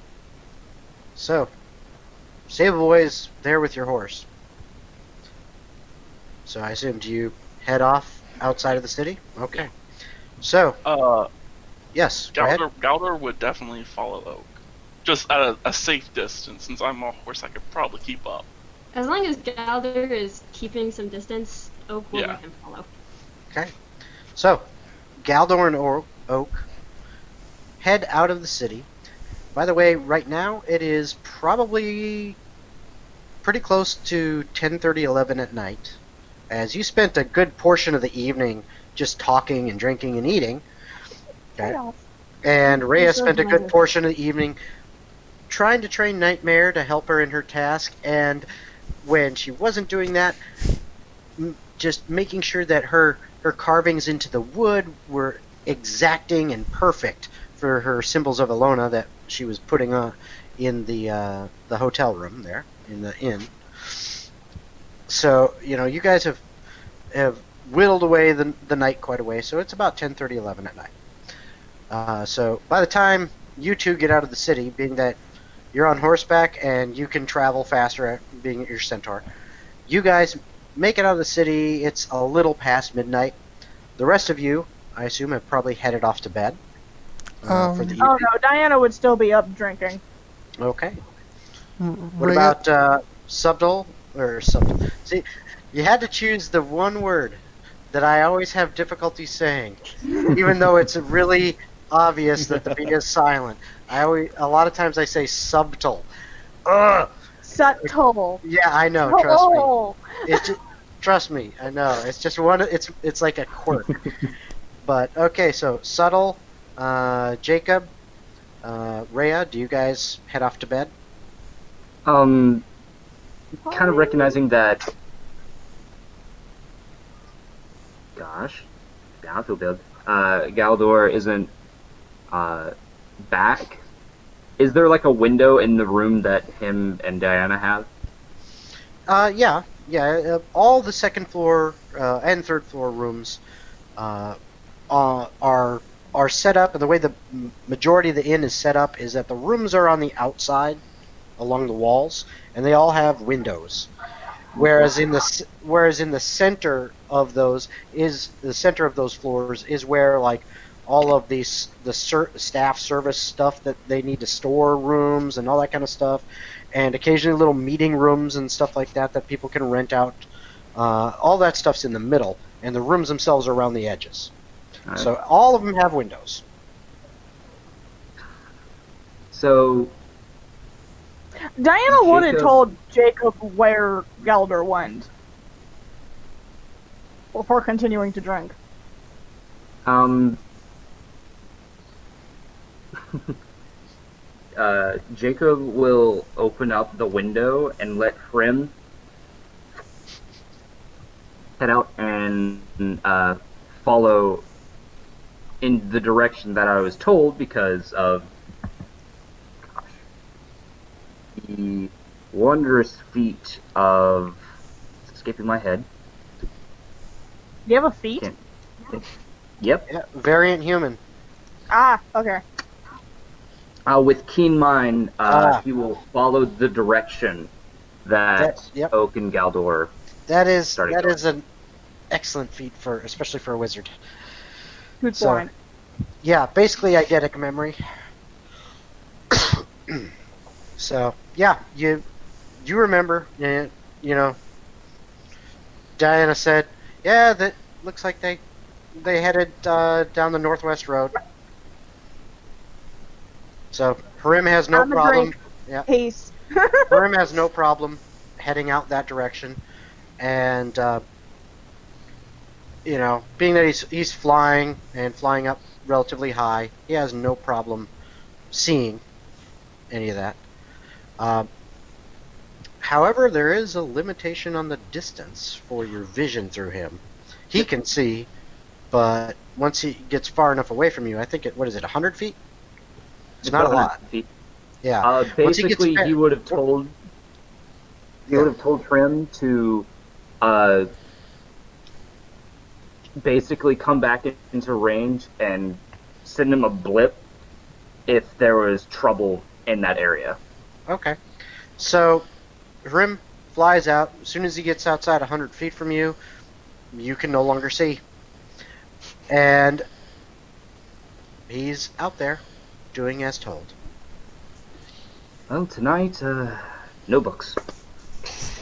So, Sable Boy's there with your horse. So I assume you head off outside of the city? Okay. So, yes, go ahead. Galdor would definitely follow Oak. Just at a safe distance, since I'm a horse I could probably keep up. As long as Galder is keeping some distance, Oak will Yeah. let him follow. Okay. So, Galdor and Oak head out of the city. By the way, right now it is probably pretty close to 10:30, 11 at night. As you spent a good portion of the evening just talking and drinking and eating. Okay. And Reya spent a good portion of the evening trying to train Nightmare to help her in her task, and when she wasn't doing that, just making sure that her carvings into the wood were exacting and perfect for her symbols of Alona that she was putting in the hotel room there in the inn. So you guys have whittled away the night quite a way. So it's about 10:30, 11 at night. So by the time you two get out of the city, being that you're on horseback and you can travel faster, being your centaur, you guys make it out of the city. It's a little past midnight. The rest of you, I assume, have probably headed off to bed for the evening. Oh no, Diana would still be up drinking. Okay. What about subtle or subtle? See, you had to choose the one word that I always have difficulty saying, even though it's really obvious that the B is silent. A lot of times I say subtle. Ugh. Subtle. Yeah, I know. Trust me. It's just, trust me. I know. It's just one. It's like a quirk. But okay, so subtle. Jacob, Reya, do you guys head off to bed? Kind of recognizing that. Gosh, I feel bad. Galdor isn't back. Is there like a window in the room that him and Diana have? Yeah. All the second floor and third floor rooms are set up, and the way the majority of the inn is set up is that the rooms are on the outside, along the walls, and they all have windows. Whereas in the center of those floors is where like all of the staff service stuff that they need to store rooms and all that kind of stuff, and occasionally little meeting rooms and stuff like that people can rent out. All that stuff's in the middle, and the rooms themselves are around the edges. Right. So all of them have windows. So Diana would have Jacob- told Jacob where Galdor went before continuing to drink. Jacob will open up the window and let Prim head out and follow in the direction that I was told because of the wondrous feat of it's escaping my head. Do you have a feet? Can't- Yep. Yeah, variant human. Ah, okay. With keen mind, Ah. he will follow the direction that Yep. Oak and Galdor. That is Starting that going. is an excellent feat especially for a wizard. Good So- point. Yeah, basically eidetic memory. So yeah, you remember, Diana said, yeah, that looks like they headed down the northwest road. So Harim has no On the problem. drink. Yeah, Peace. Harim has no problem heading out that direction, and being that he's flying and flying up relatively high, he has no problem seeing any of that. However, there is a limitation on the distance for your vision through him. He can see, but once he gets far enough away from you, I think what is it, 100 feet? It's not a lot. Feet. Yeah. Once he gets Basically, he would have told Trim to basically come back into range and send him a blip if there was trouble in that area. Okay. So, Rim flies out. As soon as he gets outside 100 feet from you, you can no longer see. And he's out there doing as told. Well, tonight, no books.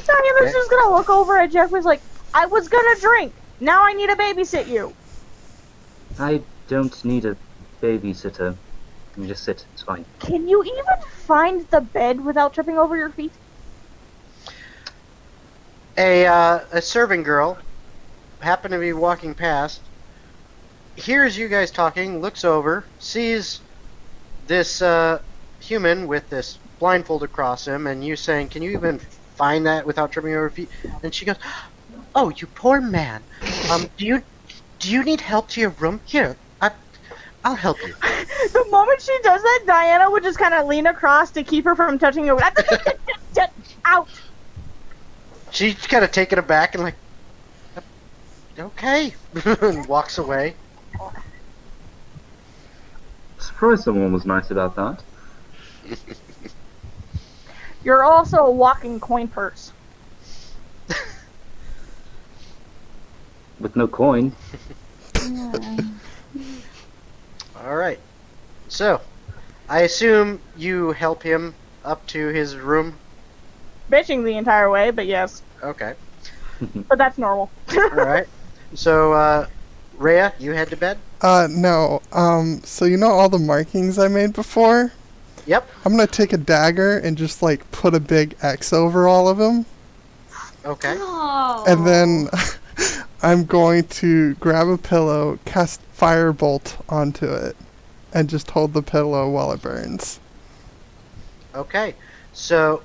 Diana's just gonna look over at Jeffrey's like, I was gonna drink. Now I need to babysit you. I don't need a babysitter. You can just sit. It's fine. Can you even find the bed without tripping over your feet? A serving girl happened to be walking past, hears you guys talking, looks over, sees this human with this blindfold across him, and you saying, "Can you even find that without tripping over your feet?" And she goes, "Oh, you poor man. Do you need help to your room? Here, I'll help you." The moment she does that, Diana would just kind of lean across to keep her from touching her. Out. She's kind of taken aback and like, "Okay," and walks away. Surprised someone was nice about that. You're also a walking coin purse. With no coin. All right. So, I assume you help him up to his room. Bitching the entire way, but yes. Okay. But that's normal. All right. So, Reya, you head to bed? No. So you know all the markings I made before? Yep. I'm gonna take a dagger and just like put a big X over all of them, Okay. Oh. and then I'm going to grab a pillow, cast firebolt onto it, and just hold the pillow while it burns. Okay. So,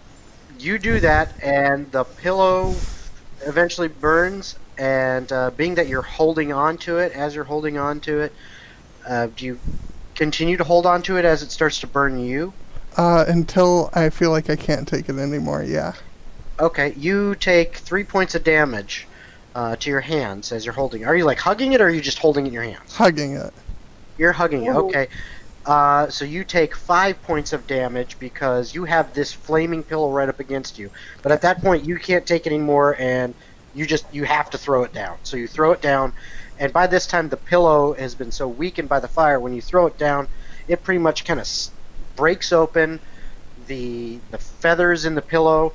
you do that, and the pillow eventually burns, and being that you're holding on to it, as you're holding on to it, do you continue to hold on to it as it starts to burn you? Until I feel like I can't take it anymore, yeah. Okay, you take 3 points of damage to your hands as you're holding it. Are you like hugging it, or are you just holding it in your hands? Hugging it. You're hugging it, Whoa. okay. So you take 5 points of damage because you have this flaming pillow right up against you. But at that point, you can't take any more, and you have to throw it down. So you throw it down, and by this time, the pillow has been so weakened by the fire. When you throw it down, it pretty much kind of breaks open. The feathers in the pillow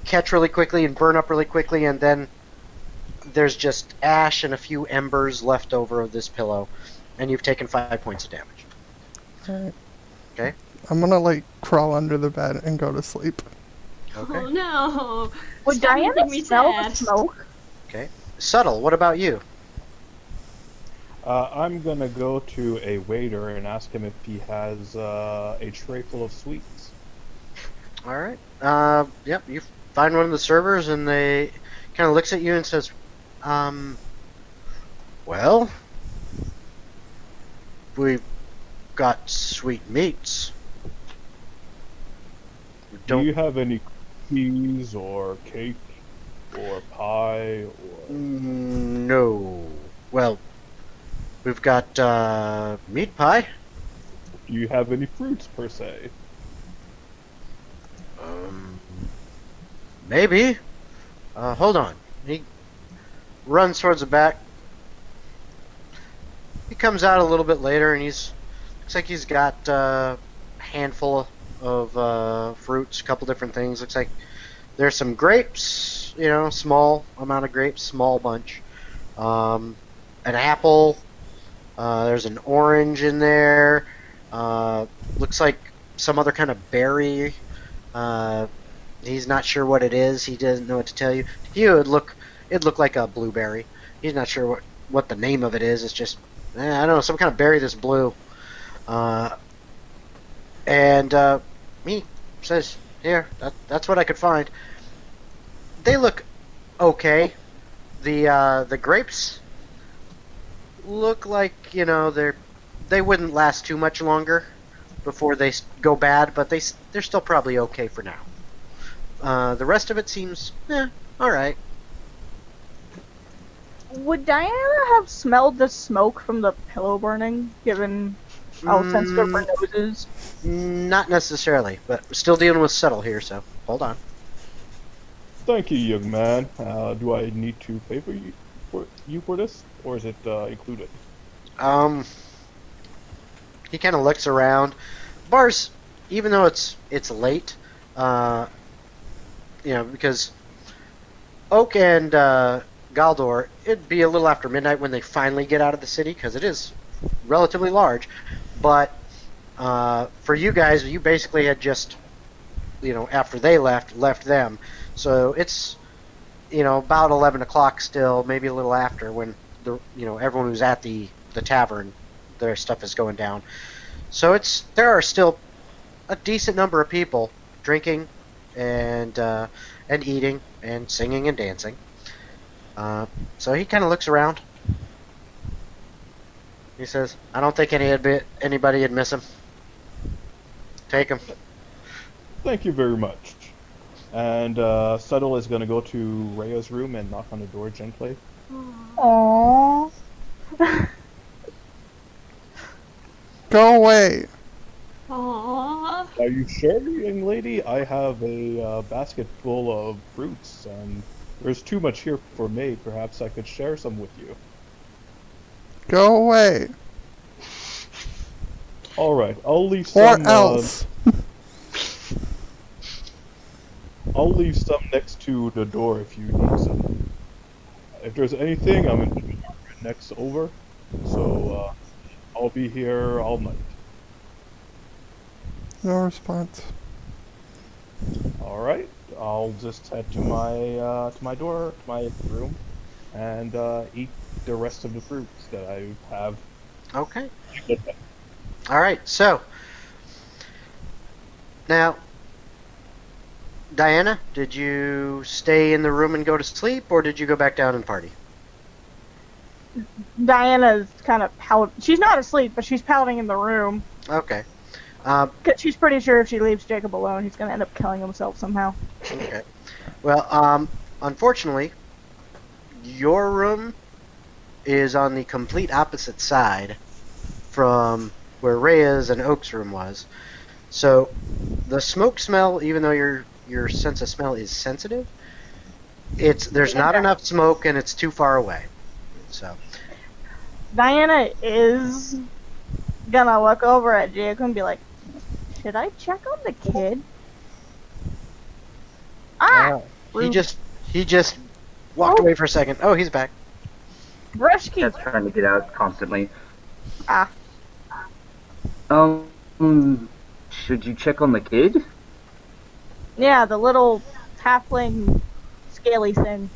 catch really quickly and burn up really quickly, and then there's just ash and a few embers left over of this pillow, and you've taken 5 points of damage. Alright. Okay. I'm gonna like crawl under the bed and go to sleep. Okay. Oh no. Would Stop Diana making me smell sad. the smoke? Okay. Subtle, what about you? I'm gonna go to a waiter and ask him if he has a tray full of sweets. All right. Yep. You find one of the servers, and they kind of looks at you and says, well, we've got sweet meats. We Do don't. you have any cookies or cake or pie or... No. Well, we've got meat pie. Do you have any fruits per se? Maybe. Hold on. He runs towards the back. He comes out a little bit later, and looks like he's got a handful of fruits, a couple different things. Looks like there's some grapes, small amount of grapes, small bunch. An apple. There's an orange in there. Looks like some other kind of berry. He's not sure what it is. He doesn't know what to tell you. To you, it'd look like a blueberry. He's not sure what the name of it is. It's just, I don't know, some kind of berry that's blue. And he says, here, that's what I could find. They look okay. The grapes look like, they wouldn't last too much longer. before they go bad, but they're still probably okay for now. The rest of it seems, all right. Would Diana have smelled the smoke from the pillow burning, given how sensitive her nose is? Not necessarily, but we're still dealing with subtle here, so hold on. Thank you, young man. Do I need to pay for you for this, or is it included? He kind of looks around. Bars, even though it's late, because Oak and Galdor, it'd be a little after midnight when they finally get out of the city, because it is relatively large. But for you guys, you basically had just, after they left them. So it's, about 11 o'clock still, maybe a little after, when everyone who's at the tavern, their stuff is going down. So there are still a decent number of people drinking and eating and singing and dancing. So he kind of looks around. He says, "I don't think anybody would miss him. Take him." Thank you very much. And Subtle is gonna go to Reya's room and knock on the door gently. Aww. Go away. Aww. Are you sure, young lady? I have a basket full of fruits, and there's too much here for me. Perhaps I could share some with you. Go away. All right, I'll leave Or some. else. I'll leave some next to the door if you need some. If there's anything, I'm in the apartment next over, so I'll be here all night. No response. All right, I'll just head to my room, and eat the rest of the fruits that I have. Okay. All right. So now, Diana, did you stay in the room and go to sleep, or did you go back down and party? Diana's kind of pouting. She's not asleep, but she's pouting in the room. Okay. 'Cause she's pretty sure if she leaves Jacob alone, he's going to end up killing himself somehow. Okay. Well, unfortunately, your room is on the complete opposite side from where Reya's and Oak's room was. So the smoke smell, even though your sense of smell is sensitive, there's not enough smoke and it's too far away. So Diana is gonna look over at Jacob and be like, "Should I check on the kid?" he just walked away for a second. Oh, he's back. Brush keep. That's trying to get out constantly. Ah. Should you check on the kid? Yeah, the little halfling scaly thing.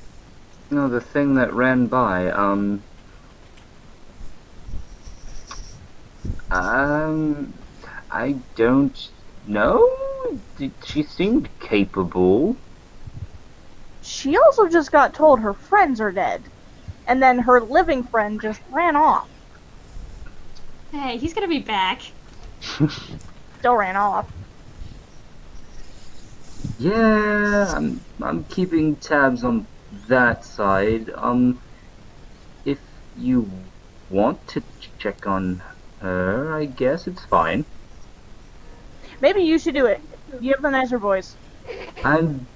No, the thing that ran by. I don't know. She seemed capable. She also just got told her friends are dead. And then her living friend just ran off. Hey, he's gonna be back. Still ran off. Yeah, I'm keeping tabs on that side. If you want to check on her, I guess it's fine. Maybe you should do it. You have the nicer voice. I'm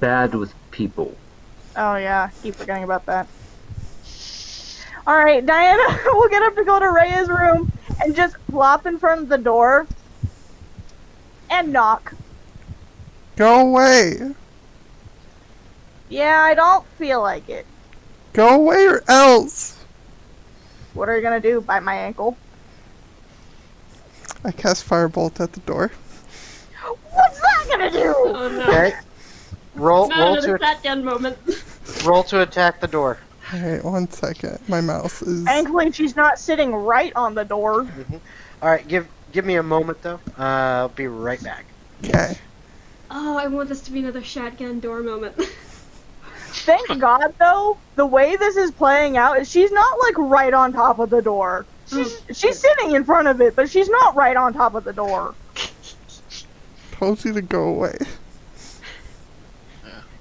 bad with people. Oh yeah, keep forgetting about that. Alright, Diana will get up to go to Reya's room and just plop in front of the door and knock. Go away. Yeah, I don't feel like it. Go away or else. What are you gonna do? Bite my ankle? I cast Firebolt at the door. What's that gonna do? Oh no. Okay. Roll Not to another sat down moment. roll to attack the door. Alright, 1 second. My mouse is... Thankfully, she's not sitting right on the door. All right, give me a moment though. I'll be right back. Okay. Oh, I want this to be another shotgun door moment. Thank God, though, the way this is playing out is she's not, like, right on top of the door. She's sitting in front of it, but she's not right on top of the door. Told you to go away.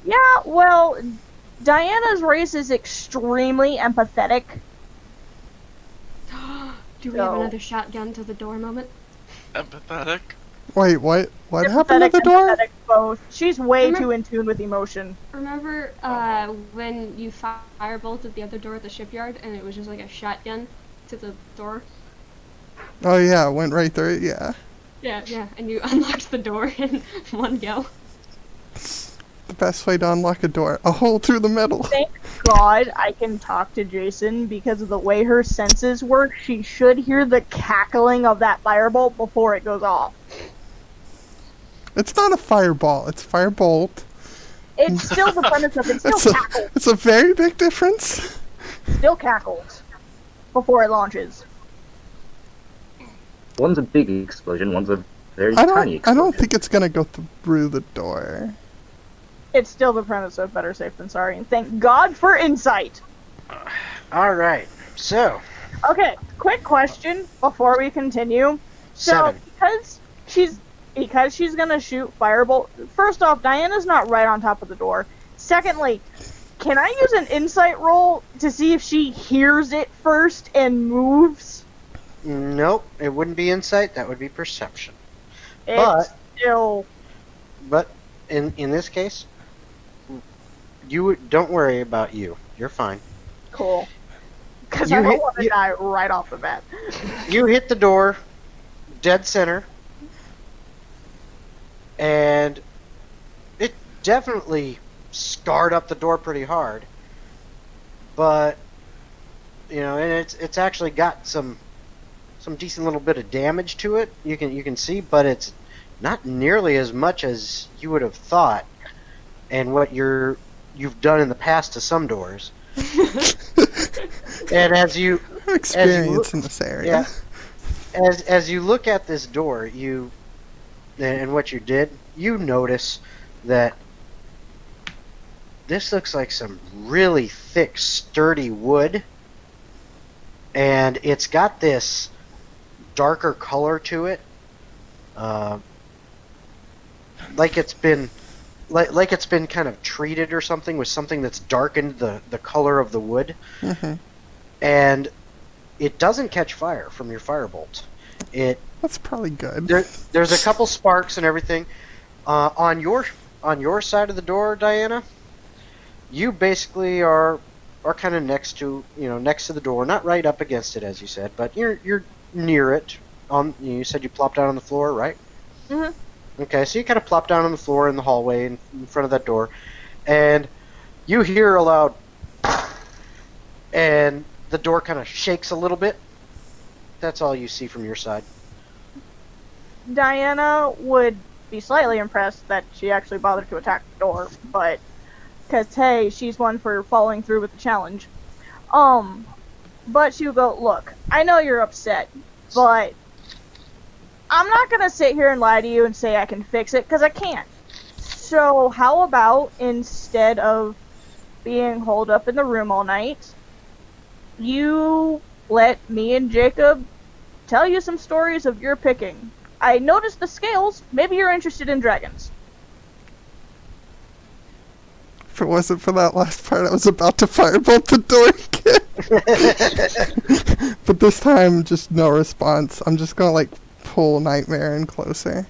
Yeah, well, Diana's race is extremely empathetic. Do we have So- another shotgun to the door moment? Empathetic. Wait, what? What happened to Empathetic, the door? empathetic both. She's way Remember- too in tune with emotion. Remember when you firebolted the other door at the shipyard and it was just like a shotgun to the door? Oh yeah, it went right through it. Yeah. Yeah, and you unlocked the door in one go. The best way to unlock a door: a hole through the middle. Thank God I can talk to Jason because of the way her senses work. She should hear the cackling of that firebolt before it goes off. It's not a fireball. It's firebolt. It's still the premise of it. Still cackles. It's a very big difference. Still cackles before it launches. One's a big explosion, one's a very I tiny explosion. don't think it's gonna go through the door. It's still the premise of better safe than sorry, and thank God for insight. All right. So, Okay, quick question before we continue. So, 7. because she's gonna shoot firebolt. First off, Diana's not right on top of the door. Secondly, can I use an insight roll to see if she hears it first and moves? Nope, it wouldn't be insight. That would be perception. It's But- still But in this case, don't worry about you. You're fine. cool. Because You I don't hit- want to you- die right off the bat. You hit the door, dead center, and it definitely scarred up the door pretty hard. But and it's actually got some decent little bit of damage to it. You can see, but it's not nearly as much as you would have thought, and what you've done in the past to some doors. And as you Experience in this area. as you look at this door, and what you did, you notice that this looks like some really thick, sturdy wood, and it's got this darker color to it, like it's been kind of treated or something with something that's darkened the color of the wood, Mhm. and it doesn't catch fire from your firebolt. That's probably good. There's a couple sparks and everything. On your side of the door, Diana, you basically are kind of next to the door, not right up against it as you said, but you're near it. You said you plopped down on the floor, right? Mhm. Okay, so you kind of plop down on the floor in the hallway in front of that door, and you hear a loud, and the door kind of shakes a little bit. That's all you see from your side. Diana would be slightly impressed that she actually bothered to attack the door, but because hey, she's one for following through with the challenge. But she would go, look, I know you're upset, but I'm not gonna sit here and lie to you and say I can fix it, because I can't. So how about instead of being holed up in the room all night, you let me and Jacob tell you some stories of your picking. I noticed the scales. Maybe you're interested in dragons. If it wasn't for that last part, I was about to firebolt the door again. But this time, just no response. I'm just gonna pull Nightmare in closer.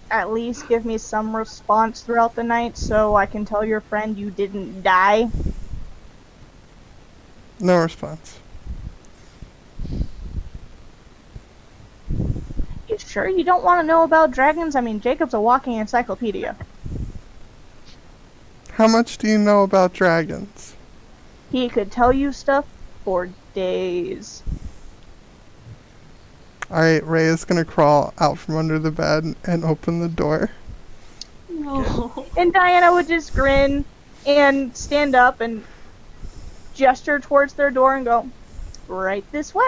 At least give me some response throughout the night so I can tell your friend you didn't die. No response. You sure you don't want to know about dragons? I mean, Jacob's a walking encyclopedia. How much do you know about dragons? He could tell you stuff for days. Alright, Reya's gonna crawl out from under the bed and open the door. No. And Diana would just grin and stand up and gesture towards their door and go, right this way.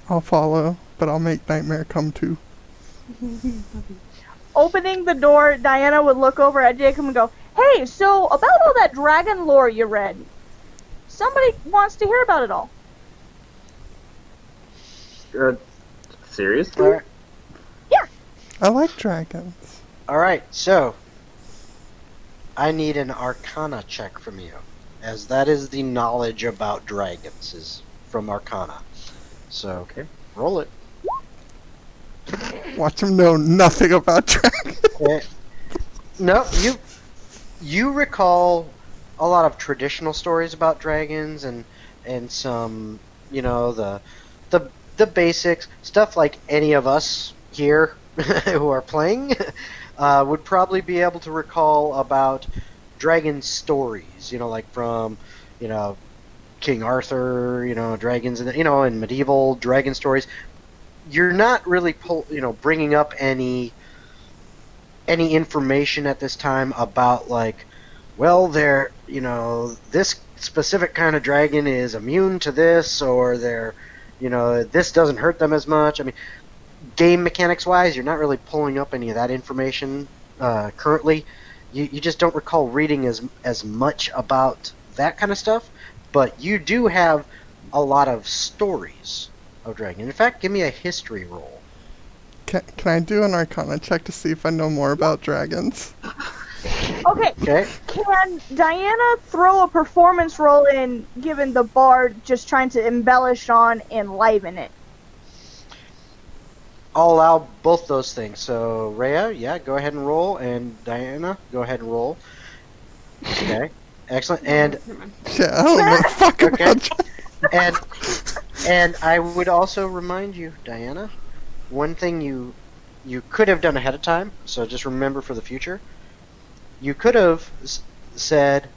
I'll follow, but I'll make Nightmare come too. Opening the door, Diana would look over at Jacob and go, hey, so about all that dragon lore you read, Somebody wants to hear about it all. Seriously? All right. I like dragons. All right. So I need an Arcana check from you, as that is the knowledge about dragons is from Arcana. So Okay. roll it. Watch him know nothing about dragons. No, you recall a lot of traditional stories about dragons and some, you know, the basics stuff like any of us here who are playing would probably be able to recall about dragon stories, you know, like from, you know, King Arthur, you know, dragons and you know, in medieval dragon stories. You're not really bringing up any information at this time about like, well, they're, you know, this specific kind of dragon is immune to this, or they're, you know, this doesn't hurt them as much. I mean, game mechanics wise, you're not really pulling up any of that information currently. You just don't recall reading as much about that kind of stuff, but you do have a lot of stories of dragon. In fact, give me a history roll. Can I do an Arcana check to see if I know more about dragons? Okay, Okay. can Diana throw a performance roll in, given the bard just trying to embellish on enliven it? I'll allow both those things. So, Reya, yeah, go ahead and roll, and Diana, go ahead and roll. Okay, excellent. And Never mind. Yeah, I don't know fuck Okay. about dragons. and I would also remind you, Diana, one thing you could have done ahead of time. So just remember for the future. You could have said,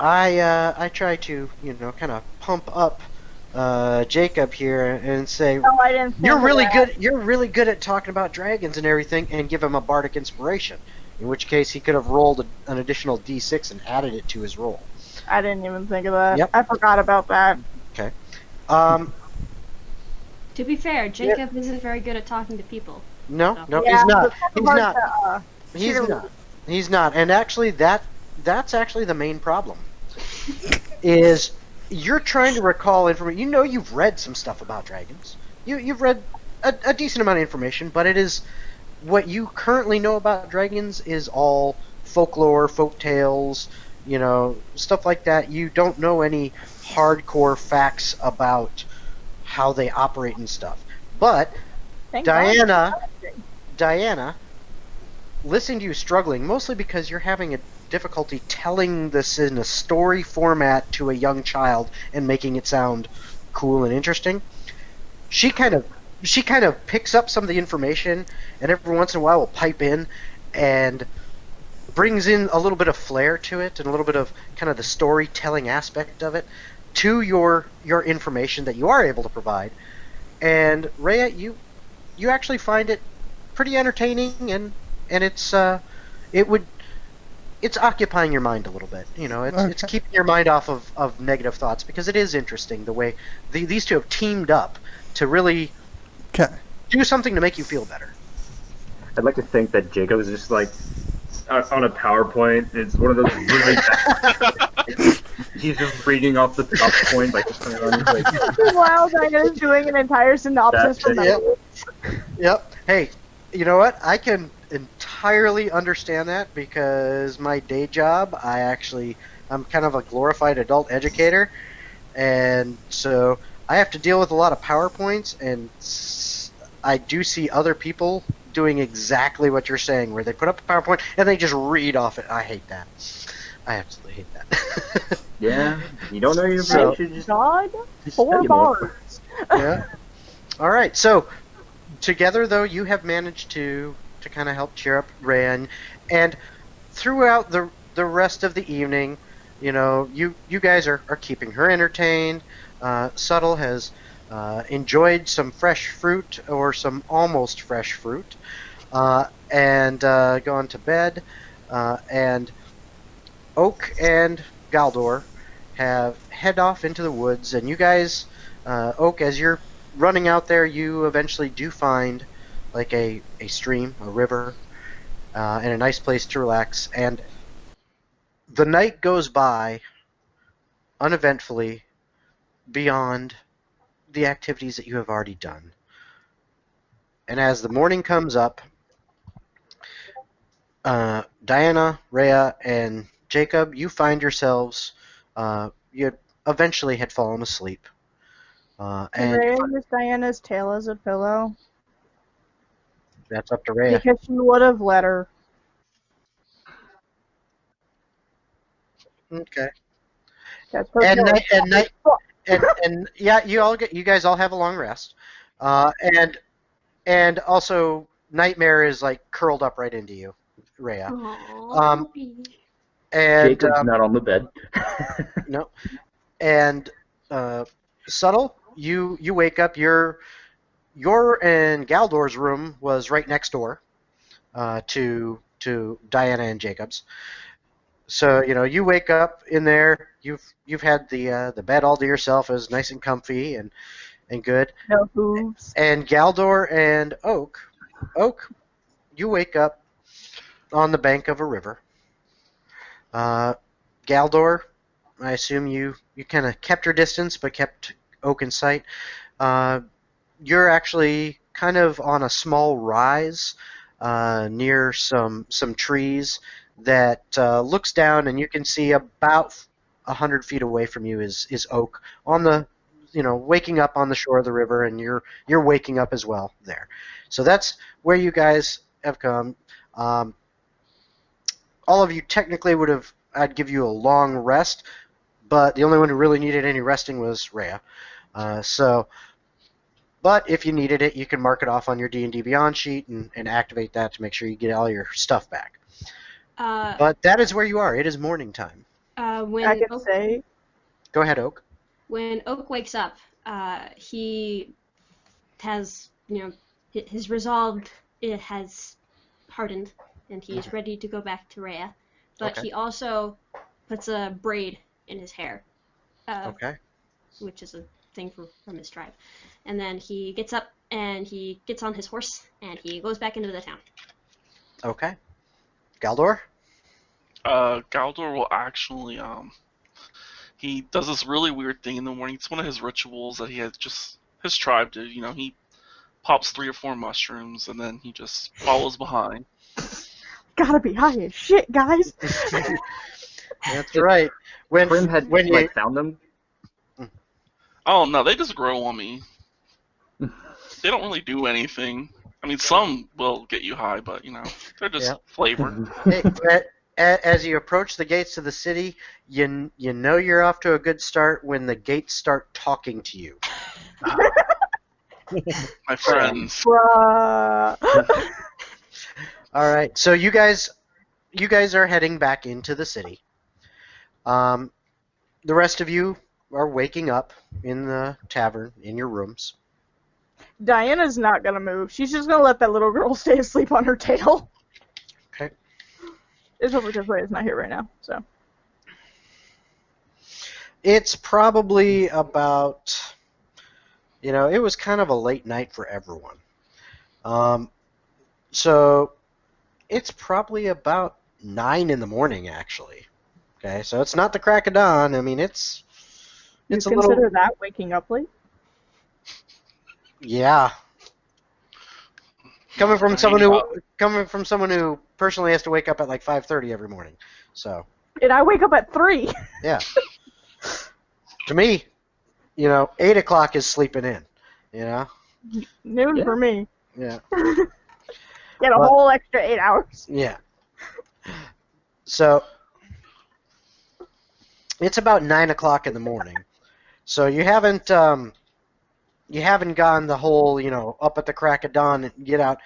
I try to, you know, kind of pump up Jacob here and say, No, I didn't think you're of really that. good. You're really good at talking about dragons and everything, and give him a bardic inspiration. In which case, he could have rolled an additional d6 and added it to his roll. I didn't even think of that. Yep. I forgot about that. Um, To be fair, Jacob isn't very good at talking to people. no, So- he's not. it's He's hard not. to, He's cheerlead. not. He's not. And actually, that's actually the main problem. Is you're trying to recall information. You know, you've read some stuff about dragons. You've read a decent amount of information, but it is what you currently know about dragons is all folklore, folk tales, you know, stuff like that. You don't know any hardcore facts about how they operate and stuff. But Thank God. Diana, listening to you struggling, mostly because you're having a difficulty telling this in a story format to a young child and making it sound cool and interesting. She kind of picks up some of the information, and every once in a while will pipe in and brings in a little bit of flair to it and a little bit of kind of the storytelling aspect of it to your information that you are able to provide. And Reya, you actually find it pretty entertaining, and it's it's occupying your mind a little bit. You know, it's Okay. keeping your mind off of negative thoughts, because it is interesting the way these two have teamed up to really Okay. do something to make you feel better. I'd like to think that Jacob is just like on a PowerPoint. It's one of those really. He's just reading off the top point, like just on his like. While Diana's doing an entire synopsis from Yep. that. Yep. Hey, you know what? I can entirely understand that, because my day job, I'm kind of a glorified adult educator, and so I have to deal with a lot of PowerPoints, and I do see other people doing exactly what you're saying, where they put up a PowerPoint and they just read off it. I hate that. I absolutely hate that. Yeah, you don't know your So- information. Just God, four study more. bars. Yeah. All right. So together, though, you have managed to kind of help cheer up Ran, and throughout the rest of the evening, you know, you guys are keeping her entertained. Subtle has enjoyed some fresh fruit, or some almost fresh fruit, and gone to bed. And Oak and Galdor have head off into the woods, and you guys, Oak, as you're running out there, you eventually do find like a stream, a river, and a nice place to relax. And the night goes by uneventfully beyond the activities that you have already done. And as the morning comes up, Diana, Reya, and Jacob, you find yourselves, you eventually had fallen asleep. Can And Reya use Diana's tail as a pillow? that's up to Reya. Because she would have let her. Okay. That's her And pillow. and yeah, you guys all have a long rest. And also Nightmare is like curled up right into you, Reya. Aww, Um, puppy. and Jacob's not on the bed. no, and Subtle, you wake up. Your and Galdor's room was right next door to Diana and Jacob's. So you wake up in there. You've had the bed all to yourself. It was nice and comfy and good. No hooves. And Galdor and Oak, you wake up on the bank of a river. Galdor, I assume you kind of kept your distance but kept Oak in sight. You're actually kind of on a small rise near some trees that looks down, and you can see about 100 feet away from you is Oak on the waking up on the shore of the river, and you're waking up as well there. So that's where you guys have come. All of you technically I'd give you a long rest, but the only one who really needed any resting was Reya. But if you needed it, you can mark it off on your D&D Beyond sheet and activate that to make sure you get all your stuff back. But that is where you are. It is morning time. When I could Oak, say. Go ahead, Oak. when Oak wakes up, he has, his resolve, it has hardened, and he's ready to go back to Reya. But Okay. he also puts a braid in his hair, Okay. which is a thing from his tribe. And then he gets up and he gets on his horse and he goes back into the town. Okay. Galdor? Galdor will actually he does this really weird thing in the morning. It's one of his rituals that he has just his tribe do. He pops 3 or 4 mushrooms and then he just follows behind. Gotta be high as shit, guys. That's right. Prim had when you found them. Oh no, they just grow on me. They don't really do anything. I mean, some will get you high, but they're just Yeah. flavor. Hey, as you approach the gates of the city, you know you're off to a good start when the gates start talking to you. My friends. Bruh. All right, so you guys are heading back into the city. The rest of you are waking up in the tavern in your rooms. Diana's not gonna move. She's just gonna let that little girl stay asleep on her tail. Okay. It's probably because Reya's not here right now, so. It's probably about, it was kind of a late night for everyone. So it's probably about 9 in the morning, actually. Okay, so it's not the crack of dawn. I mean, it's You a consider little, that waking up late? yeah. Coming from someone who personally has to wake up at like 5:30 every morning, so And I wake up at 3. yeah. To me, 8 o'clock is sleeping in. Noon Yeah. for me. Yeah. Get a Well- whole extra 8 hours. Yeah. So it's about 9 o'clock in the morning. So you haven't gone the whole up at the crack of dawn and get out.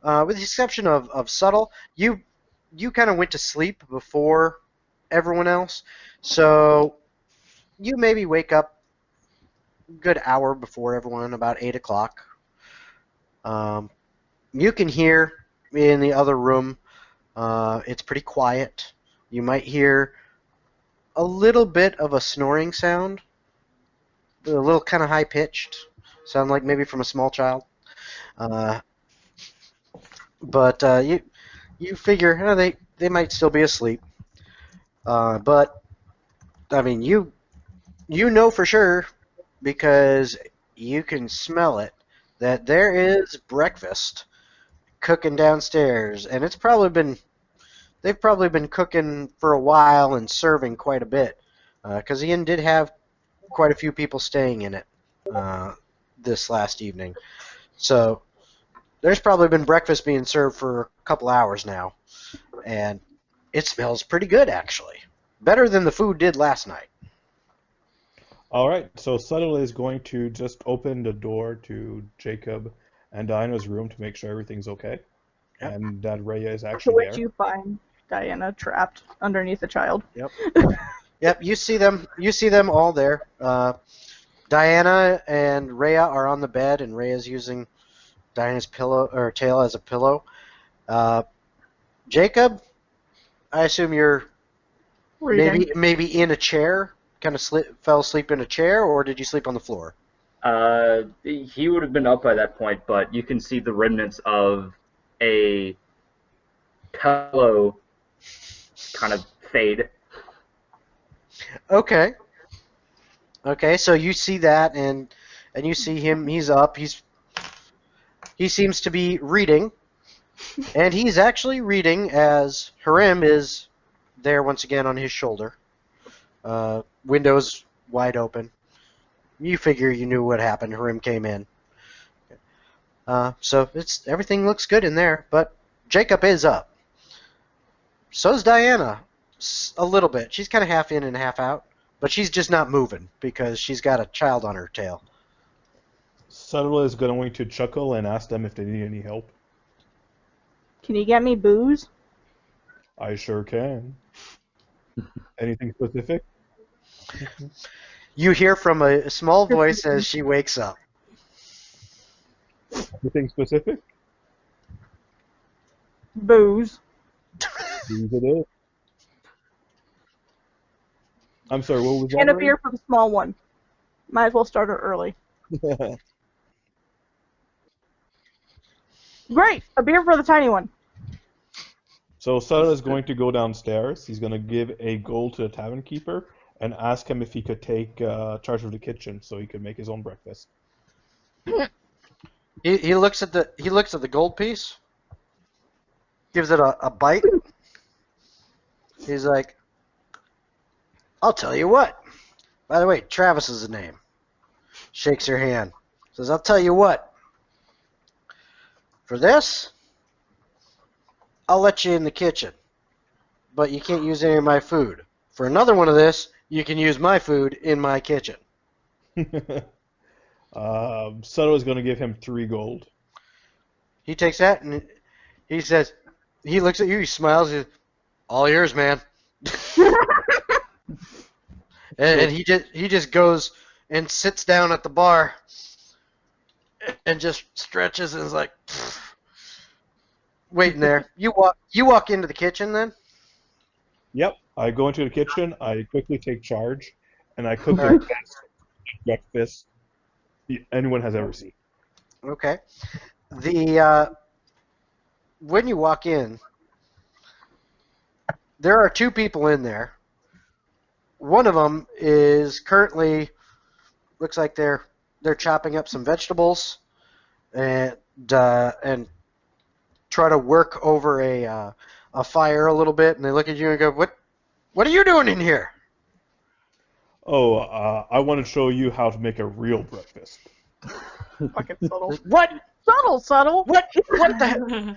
With the exception of Subtle, you kind of went to sleep before everyone else. So you maybe wake up a good hour before everyone, about 8 o'clock. You can hear in the other room, it's pretty quiet. You might hear a little bit of a snoring sound, a little kind of high-pitched, sound like maybe from a small child. But you figure they might still be asleep. But I mean, you you know for sure because you can smell it that there is breakfast cooking downstairs, and they've probably been cooking for a while and serving quite a bit because the inn did have quite a few people staying in it this last evening. So there's probably been breakfast being served for a couple hours now, and it smells pretty good actually. Better than the food did last night. All right, so Subtle is going to just open the door to Jacob and Diana's room to make sure everything's okay, Yep. and that Reya is To actually which there. you find Diana trapped underneath a child. Yep, you see them. You see them all there. Diana and Reya are on the bed, and Reya's using Diana's pillow or tail as a pillow. Jacob, I assume you're Reading. maybe in a chair, kind of fell asleep in a chair, or did you sleep on the floor? He would have been up by that point, but you can see the remnants of a pillow kind of fade. Okay. Okay, so you see that, and you see him. He's up. He seems to be reading, and he's actually reading as Harim is there once again on his shoulder. Windows wide open. You figure you knew what happened. Harim came in. So everything looks good in there, but Jacob is up. So's Diana, a little bit. She's kind of half in and half out, but she's just not moving because she's got a child on her tail. Subtle is going to chuckle and ask them if they need any help. Can you get me booze? I sure can. Anything specific? You hear from a small voice as she wakes up. Anything specific? Booze. These it is. I'm sorry, what was that? And a beer for the small one. Might as well start it early. Great! A beer for the tiny one. So Subtle is going to go downstairs. He's going to give a gold to the tavern keeper and ask him if he could take charge of the kitchen so he could make his own breakfast. He looks at the gold piece, gives it a bite. He's like, "I'll tell you what. By the way, Travis is the name." Shakes her hand. Says, "I'll tell you what. For this, I'll let you in the kitchen, but you can't use any of my food. For another one of this, you can use my food in my kitchen." Subtle is going to give him 3 gold. He takes that and he says, he looks at you, he smiles, he says, "All yours, man." and he just goes and sits down at the bar and just stretches and is like, "Pfft." Waiting there. You walk into the kitchen then? Yep, I go into the kitchen, I quickly take charge, and I cook the Alright. best breakfast anyone has ever seen. Okay. When you walk in, there are 2 people in there. One of them is currently looks like they're chopping up some vegetables and try to work over a fire a little bit, and they look at you and go, "What are you doing in here?" Oh, I want to show you how to make a real breakfast. Fucking subtle. What? Subtle! What the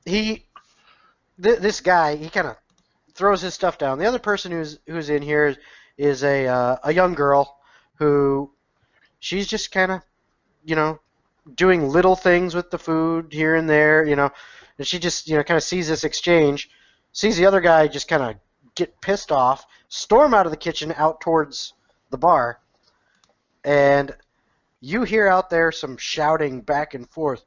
heck? This guy, he kind of throws his stuff down. The other person who's in here is a young girl who she's just kind of, doing little things with the food here and there, and she just, kind of sees this exchange, sees the other guy just kind of get pissed off, storm out of the kitchen out towards the bar, and you hear out there some shouting back and forth.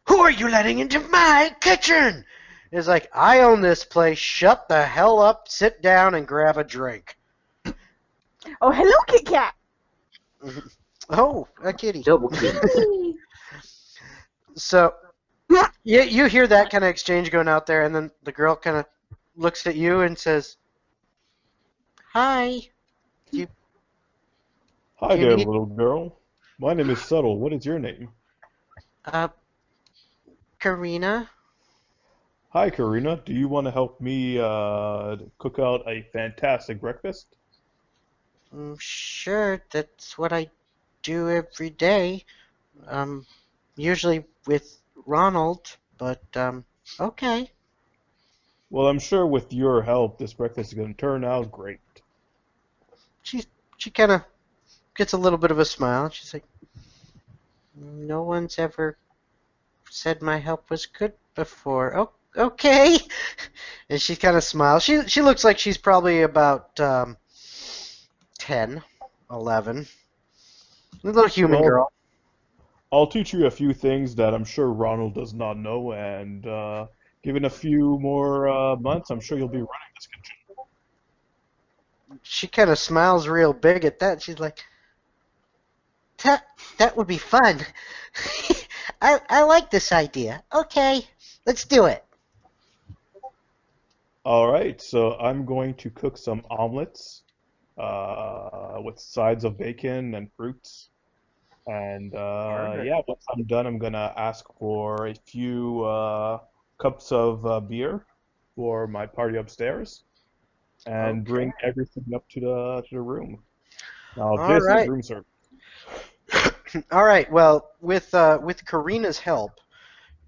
"Who are you letting into my kitchen?" It's like, "I own this place. Shut the hell up, sit down, and grab a drink." Oh, hello, Kit Kat! Oh, a kitty. Double kitty. So, you hear that kind of exchange going out there, and then the girl kind of looks at you and says, "Hi." Do you, Hi do you there, need little girl. My name is Subtle. What is your name? uh Karina? Hi, Karina. Do you want to help me cook out a fantastic breakfast? Sure, that's what I do every day. Um, Usually with Ronald, but okay. Well, I'm sure with your help, this breakfast is going to turn out great. She she kind of gets a little bit of a smile. She's like, no one's ever said my help was good before. Oh, okay. And she kind of smiles. She looks like she's probably about 10, 11. A little human Well, girl. I'll teach you a few things that I'm sure Ronald does not know, and given a few more months, I'm sure you'll be running this kitchen. She kind of smiles real big at that. She's like, that that would be fun. I like this idea. Okay, let's do it. All right, so I'm going to cook some omelets with sides of bacon and fruits. And Alright. yeah, once I'm done, I'm gonna ask for a few cups of beer for my party upstairs, and Okay. bring everything up to the room. Now All this is right. room service. All right. Well, with Karina's help,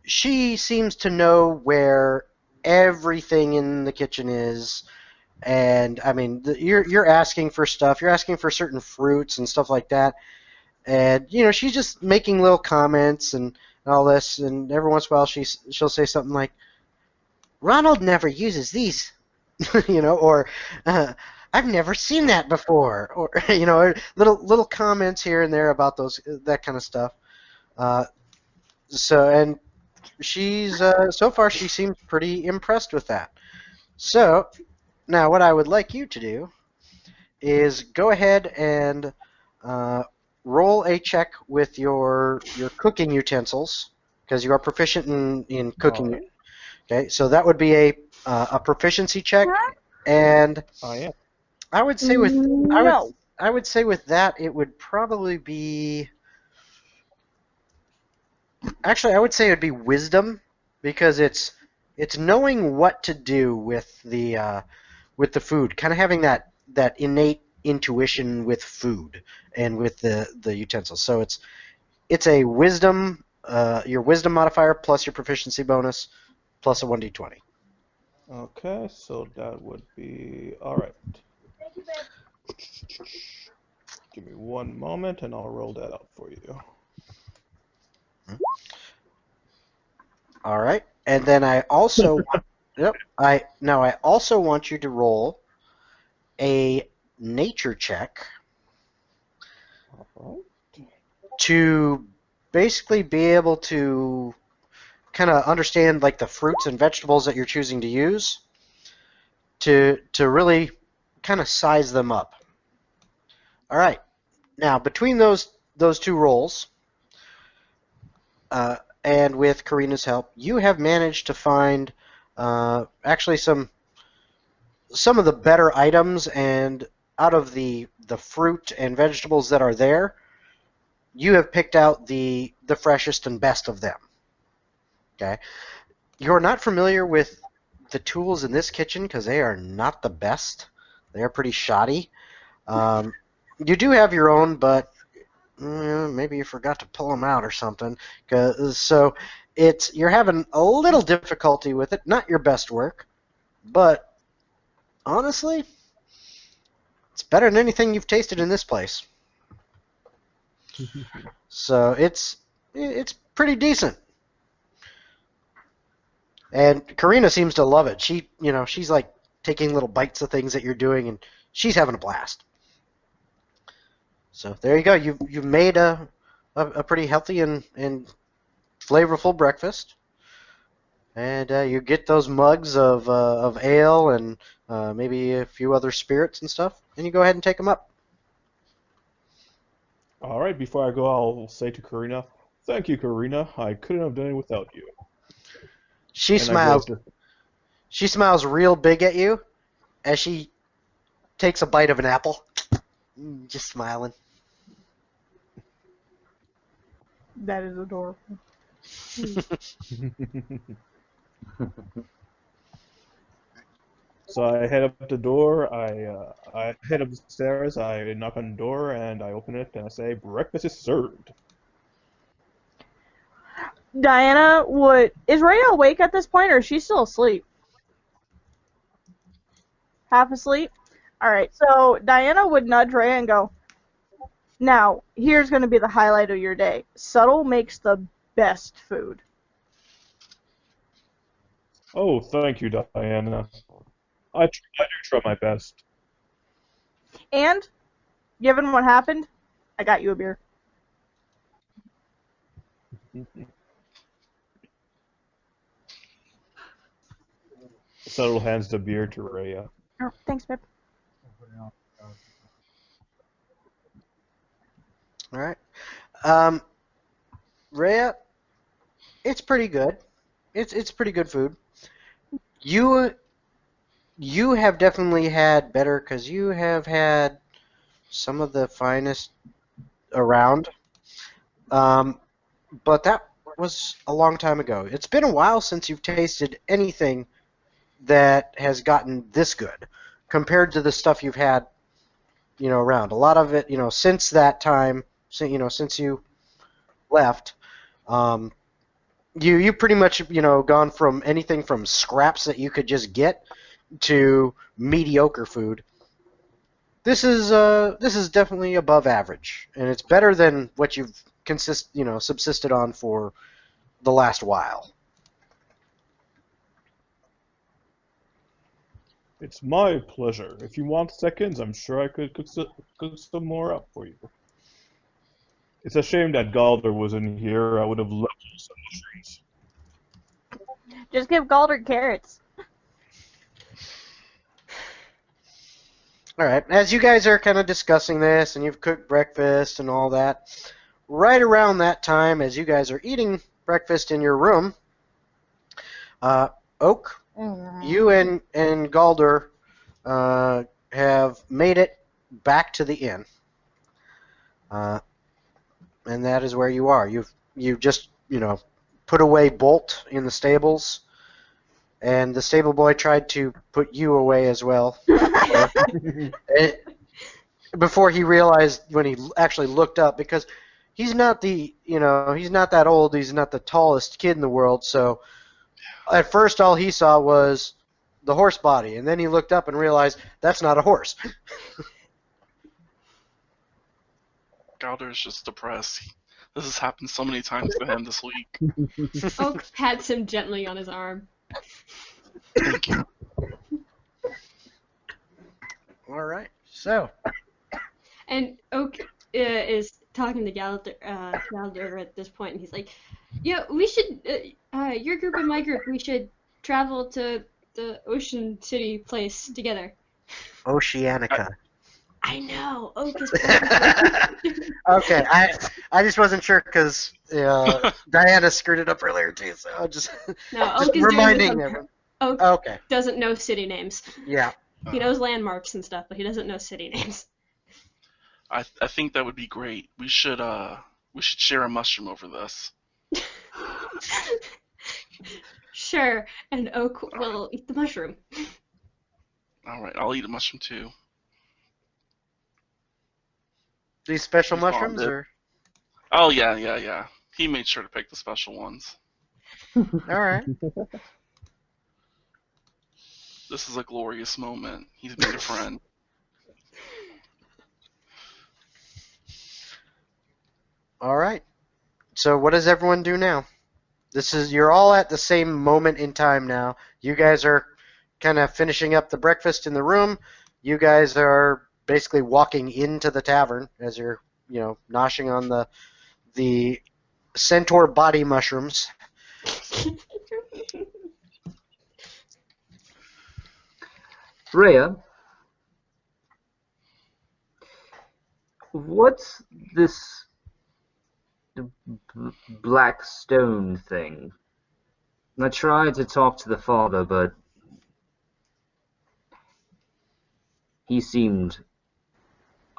she seems to know where everything in the kitchen is. And I mean, you're asking for stuff. You're asking for certain fruits and stuff like that. And she's just making little comments and all this. And every once in a while, she'll say something like, "Ronald never uses these," or uh, "I've never seen that before," or little comments here and there about those that kind of stuff. Uh, and she's so far she seems pretty impressed with that. So now, what I would like you to do is go ahead and uh, roll a check with your cooking utensils because you are proficient in All cooking. right, Okay, so that would be a proficiency check, and I am. I would say with No. I would say with that it would probably be actually I would say it would be wisdom because it's knowing what to do with the food, kind of having that innate intuition with food and with the utensils. So it's a wisdom your wisdom modifier plus your proficiency bonus plus a 1d20. Okay, so that would be all right. Give me one moment, and I'll roll that out for you. All right, and then I also want, yep, I also want you to roll a nature check All to basically be able to kind of understand like the fruits and vegetables that you're choosing to use to really kind of size them up. All right. Now between those two rolls, and with Karina's help, you have managed to find actually some of the better items, and out of the fruit and vegetables that are there, you have picked out the freshest and best of them. Okay. You're not familiar with the tools in this kitchen because they are not the best. They are pretty shoddy. Um, you do have your own, but maybe you forgot to pull them out or something. So you're having a little difficulty with it. Not your best work, but honestly, it's better than anything you've tasted in this place. right. So it's pretty decent. And Karina seems to love it. She's like taking little bites of things that you're doing, and she's having a blast. So there you go. You've made a pretty healthy and flavorful breakfast, and you get those mugs of ale and maybe a few other spirits and stuff, and you go ahead and take them up. All right, before I go, I'll say to Karina, "Thank you, Karina. I couldn't have done it without you." She And I go smiles. to, She smiles real big at you as she takes a bite of an apple. Just smiling. That is adorable. So I head up the door. I head up the stairs. I knock on the door and I open it and I say, "Breakfast is served." Diana would. Is Reya awake at this point, or is she still asleep? Half asleep? Alright, so Diana would nudge Reya and go, "Now, here's going to be the highlight of your day. Subtle makes the best food." Oh, thank you, Diana. I do try my best. And, given what happened, I got you a beer. Subtle hands the beer to Reya. Oh, thanks, babe. All right. Rhea, it's pretty good. It's pretty good food. You have definitely had better because you have had some of the finest around. But that was a long time ago. It's been a while since you've tasted anything that has gotten this good compared to the stuff you've had, around. A lot of it, since that time, since you left, you pretty much, gone from anything from scraps that you could just get to mediocre food. This is definitely above average, and it's better than what you've subsisted on for the last while. It's my pleasure. If you want seconds, I'm sure I could cook some more up for you. It's a shame that Galder wasn't here. I would have loved some mushrooms. Just give Galder carrots. All right, as you guys are kind of discussing this, and you've cooked breakfast and all that, right around that time, as you guys are eating breakfast in your room, Oak, you and Galder have made it back to the inn, and that is where you are. You've just put away Bolt in the stables, and the stable boy tried to put you away as well. Before he realized, when he actually looked up, because he's not he's not that old, he's not the tallest kid in the world, so at first all he saw was the horse body, and then he looked up and realized that's not a horse. Gowder's just depressed. This has happened so many times to him this week. Oak pats him gently on his arm. Thank you. All right, so And Oak is talking to Galder at this point, and he's like, "Yeah, we should. Your group and my group, we should travel to the Ocean City place together." Oceanica. I know. Oak is. Okay, I just wasn't sure because Diana screwed it up earlier too, so I'll just No, just Oak is reminding doing everyone. Oak Okay, doesn't know city names. yeah. He knows landmarks and stuff, but he doesn't know city names. I think that would be great. We should share a mushroom over this. Sure, and Oak will eat the mushroom. All right, I'll eat a mushroom too. These special He's mushrooms, bonded. or Oh yeah. He made sure to pick the special ones. all right. This is a glorious moment. He's made a friend. All right. So what does everyone do now? You're all at the same moment in time now. You guys are kind of finishing up the breakfast in the room. You guys are basically walking into the tavern as you're, noshing on the centaur body mushrooms. Reya, what's this black stone thing? I tried to talk to the father, but he seemed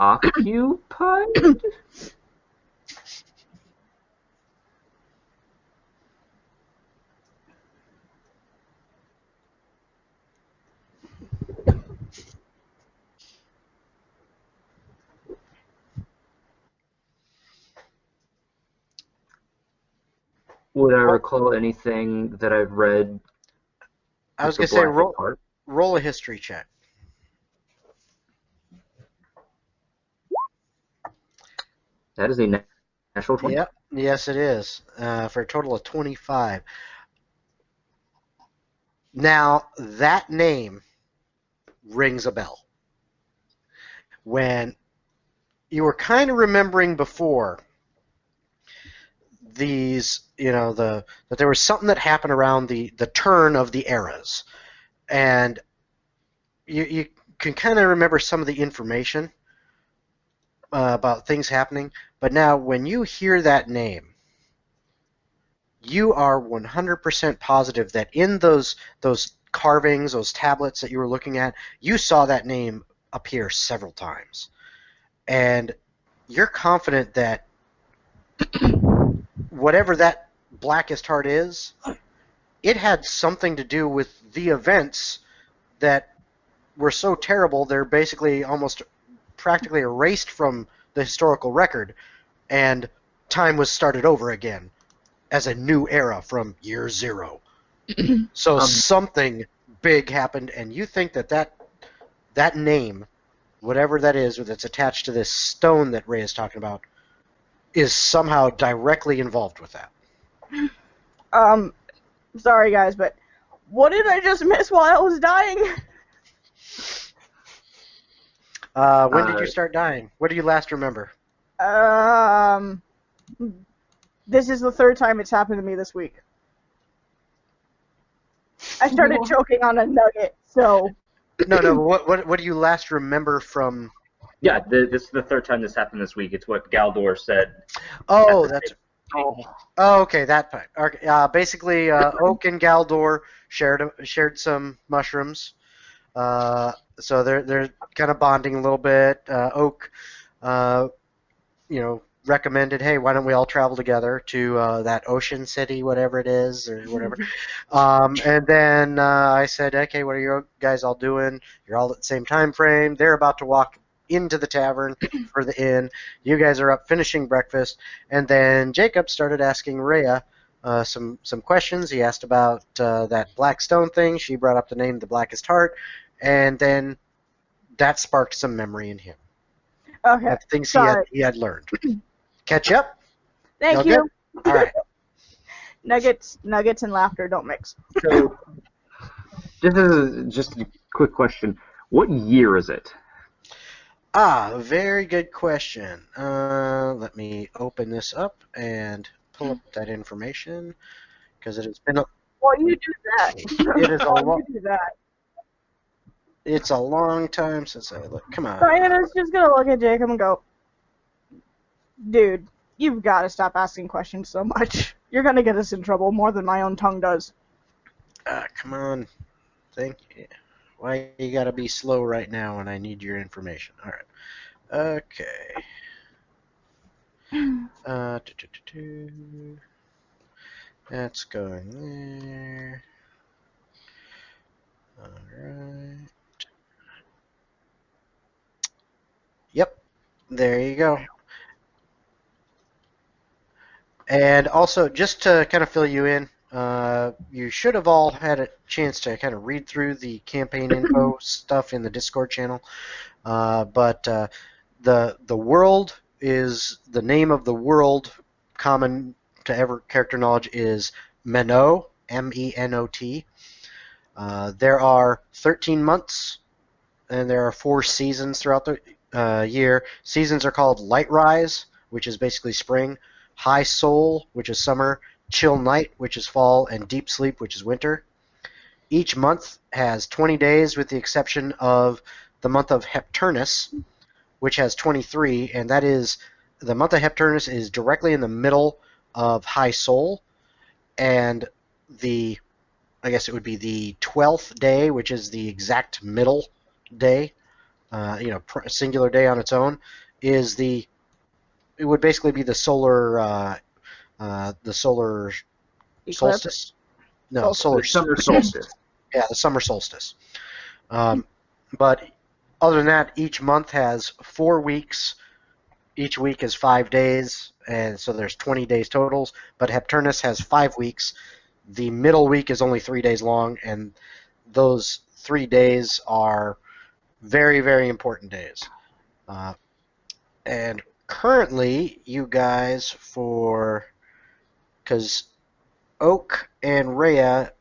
occupied? Would I recall anything that I've read I was with the gonna say blackest heart? roll a history check. That is a natural 20. Yep. Yes, it is. For a total of 25. Now, that name rings a bell. When you were kind of remembering before these, that there was something that happened around the turn of the eras. And you can kind of remember some of the information about things happening. But now, when you hear that name, you are 100% positive that in those carvings, those tablets that you were looking at, you saw that name appear several times. And you're confident that whatever that blackest heart is, it had something to do with the events that were so terrible they're basically almost practically erased from the historical record, and time was started over again as a new era from year zero. So something big happened, and you think that name, whatever that is that's attached to this stone that Ray is talking about, is somehow directly involved with that. Sorry guys, but what did I just miss while I was dying? When did you start dying? What do you last remember? This is the third time it's happened to me this week. I started choking on a nugget, so... No, what do you last remember from... Yeah, this is the third time this happened this week. It's what Galdor said. Oh, that's... Oh, okay, that part. Okay, basically, Oak and Galdor shared some mushrooms. So they're kind of bonding a little bit. Oak, recommended, hey, why don't we all travel together to that ocean city, whatever it is, or whatever. And then I said, okay, what are you guys all doing? You're all at the same time frame. They're about to walk into the tavern for the inn. You guys are up finishing breakfast. And then Jacob started asking Reya some questions. He asked about that black stone thing. She brought up the name The Blackest Heart. And then that sparked some memory in him. Okay. Things he had learned. Catch up? Thank you. All right. Nuggets and laughter don't mix. So, this is just a quick question. What year is it? Very good question. Let me open this up and pull up that information, because it has been Well, you do that. It is You do that. It's a long time since I looked. Come on. Diana's just gonna look at Jacob and go, dude, you've got to stop asking questions so much. You're gonna get us in trouble more than my own tongue does. Come on. Thank you. Why you gotta be slow right now when I need your information? All right. Okay. That's going there. All right. Yep. There you go. And also, just to kind of fill you in, you should have all had a chance to kind of read through the campaign info stuff in the Discord channel. But the world is, the name of the world, common to every character knowledge, is Menot, M-E-N-O-T. There are 13 months, and there are 4 seasons throughout the year. Seasons are called Light Rise, which is basically spring, High Soul, which is summer, Chill Night, which is fall, and Deep Sleep, which is winter. Each month has 20 days, with the exception of the month of Hepturnus, which has 23, and that is, the month of Hepturnus is directly in the middle of High Soul, and I guess it would be the 12th day, which is the exact middle day singular day on its own, is it would basically be the solar Eclipse? solstice. No, Solstice. solar Summer solstice. yeah, the summer solstice. But other than that, each month has 4 weeks. Each week is 5 days, and so there's 20 days totals. But Hepturnus has 5 weeks. The middle week is only 3 days long, and those 3 days are very, very important days. And currently, you guys, because Oak and Reya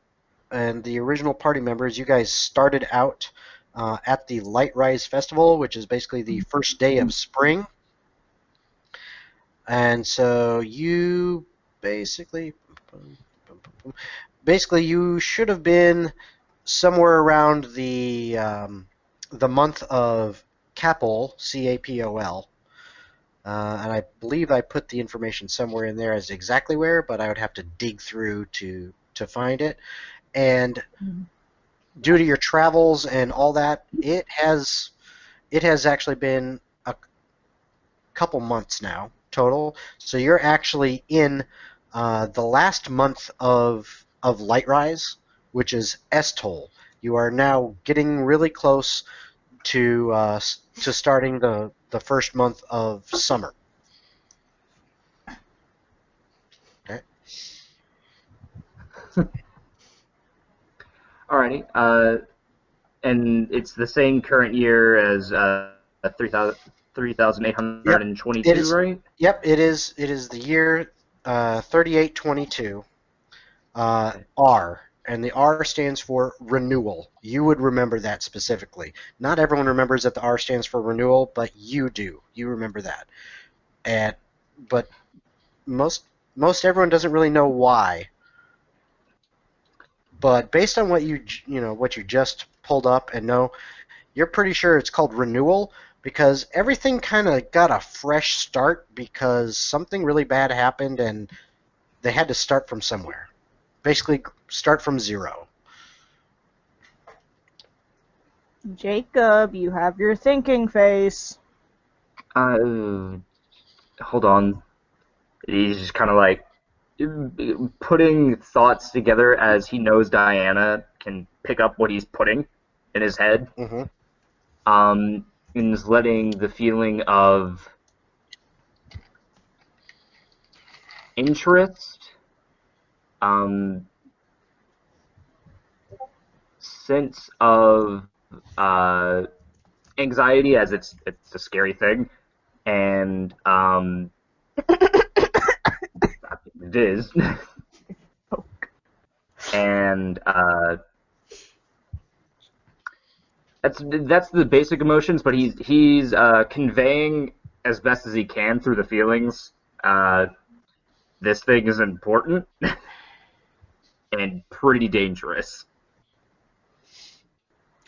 and the original party members, you guys started out at the Light Rise Festival, which is basically the first day of spring. And so you basically you should have been somewhere around the month of Capol, Capol. And I believe I put the information somewhere in there as exactly where, but I would have to dig through to find it. And due to your travels and all that, it has actually been a couple months now total. So you're actually in the last month of Lightrise, which is Estol. You are now getting really close to starting the first month of summer. Okay. Alrighty. And it's the same current year as 3,822, It is, right? Yep, it is. It is the year 3822. R, and the R stands for renewal. You would remember that specifically. Not everyone remembers that the R stands for renewal, but you do. You remember that. But most everyone doesn't really know why. But based on what you just pulled up and know, you're pretty sure it's called renewal because everything kind of got a fresh start because something really bad happened and they had to start from somewhere. Basically, start from zero. Jacob, you have your thinking face. Hold on. He's just kind of like putting thoughts together as he knows Diana can pick up what he's putting in his head. Mm-hmm. And is letting the feeling of interest, sense of anxiety, as it's a scary thing, and it is, and that's the basic emotions, but he's conveying as best as he can through the feelings. This thing is important and pretty dangerous.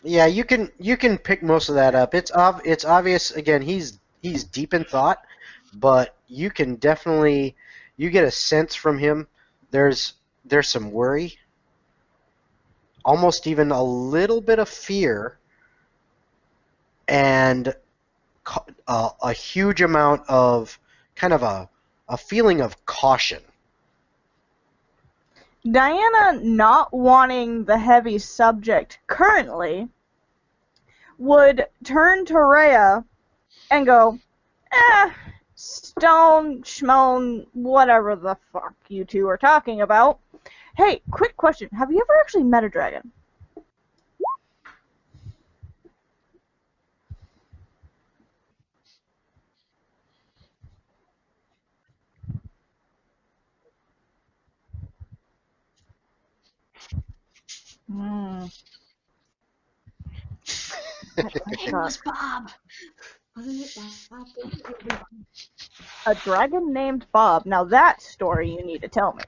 Yeah, you can pick most of that up. It's obvious. Again, he's deep in thought, but you can definitely get a sense from him. There's some worry, almost even a little bit of fear, and a huge amount of kind of a feeling of caution. Diana, not wanting the heavy subject currently, would turn to Reya and go, stone, schmone, whatever the fuck you two are talking about. Hey, quick question. Have you ever actually met a dragon? Hmm. It was Bob. Wasn't it Bob? A dragon named Bob. Now that story you need to tell me.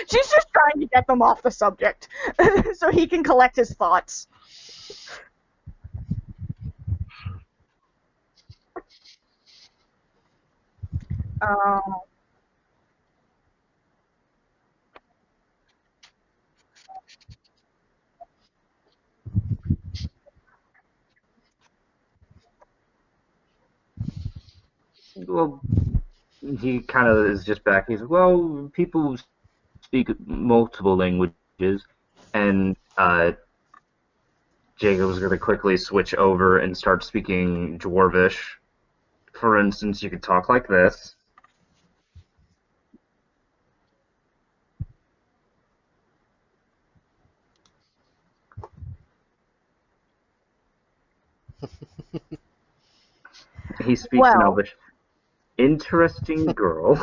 She's just trying to get them off the subject so he can collect his thoughts. Um, Well, he kind of is just back. He's well, people speak multiple languages, and Jacob's going to quickly switch over and start speaking Dwarvish. For instance, you could talk like this. He speaks in Well, Elvish. Interesting girl.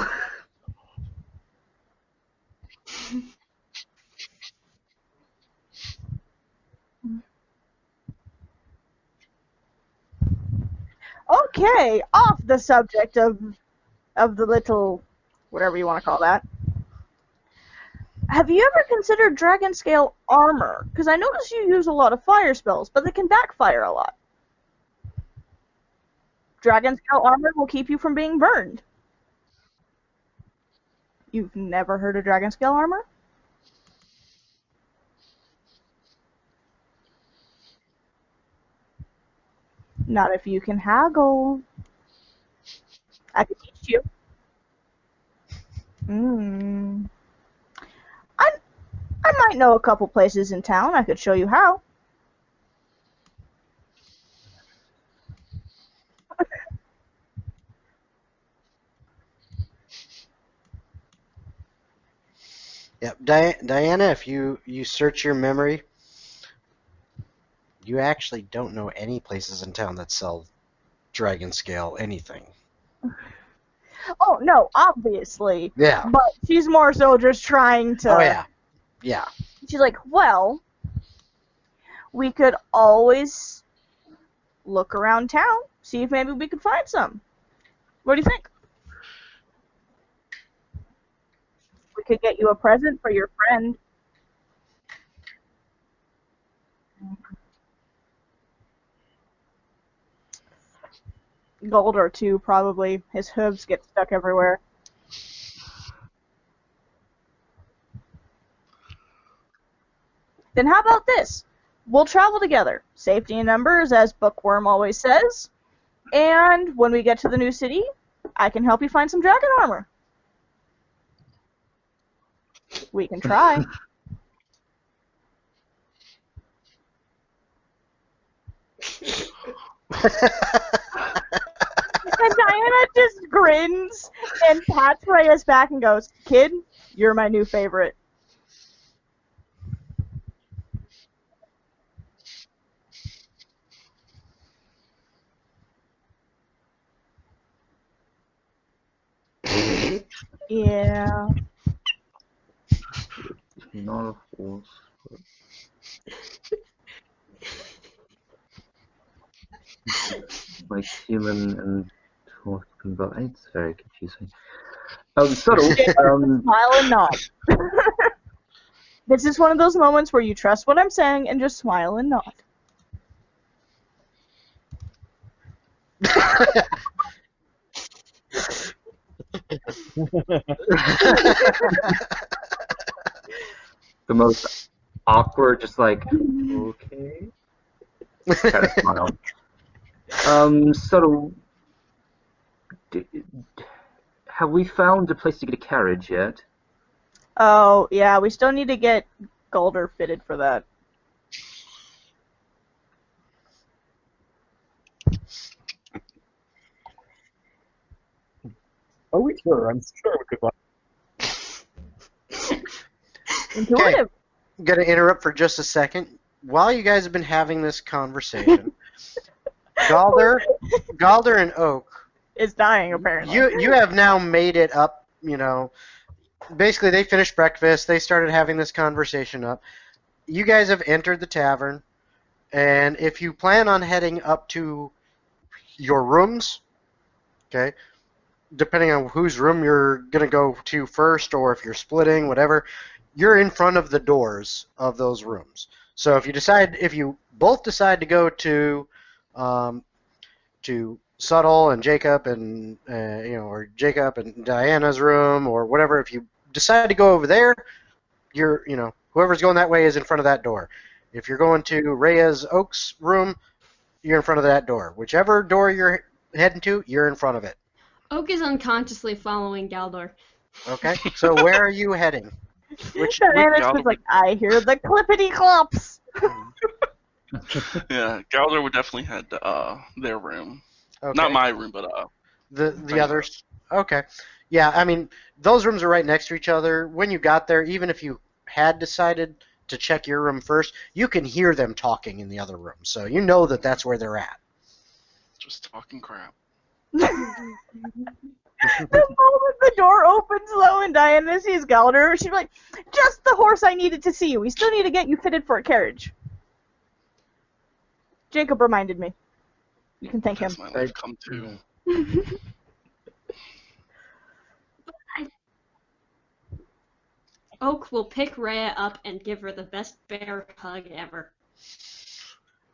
okay, off the subject of the little, whatever you want to call that. Have you ever considered Dragonscale Armor? Because I notice you use a lot of fire spells, but they can backfire a lot. Dragonscale Armor will keep you from being burned. You've never heard of Dragonscale Armor? Not if you can haggle. I could teach you. I might know a couple places in town. I could show you how. Yep, Diana, if you search your memory, you actually don't know any places in town that sell dragon scale anything. Oh, no, obviously. Yeah. But she's more so just trying to... Oh, yeah. Yeah. She's like, well, we could always look around town, see if maybe we could find some. What do you think? We could get you a present for your friend. Gold or two, probably. His hooves get stuck everywhere. Then how about this? We'll travel together. Safety in numbers, as Bookworm always says. And when we get to the new city, I can help you find some dragon armor. We can try. And Diana just grins and pats Reya's back and goes, "Kid, you're my new favorite." Yeah. Not a horse. Like human and horse combined. It's very confusing. Subtle. Smile and nod. This is one of those moments where you trust what I'm saying and just smile and nod. The most awkward, just like, okay. Kind of smile. Subtle. Have we found a place to get a carriage yet? Oh, yeah, we still need to get Golder fitted for that. Are we sure? I'm sure we could find. Intuitive. I'm going to interrupt for just a second. While you guys have been having this conversation, Galder and Oak, Is dying, apparently. you have now made it up, you know. Basically, they finished breakfast. They started having this conversation up. You guys have entered the tavern, and if you plan on heading up to your rooms, okay, depending on whose room you're going to go to first, or if you're splitting, whatever, you're in front of the doors of those rooms. So if you both decide to go to Subtle and Jacob and or Jacob and Diana's room or whatever, if you decide to go over there, whoever's going that way is in front of that door. If you're going to Reya's Oak's room, you're in front of that door. Whichever door you're heading to, you're in front of it. Oak is unconsciously following Galdor. Okay, so where are you heading? Diana's just like, I hear the clippity clops. Yeah, Galdor would definitely head to their room. Okay. Not my room, but the others. Okay. Yeah, I mean, those rooms are right next to each other. When you got there, even if you had decided to check your room first, you can hear them talking in the other room. So you know that that's where they're at. just talking crap. The moment the door opens, though, and Diana sees Galdor, she's like, just the horse I needed to see. We still need to get you fitted for a carriage. Jacob reminded me. You can thank him. That's my life come to. Oak will pick Reya up and give her the best bear hug ever.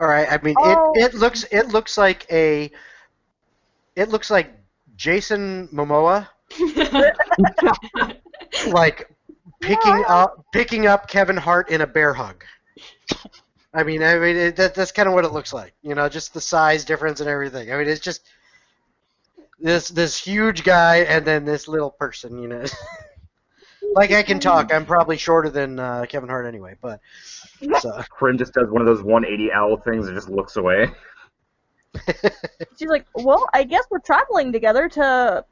All right. I mean, it looks like Jason Momoa, like picking up Kevin Hart in a bear hug. I mean, that's kind of what it looks like. You know, just the size difference and everything. I mean, it's just this huge guy and then this little person. You know, like I can talk. I'm probably shorter than Kevin Hart anyway, but. So. Corinne just does one of those 180 owl things and just looks away. She's like, well, I guess we're traveling together to...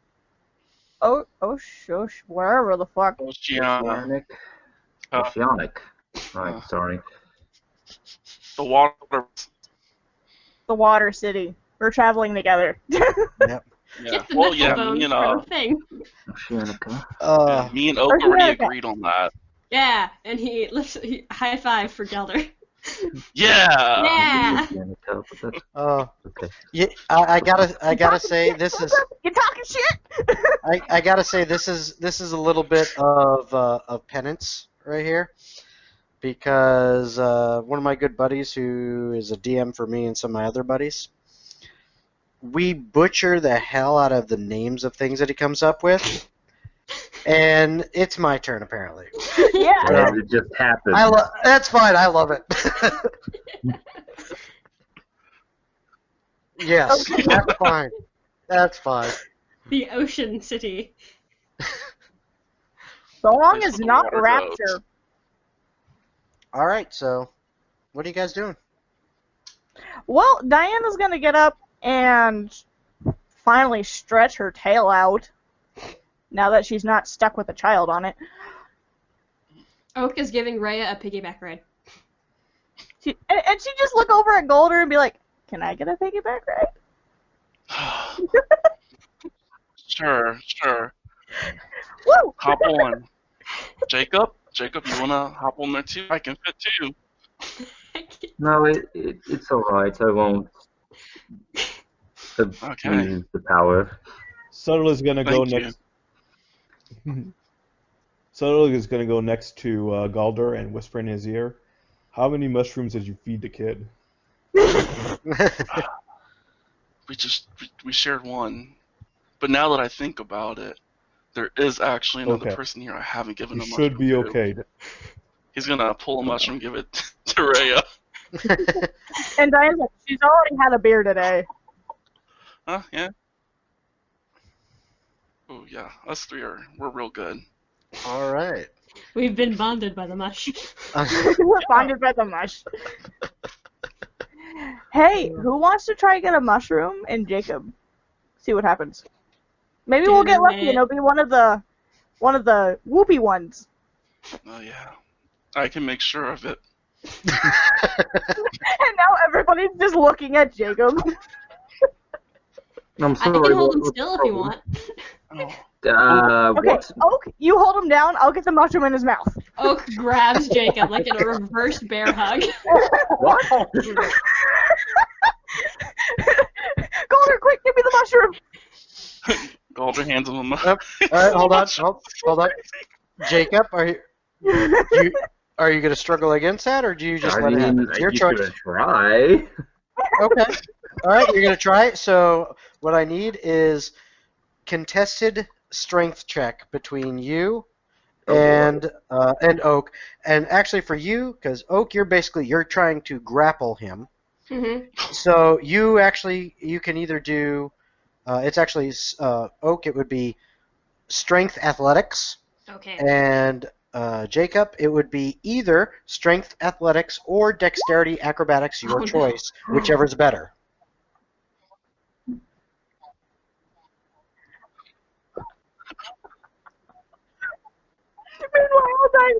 Shush, wherever the fuck. Oceanic. Oceanic. Right, sorry. The water. The Water City. We're traveling together. Yep. Yeah. Get the Well, knuckle yeah, bone me and for the thing. Oceanica. me and Oak already agreed on that. Yeah, and he high five for Gelder. Yeah. Yeah. Okay. Yeah, I gotta say this is. You talking shit? I gotta say this is a little bit of penance right here, because one of my good buddies who is a DM for me and some of my other buddies, we butcher the hell out of the names of things that he comes up with. And it's my turn, apparently. Yeah. It just happened. That's fine. I love it. Yes, that's fine. That's fine. The Ocean City. So long Place as with the not water Rapture. goes. All right. So, what are you guys doing? Well, Diana's gonna get up and finally stretch her tail out. Now that she's not stuck with a child on it. Oak is giving Reya a piggyback ride. And she just look over at Golder and be like, can I get a piggyback ride? Sure. Woo! Hop on. Jacob, you wanna hop on there too? I can fit too. No, it's alright. I won't abuse the power. Subtle is gonna go Thank you. next. Subtle is gonna go next to Galder and whisper in his ear, "How many mushrooms did you feed the kid?" We shared one, but now that I think about it, there is actually another person here I haven't given You a mushroom should be to. okay. He's gonna pull a mushroom and give it to Reya. And Diana's like, she's already had a beer today. Huh? Yeah. Oh yeah, us three we're real good. All right. We've been bonded by the mush. Bonded by the mush. Hey, who wants to try get a mushroom? And Jacob, see what happens. Maybe we'll get lucky and it'll be one of the whoopee ones. Oh yeah, I can make sure of it. And now everybody's just looking at Jacob. I'm I sorry. can hold him still if you want. Oh. Okay, What? Oak, you hold him down. I'll get the mushroom in his mouth. Oak grabs Jacob like in a reverse bear hug. What? Golder, quick, give me the mushroom. Galder hands him a All right, hold on. Hold on. Jacob, are you going to struggle against that, or do you just let it happen? It's your you choice. could try. Okay. All right, you're going to try it. So what I need is contested strength check between you and Oak. And actually for you, because Oak, you're trying to grapple him. Mm-hmm. So you can either do It's actually Oak. It would be Strength Athletics, Okay. and Jacob, it would be either Strength Athletics or Dexterity Acrobatics, your Oh, no. choice, whichever's better. Meanwhile,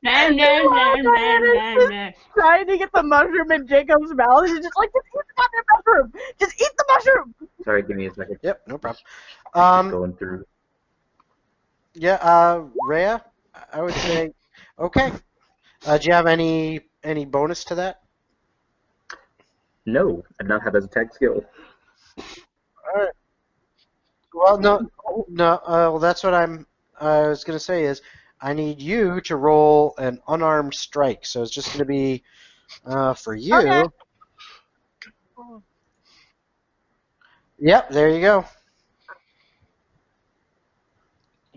No, no, no, no, no, no. trying to get the mushroom in Jacob's mouth. He's just like, just eat the goddamn mushroom. Just eat the mushroom. Sorry, give me a second. Yep, no problem. Going through. Yeah, Reya, I would say, okay. Do you have any bonus to that? No, I do not have as a tag skill. All right. Well, no. Well, that's what I was gonna say is I need you to roll an unarmed strike. So it's just gonna be for you. Okay. Yep, there you go.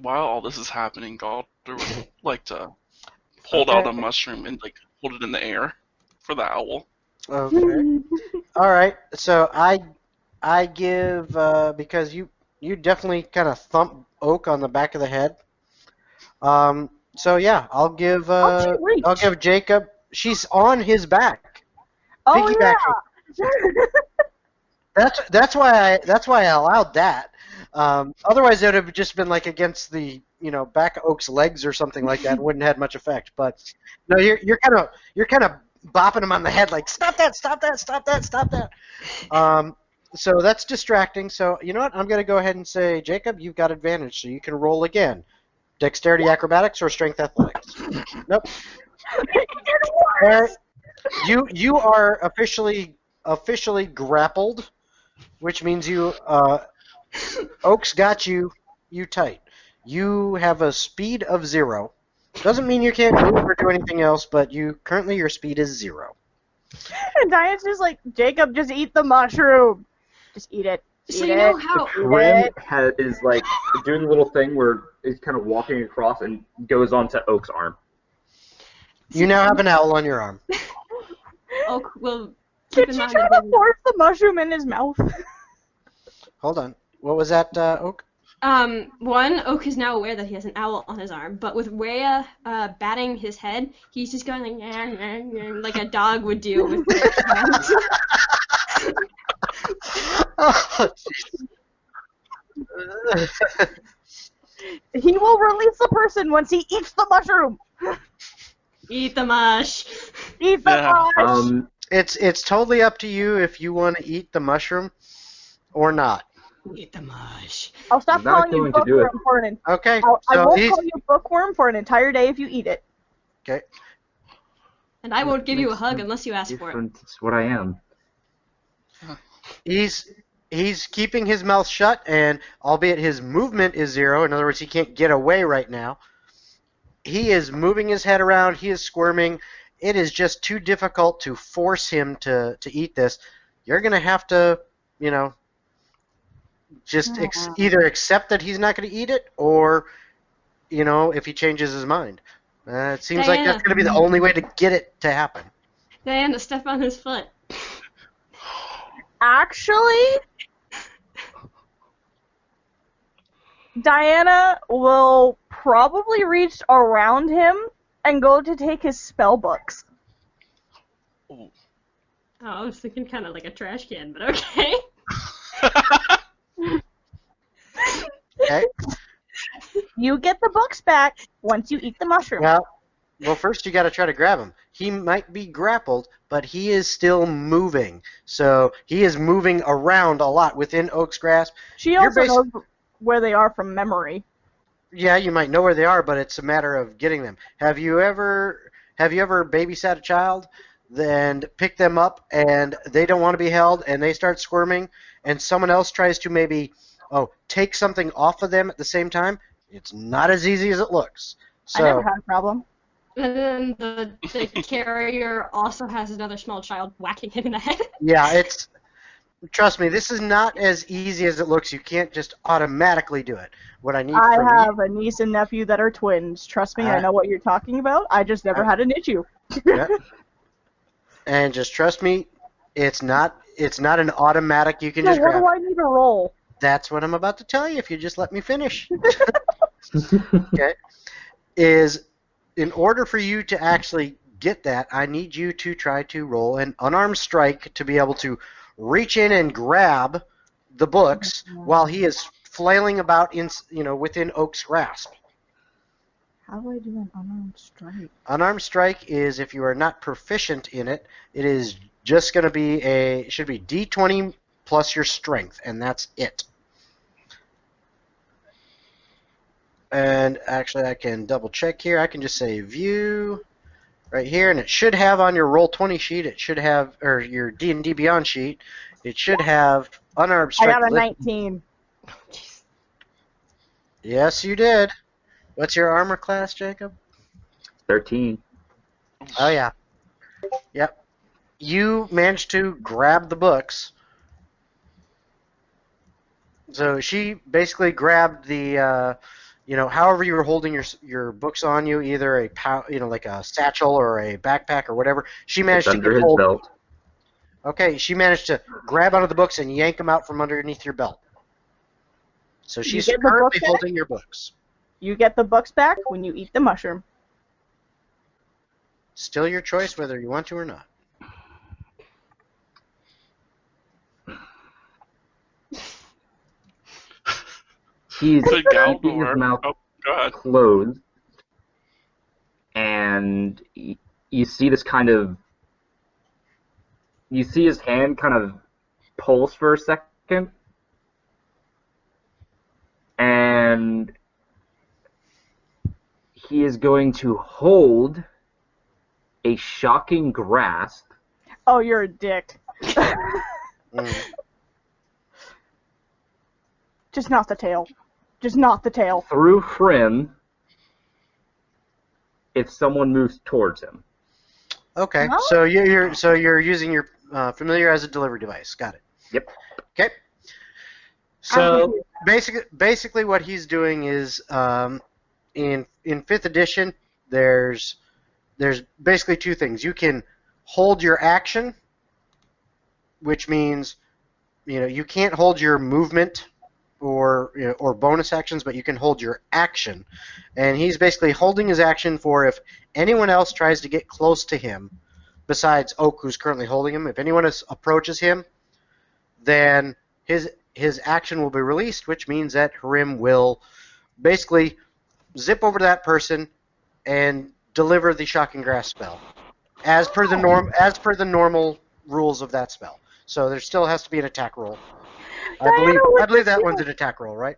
While all this is happening, Galder would like to hold out a mushroom and like hold it in the air for the owl. Okay. All right. So I give because you definitely kind of thump Oak on the back of the head. So yeah, I'll give How'd she reach? I'll give Jacob. She's on his back. Oh Piggybacking. yeah. That's why I allowed that. Otherwise, it would have just been like against the back of Oak's legs or something like that. Wouldn't have had much effect. But no, you're kind of bopping him on the head like stop that. So that's distracting. So you know what? I'm gonna go ahead and say Jacob, you've got advantage, so you can roll again. Dexterity Acrobatics or Strength Athletics. Nope. All right. You are officially grappled, which means Oak's got you tight. You have a speed of 0. Doesn't mean you can't move or do anything else, but currently your speed is 0. And Diane's just like, Jacob, just eat the mushroom. Just eat it. So Eat you know it. how Grim is like doing the little thing where he's kind of walking across and goes onto Oak's arm. You now have an owl on your arm. Oak will keep Did in you mind try that to force the mushroom in his mouth? Hold on. What was that, Oak? one, Oak is now aware that he has an owl on his arm, but with Reya batting his head, he's just going like, "Nyah, nyah, nyah," like a dog would do with their hands. Oh, He will release the person once he eats the mushroom. Eat the mush. Eat the Yeah. mush. It's totally up to you if you want to eat the mushroom or not. Eat the mush. I'll stop I'm not calling you going to do it. bookworm for an. Okay. I So won't he's call you bookworm for an entire day if you eat it. okay. And I won't give you a hug unless you ask for it. It's what I am. He's keeping his mouth shut, and albeit his movement is 0, in other words, he can't get away right now. He is moving his head around. He is squirming. It is just too difficult to force him to eat this. You're going to have to, just either accept that he's not going to eat it, or, if he changes his mind. It seems like that's going to be the only way to get it to happen. Diana, step on his foot. Actually, Diana will probably reach around him and go to take his spell books. Oh, I was thinking kind of like a trash can, but okay. Okay. You get the books back once you eat the mushroom. Well, first you got to try to grab him. He might be grappled, but he is still moving. So he is moving around a lot within Oak's grasp. She also knows where they are from memory. Yeah, you might know where they are, but it's a matter of getting them. Have you ever babysat a child and picked them up and they don't want to be held and they start squirming and someone else tries to maybe take something off of them at the same time? It's not as easy as it looks. So, I never had a problem. And then the carrier also has another small child whacking him in the head. yeah, trust me, this is not as easy as it looks. You can't just automatically do it. What I need I from have a niece and nephew that are twins. Trust me, I know what you're talking about. I just never had an issue. Yeah. And just trust me, it's not It's not an automatic. You can So just what grab. do I need to roll? That's what I'm about to tell you. If you just let me finish. Okay. Is in order for you to actually get that, I need you to try to roll an unarmed strike to be able to reach in and grab the books while he is flailing about within Oak's grasp. How do I do an unarmed strike? Unarmed strike is if you are not proficient in it, it is just going to be should be D20 plus your strength, and that's it. And actually, I can double check here. I can just say view right here, and it should have on your Roll20 sheet. It should have, or your D&D Beyond sheet. It should have unarmed I strike. got a 19. Yes, you did. What's your armor class, Jacob? 13. Oh yeah. Yep. You managed to grab the books. So she basically grabbed the, however you were holding your books on you, either like a satchel or a backpack or whatever. She managed It's to under get his hold. belt. Okay, she managed to grab onto the books and yank them out from underneath your belt. So she's get the currently book back? holding your books. You get the books back when you eat the mushroom. Still your choice whether you want to or not. He's But keeping his Galdor. mouth Oh, go ahead. closed, and you see this kind of. You see his hand kind of pulse for a second, and he is going to hold a shocking grasp Oh, you're a dick. Mm. Just not the tail. Just not the tail. through Frim if someone moves towards him. Okay, Oh. so you're using your familiar as a delivery device. Got it. Yep. Okay. So basically, what he's doing is in 5th edition, there's basically two things. You can hold your action, which means you can't hold your movement or bonus actions, but you can hold your action. And he's basically holding his action for if anyone else tries to get close to him, besides Oak, who's currently holding him. If anyone approaches him, then his action will be released, which means that Harim will basically zip over to that person and deliver the shocking grasp spell, as per the normal rules of that spell. So there still has to be an attack roll. I believe that one's an attack roll, right?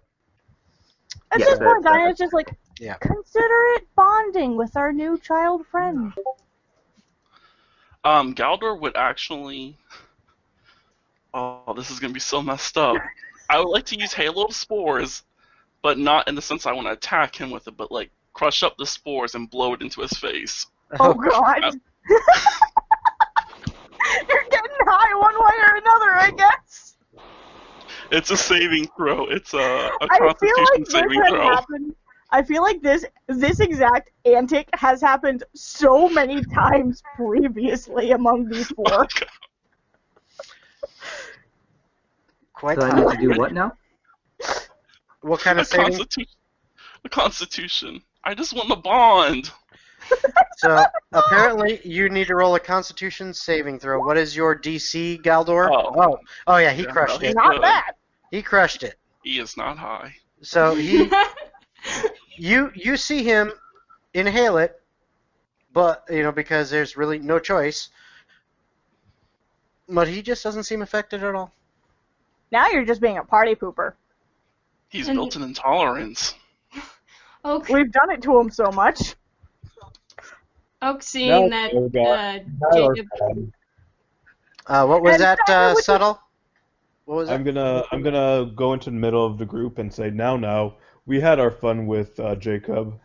At Yeah, this point, that's- Diana's just like, Yeah. consider it bonding with our new child friend. Galdor would actually. Oh, this is gonna be so messed up. I would like to use Halo of Spores, but not in the sense I want to attack him with it, but like crush up the spores and blow it into his face. Oh, God. You're getting high one way or another, I guess. It's a saving throw. It's a I feel Constitution like this saving has throw. happened. I feel like this exact antic has happened so many times previously among these four. Quite So I need to possibly. do what now? What kind A of saving? constitution. A Constitution. I just want the bond. So apparently you need to roll a Constitution saving throw. What is your DC, Galdor? Oh yeah, he Yeah, crushed no, it. Not bad. He crushed it. He is not high. So you see him inhale it, but because there's really no choice. But he just doesn't seem affected at all. Now you're just being a party pooper. He's And- built an intolerance. Oak, We've done it to him so much. Oak seeing that Jacob. What was And that, Diana, would you- Subtle? What was I'm that? gonna go into the middle of the group and say, now, we had our fun with Jacob.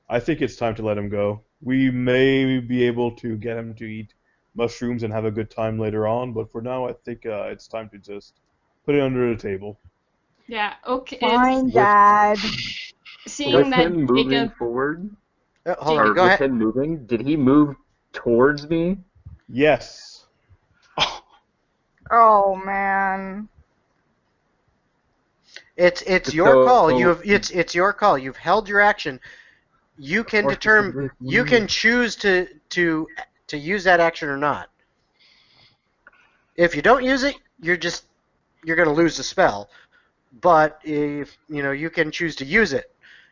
I think it's time to let him go. We may be able to get him to eat mushrooms and have a good time later on, but for now, I think it's time to just put it under the table. Yeah, Oak Fine, is Dad. seeing With that him moving Jacob. forward, Hold or on, go with ahead. him moving, did he move towards me? Yes. Oh, Oh man. It's your So- call. It's your call. You've held your action. You can Or determine. specifically- You can choose to use that action or not. If you don't use it, you're going to lose the spell. But if you can choose to use it.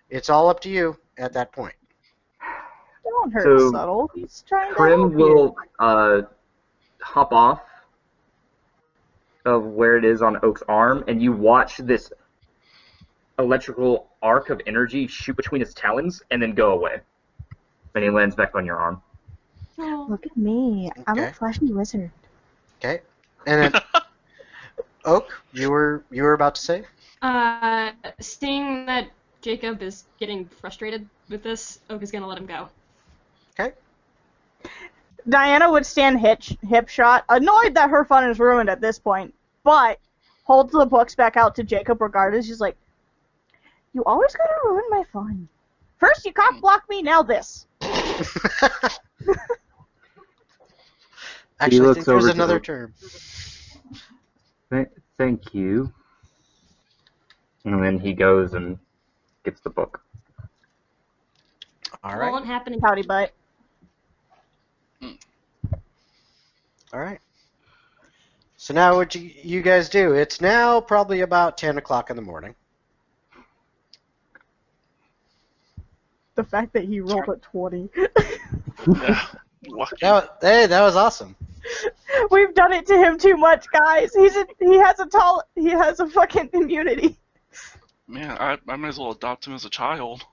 It's all up to you at that point. Don't hurt So, Subtle. He's trying to Prim help will you. hop off of where it is on Oak's arm, and you watch this electrical arc of energy shoot between his talons and then go away. And he lands back on your arm. Look at me. I'm Okay. a flashy wizard. Okay. And then Oak, you were about to say? Seeing that Jacob is getting frustrated with this, Oak is gonna let him go. Okay. Diana would stand hip shot, annoyed that her fun is ruined at this point, but holds the books back out to Jacob regardless. She's like, "You always gotta ruin my fun. First you cock block me, now this." Actually, I looks think there's over to another Oak. term. Thank you. And then he goes and gets the book. All right. Won't happen. Howdy butt. All right. So now what you guys do? It's now probably about 10 o'clock in the morning. The fact that he rolled a 20. Yeah. Lucky. That was awesome. We've done it to him too much, guys. He has a fucking immunity. Man, I might as well adopt him as a child.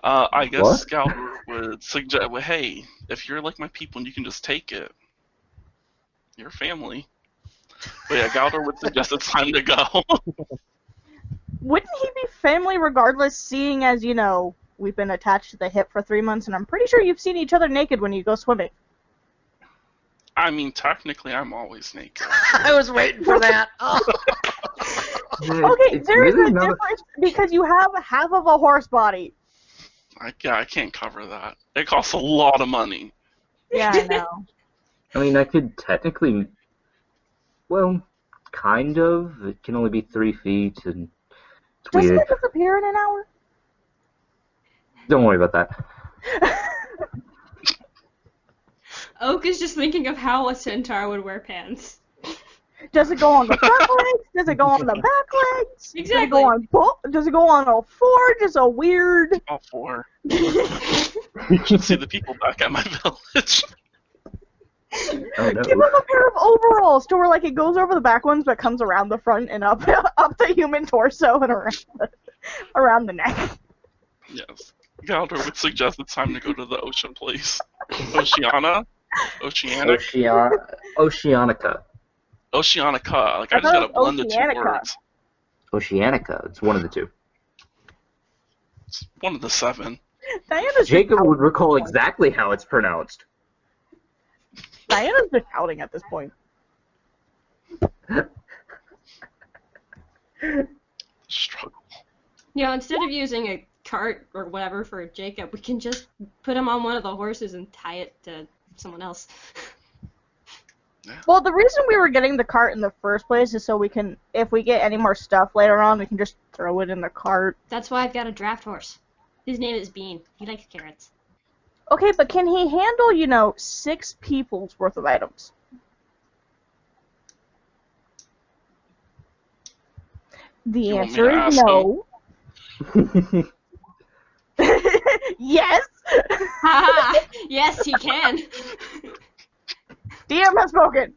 I guess What? Scout would suggest, well, hey, if you're like my people and you can just take it, you're family. But yeah, Galdor would suggest it's time to go. Wouldn't he be family regardless, seeing as, we've been attached to the hip for 3 months, and I'm pretty sure you've seen each other naked when you go swimming. I mean, technically, I'm always naked. I was waiting for that. Oh. Okay, It's there is really a not difference because you have half of a horse body. I can't cover that. It costs a lot of money. Yeah, I know. I mean, I could technically, well, kind of. It can only be 3 feet, and it's Doesn't weird. it disappear in an hour? Don't worry about that. Oak is just thinking of how a centaur would wear pants. Does it go on the front legs? Does it go on the back legs? Exactly. Does it go on all four? Just a weird... All four. You should see the people back at my village. Oh, no. Give him a pair of overalls to where like it goes over the back ones but comes around the front and up the human torso and around the neck. Yes. Galdor would suggest it's time to go to the ocean place. Oceana? Oceanic? Oceanica. Oceanica. Like, I I just gotta thought it was blend the two Oceanica. words. Oceanica. It's one of the two. It's one of the 7. Diana's Jacob just would recall exactly how it's pronounced. Diana's just shouting at this point. Struggle. Instead of using a cart or whatever for Jacob, we can just put him on one of the horses and tie it to someone else. Well, the reason we were getting the cart in the first place is so we can, if we get any more stuff later on, we can just throw it in the cart. That's why I've got a draft horse. His name is Bean. He likes carrots. Okay, but can he handle, 6 people's worth of items? The You want me answer to is ask no. Yes! Haha! Yes, he can. DM has spoken!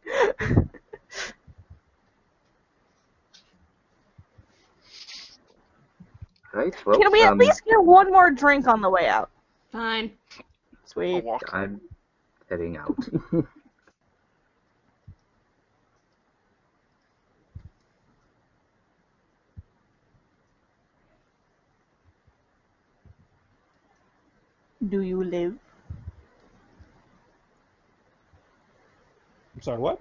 Right, well, Can we at least get one more drink on the way out? Fine. I'll Sweet. walk. I'm heading out. Do you live? I'm sorry, what?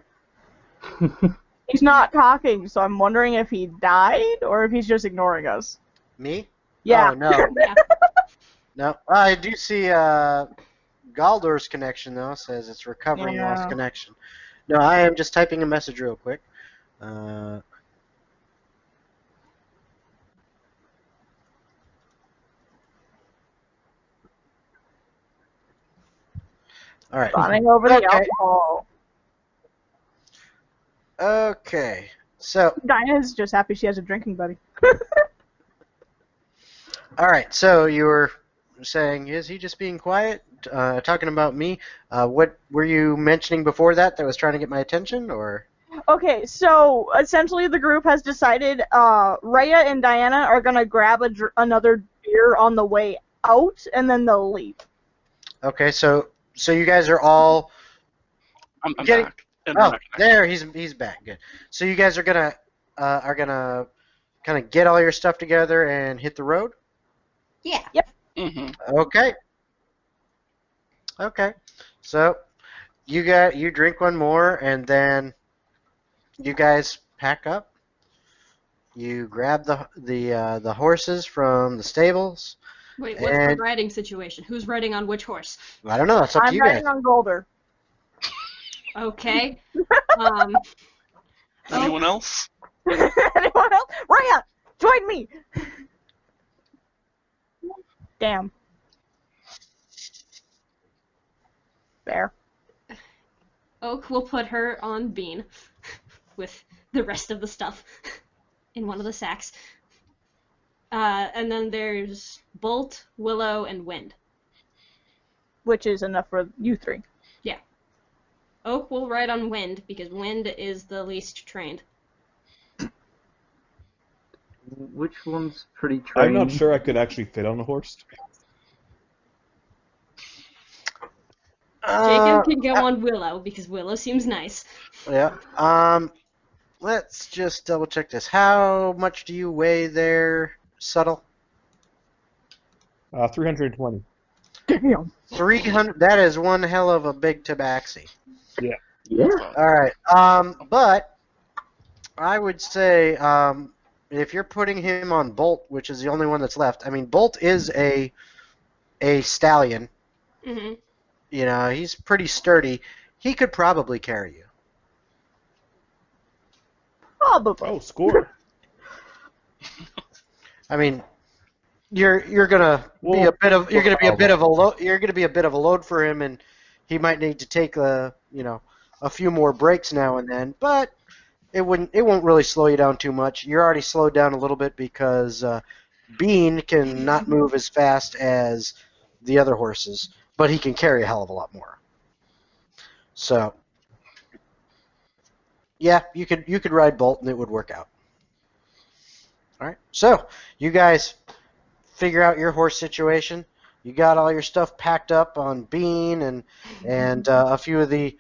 He's not talking, so I'm wondering if he died or if he's just ignoring us. Me? Yeah. Oh, no. Yeah. No. I do see Galdor's connection, though, says it's recovering Yeah. lost connection. No, I am just typing a message real quick. All right. Bonding over the Okay. alcohol. Okay. So, Dinah's just happy she has a drinking buddy. all right. So you were saying, is he just being quiet? Talking about me. What were you mentioning before that was trying to get my attention, or? Okay, so essentially the group has decided Reya and Diana are going to grab another beer on the way out, and then they'll leave. Okay. So you guys are all. I'm Getting- back. And Oh, back. there he's back. Good. So you guys are gonna kind of get all your stuff together and hit the road. Yeah. Mm-hmm. Okay. Okay. So you drink one more, and then you guys pack up. You grab the horses from the stables. Wait, what's the riding situation? Who's riding on which horse? I don't know. That's up to I'm you guys. riding on Golder. Okay. Anyone else? Anyone else? Reya, join me! Damn. There. Oak will put her on Bean with the rest of the stuff in one of the sacks. And then there's Bolt, Willow, and Wind. Which is enough for you three. Yeah. Oak will ride on Wind because Wind is the least trained. Which one's pretty trained? I'm not sure I could actually fit on a horse. Jacob can go on Willow because Willow seems nice. Yeah. Let's just double check this. How much do you weigh there, Subtle? 320. Damn. 300. That is one hell of a big tabaxi. Yeah. All right. But I would say if you're putting him on Bolt, which is the only one that's left. I mean, Bolt is a stallion. Mm-hmm. You know, he's pretty sturdy. He could probably carry you. Probably. Oh, score. I mean, you're gonna be a bit of a load for him, and he might need to take a few more breaks now and then. But it won't really slow you down too much. You're already slowed down a little bit because Bean can not move as fast as the other horses, but he can carry a hell of a lot more. So, yeah, you could ride Bolt and it would work out. All right. So, you guys figure out your horse situation. You got all your stuff packed up on Bean and a few of the,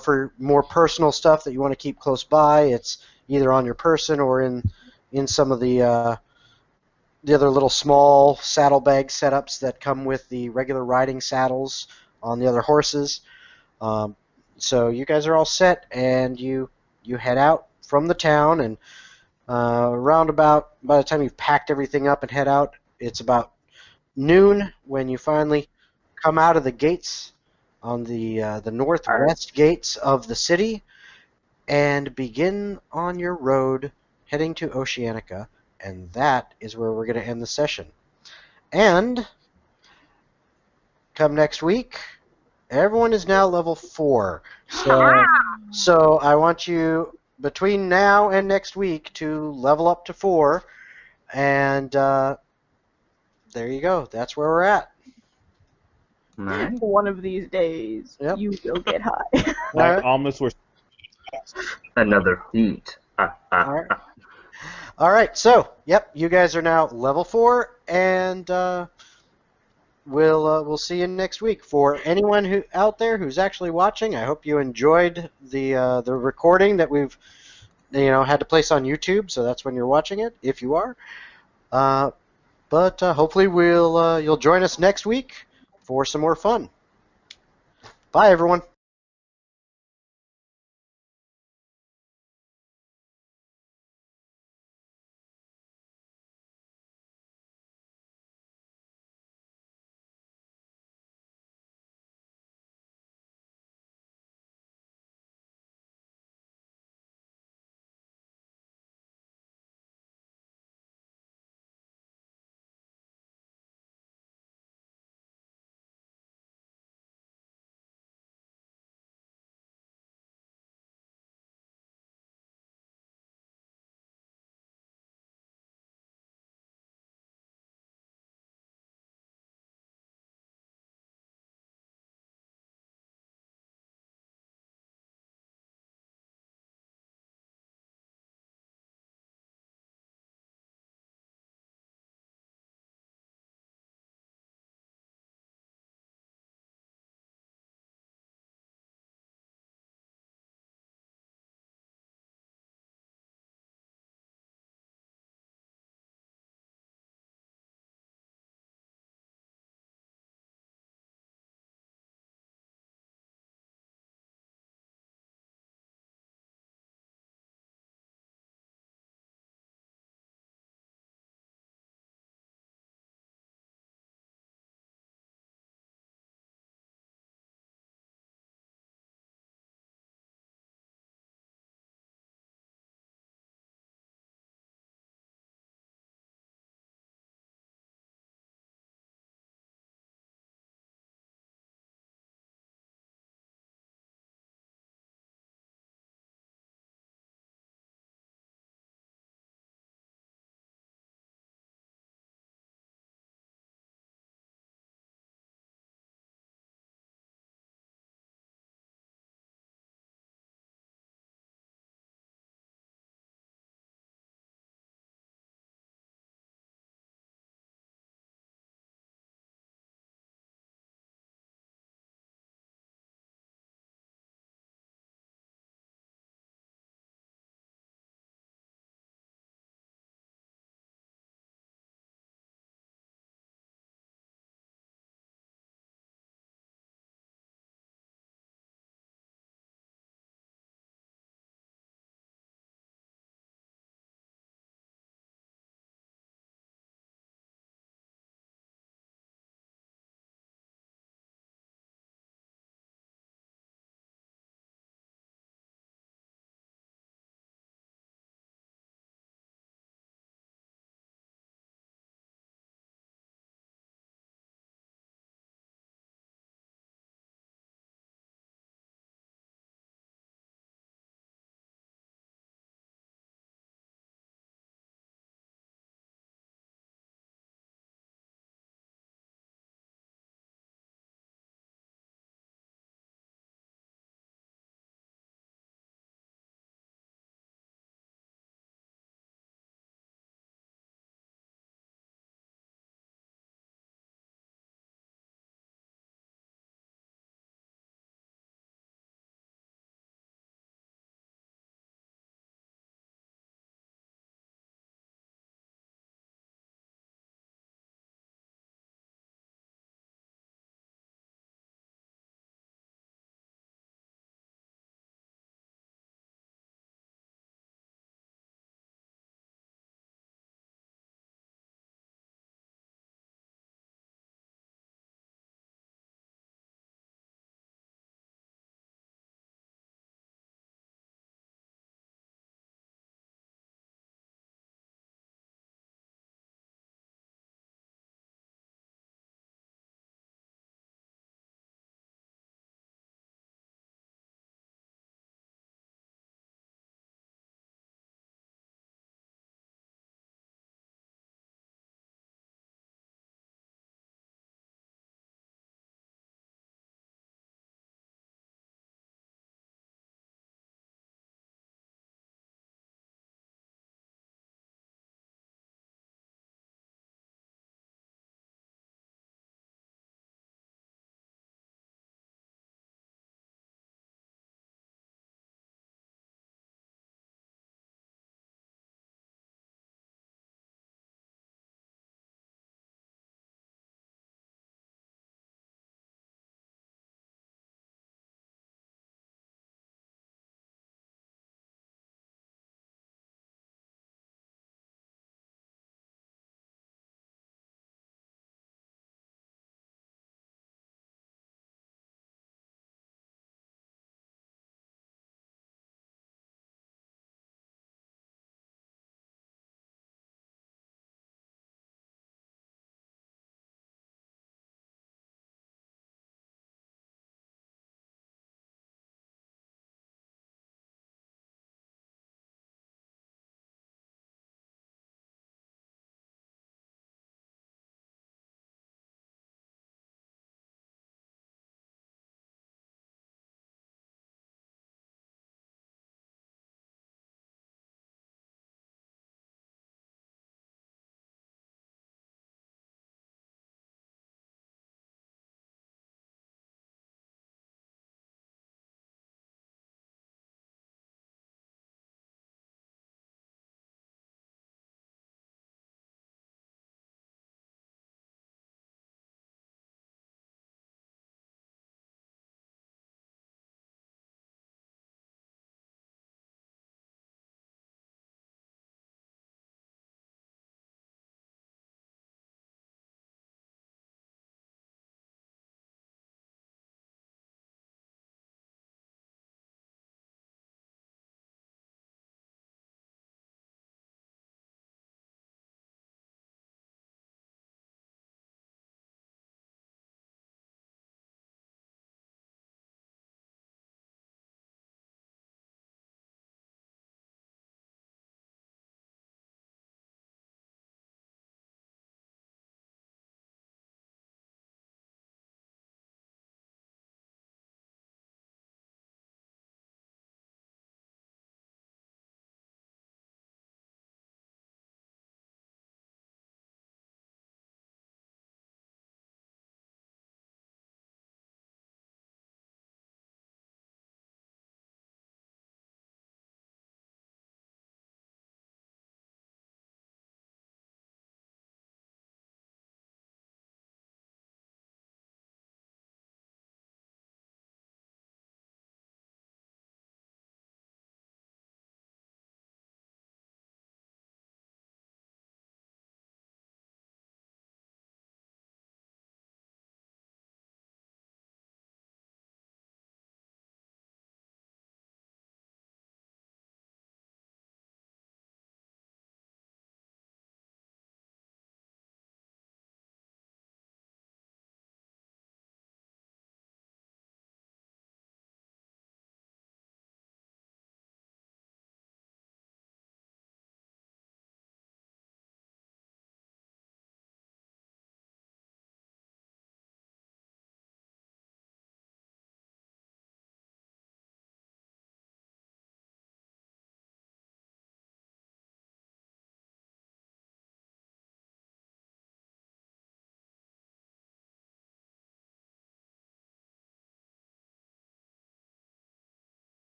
for more personal stuff that you want to keep close by. It's either on your person or in some of the other little small saddlebag setups that come with the regular riding saddles on the other horses. So you guys are all set, and you head out from the town, and around about by the time you've packed everything up and head out, it's about noon when you finally come out of the gates on the northwest gates of the city and begin on your road heading to Oceanica, and that is where we're going to end the session. And come next week, everyone is now level 4. So I want you between now and next week to level up to 4, and there you go. That's where we're at. Alright. One of these days, Yep. you will get high. Like Alright. almost were. Another feat. All right. All right. So, yep, you guys are now level 4, and we'll see you next week. For anyone who out there who's actually watching, I hope you enjoyed the recording that we've had to place on YouTube. So that's when you're watching it, if you are. But hopefully you'll join us next week for some more fun. Bye, everyone.